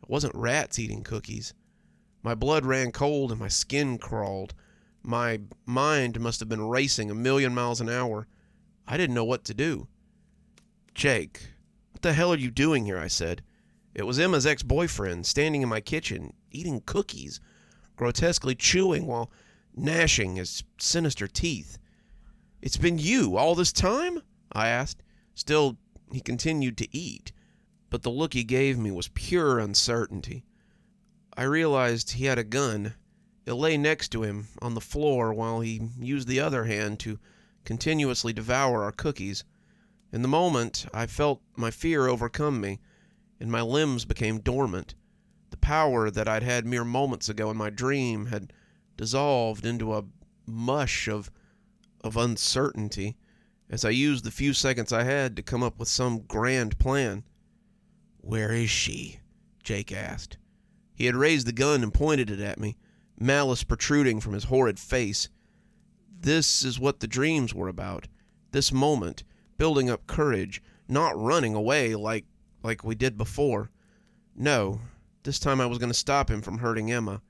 It wasn't rats eating cookies. My blood ran cold and my skin crawled. My mind must have been racing 1,000,000 miles an hour. I didn't know what to do. "Jake, what the hell are you doing here?" I said. It was Emma's ex-boyfriend standing in my kitchen, eating cookies, grotesquely chewing while gnashing his sinister teeth. "It's been you all this time?" I asked. Still, he continued to eat, but the look he gave me was pure uncertainty. I realized he had a gun. It lay next to him on the floor while he used the other hand to continuously devour our cookies. In the moment, I felt my fear overcome me, and my limbs became dormant. The power that I'd had mere moments ago in my dream had dissolved into a mush of uncertainty as I used the few seconds I had to come up with some grand plan. "Where is she?" Jake asked. He had raised the gun and pointed it at me, malice protruding from his horrid face. This is what the dreams were about. This moment, building up courage, not running away like we did before. No, this time I was going to stop him from hurting Emma.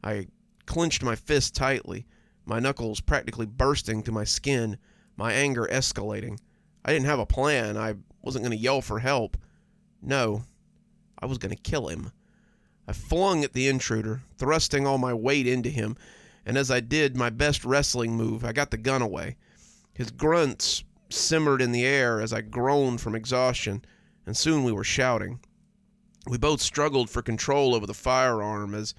I clenched my fist tightly, my knuckles practically bursting through my skin, my anger escalating. I didn't have a plan. I wasn't going to yell for help. No, I was going to kill him. I flung at the intruder, thrusting all my weight into him, and as I did my best wrestling move, I got the gun away. His grunts simmered in the air as I groaned from exhaustion, and soon we were shouting. We both struggled for control over the firearm as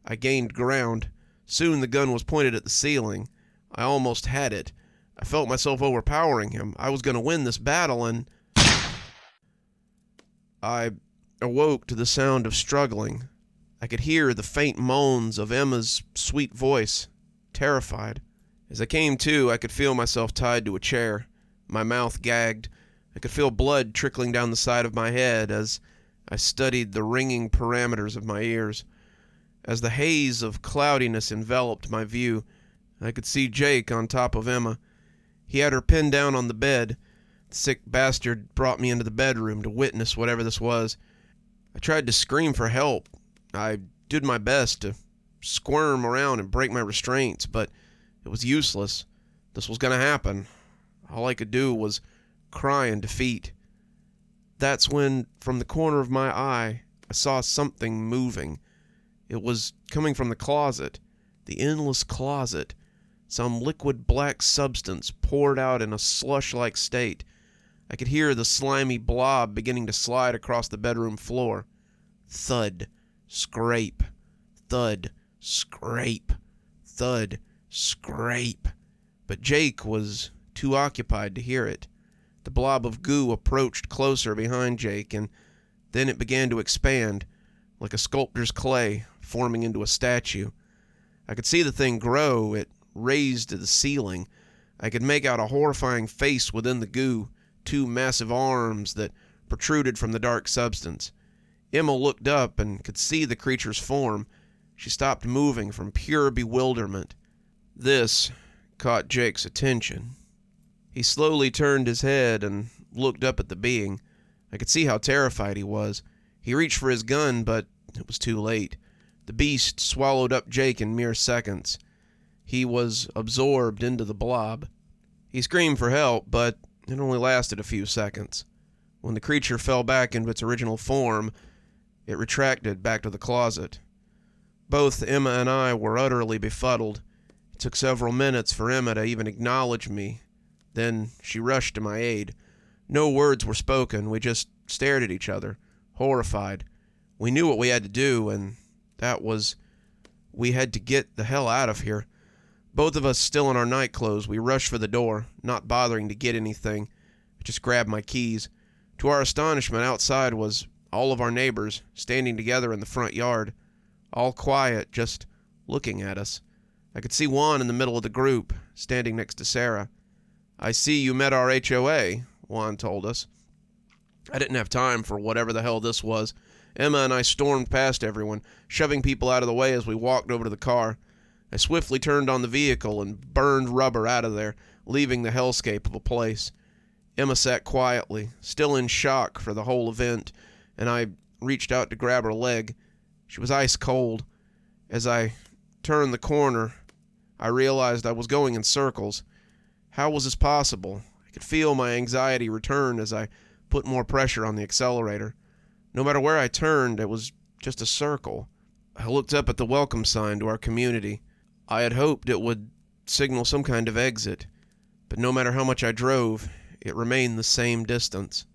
I gained ground. Soon the gun was pointed at the ceiling. I almost had it. I felt myself overpowering him. I was going to win this battle, and I awoke to the sound of struggling. I could hear the faint moans of Emma's sweet voice, terrified. As I came to, I could feel myself tied to a chair. My mouth gagged. I could feel blood trickling down the side of my head as I studied the ringing parameters of my ears. As the haze of cloudiness enveloped my view, I could see Jake on top of Emma. He had her pinned down on the bed. The sick bastard brought me into the bedroom to witness whatever this was. I tried to scream for help. I did my best to squirm around and break my restraints, but it was useless. This was going to happen. All I could do was cry in defeat. That's when, from the corner of my eye, I saw something moving. It was coming from the closet, the endless closet. Some liquid black substance poured out in a slush-like state. I could hear the slimy blob beginning to slide across the bedroom floor. Thud, scrape, thud, scrape, thud, scrape. But Jake was too occupied to hear it. The blob of goo approached closer behind Jake, and then it began to expand, like a sculptor's clay, forming into a statue. I could see the thing grow. It raised to the ceiling. I could make out a horrifying face within the goo, 2 massive arms that protruded from the dark substance. Emma looked up and could see the creature's form. She stopped moving from pure bewilderment. This caught Jake's attention. He slowly turned his head and looked up at the being. I could see how terrified he was. He reached for his gun, but it was too late. The beast swallowed up Jake in mere seconds. He was absorbed into the blob. He screamed for help, but it only lasted a few seconds. When the creature fell back into its original form, it retracted back to the closet. Both Emma and I were utterly befuddled. It took several minutes for Emma to even acknowledge me. Then she rushed to my aid. No words were spoken. We just stared at each other, horrified. We knew what we had to do, and that was we had to get the hell out of here. Both of us still in our night clothes, we rushed for the door, not bothering to get anything. I just grabbed my keys. To our astonishment, outside was all of our neighbors standing together in the front yard. All quiet, just looking at us. I could see Juan in the middle of the group, standing next to Sara. "I see you met our HOA," Juan told us. I didn't have time for whatever the hell this was. Emma and I stormed past everyone, shoving people out of the way as we walked over to the car. I swiftly turned on the vehicle and burned rubber out of there, leaving the hellscape of a place. Emma sat quietly, still in shock for the whole event, and I reached out to grab her leg. She was ice cold. As I turned the corner, I realized I was going in circles. How was this possible? I could feel my anxiety return as I put more pressure on the accelerator. No matter where I turned, it was just a circle. I looked up at the welcome sign to our community. I had hoped it would signal some kind of exit, but no matter how much I drove, it remained the same distance.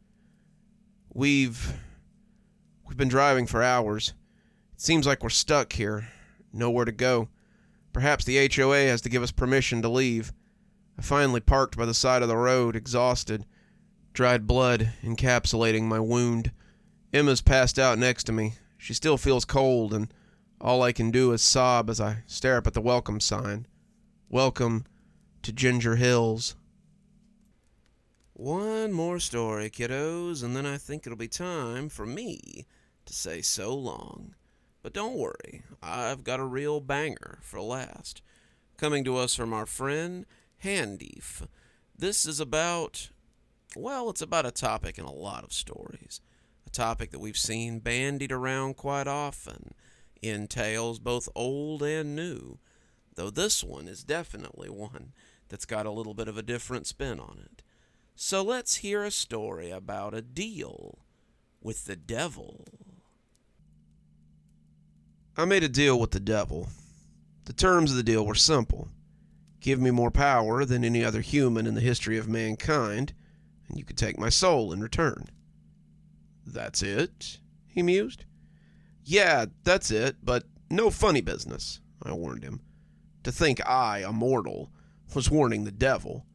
We've been driving for hours. It seems like we're stuck here, nowhere to go. Perhaps the HOA has to give us permission to leave. I finally parked by the side of the road, exhausted, dried blood encapsulating my wound. Emma's passed out next to me. She still feels cold, and all I can do is sob as I stare up at the welcome sign. Welcome to Ginger Hills. One more story, kiddos, and then I think it'll be time for me to say so long. But don't worry, I've got a real banger for last. Coming to us from our friend Hanfeef. This is about, well, it's about a topic in a lot of stories. A topic that we've seen bandied around quite often in tales both old and new, though this one is definitely one that's got a little bit of a different spin on it. So let's hear a story about a deal with the devil. I made a deal with the devil. The terms of the deal were simple. Give me more power than any other human in the history of mankind, and you could take my soul in return. That's it? He mused. Yeah, that's it, but no funny business, I warned him. To think I, a mortal, was warning the devil.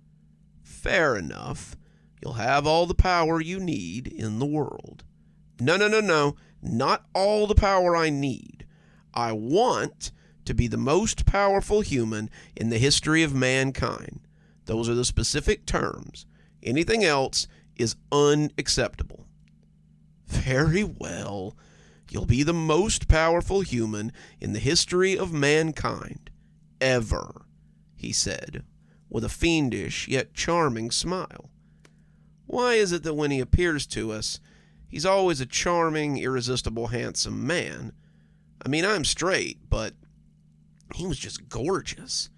Fair enough. You'll have all the power you need in the world. No. Not all the power I need. I want to be the most powerful human in the history of mankind. Those are the specific terms. Anything else is unacceptable. Very well. You'll be the most powerful human in the history of mankind. Ever, he said, with a fiendish yet charming smile. Why is it that when he appears to us, he's always a charming, irresistible, handsome man? I mean, I'm straight, but he was just gorgeous.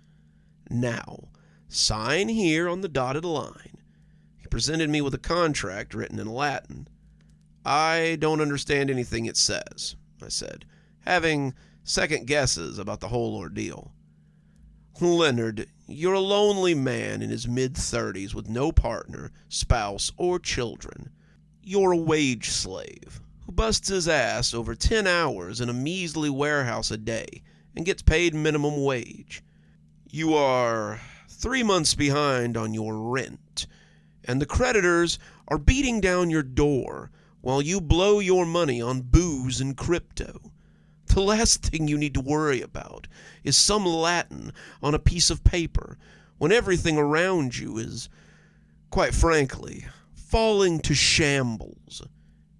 Now, sign here on the dotted line. He presented me with a contract written in Latin. I don't understand anything it says, I said, having second guesses about the whole ordeal. Leonard, you're a lonely man in his mid-30s with no partner, spouse, or children. You're a wage slave who busts his ass over 10 hours in a measly warehouse a day and gets paid minimum wage. You are 3 months behind on your rent, and the creditors are beating down your door while you blow your money on booze and crypto. The last thing you need to worry about is some Latin on a piece of paper when everything around you is, quite frankly, falling to shambles.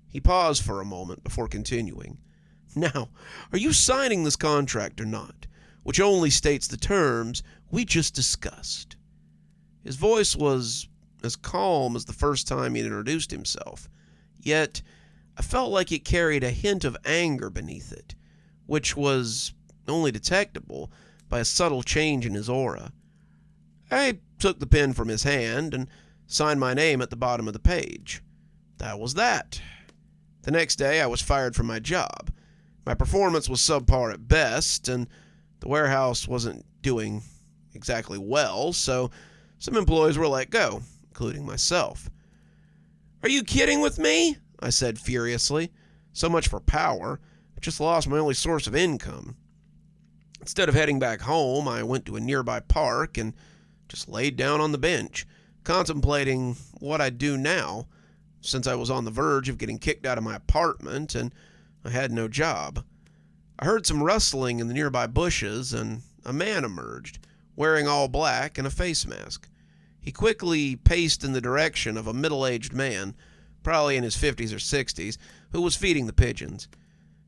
He paused for a moment before continuing. Now, are you signing this contract or not, which only states the terms we just discussed? His voice was as calm as the first time he had introduced himself, yet I felt like it carried a hint of anger beneath it, which was only detectable by a subtle change in his aura. I took the pen from his hand and signed my name at the bottom of the page. That was that. The next day I was fired from my job. My performance was subpar at best, and the warehouse wasn't doing exactly well, so some employees were let go, including myself. Are you kidding with me? I said furiously. So much for power. I just lost my only source of income. Instead of heading back home, I went to a nearby park and just laid down on the bench, contemplating what I'd do now, since I was on the verge of getting kicked out of my apartment and I had no job. I heard some rustling in the nearby bushes, and a man emerged, wearing all black and a face mask. He quickly paced in the direction of a middle-aged man, probably in his 50s or 60s, who was feeding the pigeons.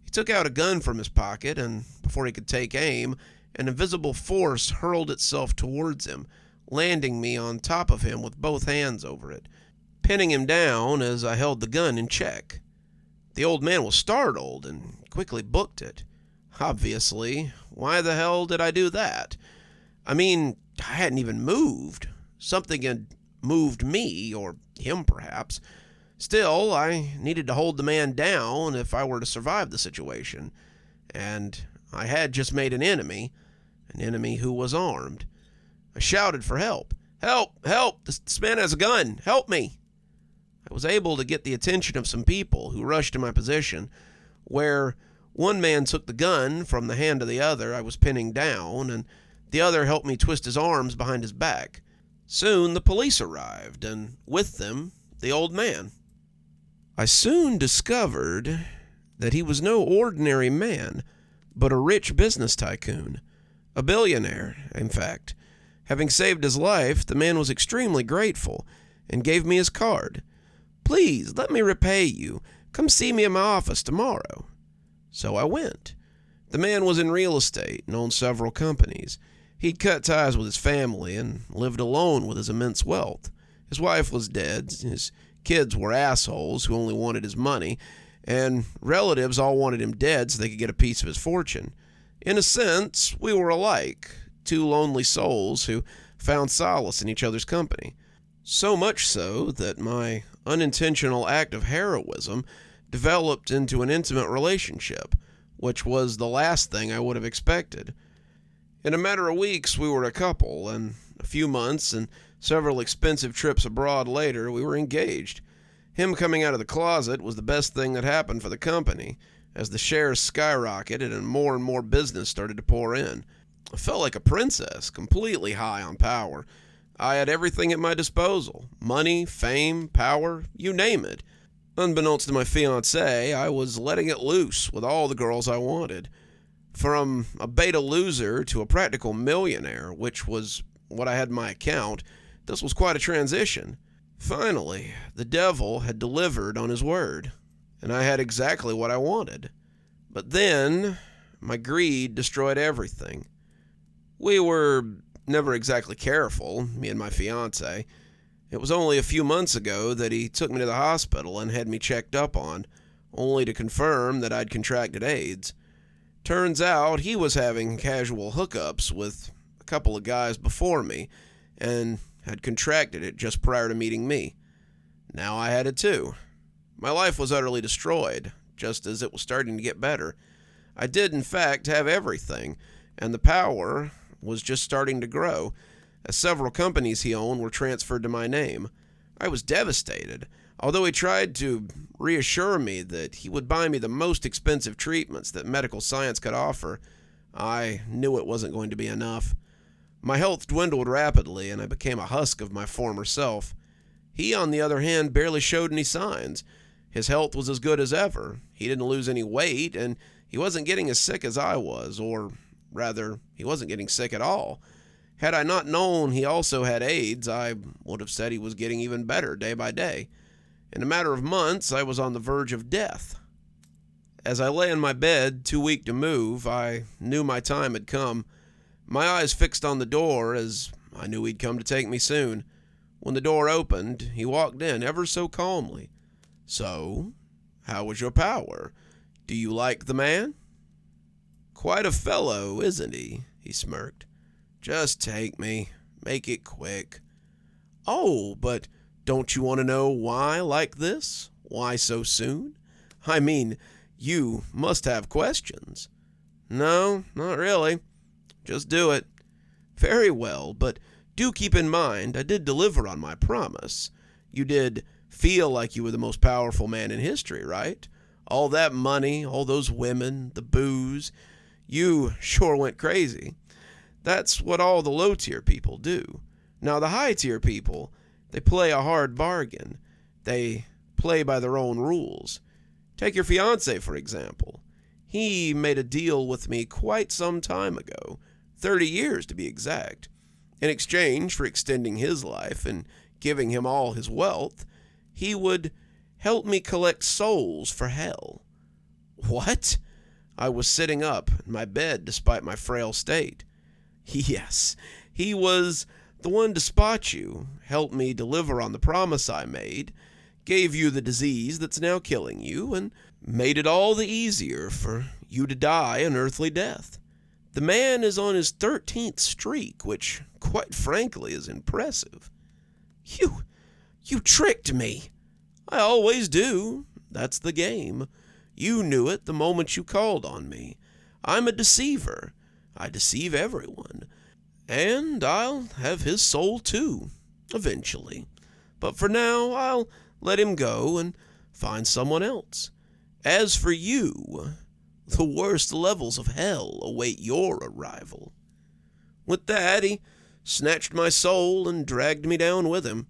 He took out a gun from his pocket, and before he could take aim, an invisible force hurled itself towards him, landing me on top of him with both hands over it, pinning him down as I held the gun in check. The old man was startled and quickly booked it. Obviously, why the hell did I do that? I mean, I hadn't even moved. Something had moved me, or him perhaps. Still, I needed to hold the man down if I were to survive the situation. And I had just made an enemy who was armed. I shouted for help. Help! Help! This man has a gun! Help me! I was able to get the attention of some people who rushed to my position, where one man took the gun from the hand of the other I was pinning down, and the other helped me twist his arms behind his back. Soon the police arrived, and with them, the old man. I soon discovered that he was no ordinary man, but a rich business tycoon. A billionaire, in fact. Having saved his life, the man was extremely grateful and gave me his card. Please, let me repay you. Come see me in my office tomorrow. So I went. The man was in real estate and owned several companies. He'd cut ties with his family and lived alone with his immense wealth. His wife was dead, his kids were assholes who only wanted his money, and relatives all wanted him dead so they could get a piece of his fortune. In a sense, we were alike, two lonely souls who found solace in each other's company. So much so that my unintentional act of heroism developed into an intimate relationship, which was the last thing I would have expected. In a matter of weeks, we were a couple, and a few months and several expensive trips abroad later, we were engaged. Him coming out of the closet was the best thing that happened for the company, as the shares skyrocketed and more business started to pour in. I felt like a princess, completely high on power. I had everything at my disposal. Money, fame, power, you name it. Unbeknownst to my fiancée, I was letting it loose with all the girls I wanted. From a beta loser to a practical millionaire, which was what I had in my account, this was quite a transition. Finally, the devil had delivered on his word, and I had exactly what I wanted. But then, my greed destroyed everything. We were never exactly careful, me and my fiancé. It was only a few months ago that he took me to the hospital and had me checked up on, only to confirm that I'd contracted AIDS. Turns out he was having casual hookups with a couple of guys before me, and had contracted it just prior to meeting me. Now I had it too. My life was utterly destroyed, just as it was starting to get better. I did, in fact, have everything, and the power was just starting to grow, as several companies he owned were transferred to my name. I was devastated, although he tried to reassure me that he would buy me the most expensive treatments that medical science could offer. I knew it wasn't going to be enough. My health dwindled rapidly, and I became a husk of my former self. He, on the other hand, barely showed any signs. His health was as good as ever. He didn't lose any weight, and he wasn't getting as sick as I was, or rather, he wasn't getting sick at all. Had I not known he also had AIDS, I would have said he was getting even better day by day. In a matter of months, I was on the verge of death. As I lay in my bed, too weak to move, I knew my time had come. My eyes fixed on the door, as I knew he'd come to take me soon. When the door opened, he walked in ever so calmly. So, how was your power? Do you like the man? Quite a fellow, isn't he? He smirked. Just take me. Make it quick. Oh, but don't you want to know why like this? Why so soon? I mean, you must have questions. No, not really. Just do it. Very well, but do keep in mind I did deliver on my promise. You did feel like you were the most powerful man in history, right? All that money, all those women, the booze. You sure went crazy. That's what all the low-tier people do. Now, the high-tier people, they play a hard bargain. They play by their own rules. Take your fiancé, for example. He made a deal with me quite some time ago, 30 years to be exact. In exchange for extending his life and giving him all his wealth, he would help me collect souls for hell. What? I was sitting up in my bed despite my frail state. Yes, he was the one to spot you, help me deliver on the promise I made, gave you the disease that's now killing you, and made it all the easier for you to die an earthly death. The man is on his 13th streak, which, quite frankly, is impressive. You tricked me. I always do. That's the game. You knew it the moment you called on me. I'm a deceiver. I deceive everyone. And I'll have his soul too, eventually. But for now, I'll let him go and find someone else. As for you, the worst levels of hell await your arrival. With that, he snatched my soul and dragged me down with him,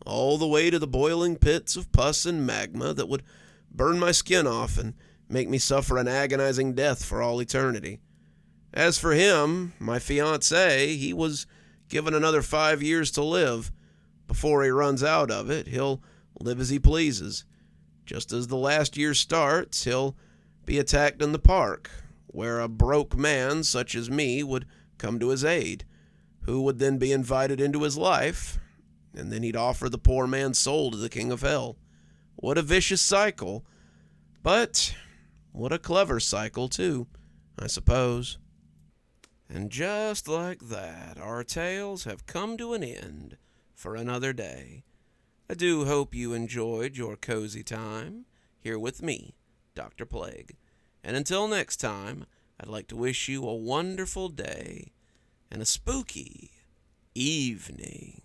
all the way to the boiling pits of pus and magma that would burn my skin off and make me suffer an agonizing death for all eternity. As for him, my fiancé, he was given another 5 years to live. Before he runs out of it, he'll live as he pleases. Just as the last year starts, he'll be attacked in the park, where a broke man such as me would come to his aid, who would then be invited into his life, and then he'd offer the poor man's soul to the king of hell. What a vicious cycle, but what a clever cycle, too, I suppose. And just like that, our tales have come to an end for another day. I do hope you enjoyed your cozy time here with me, Dr. Plague. And until next time, I'd like to wish you a wonderful day and a spooky evening.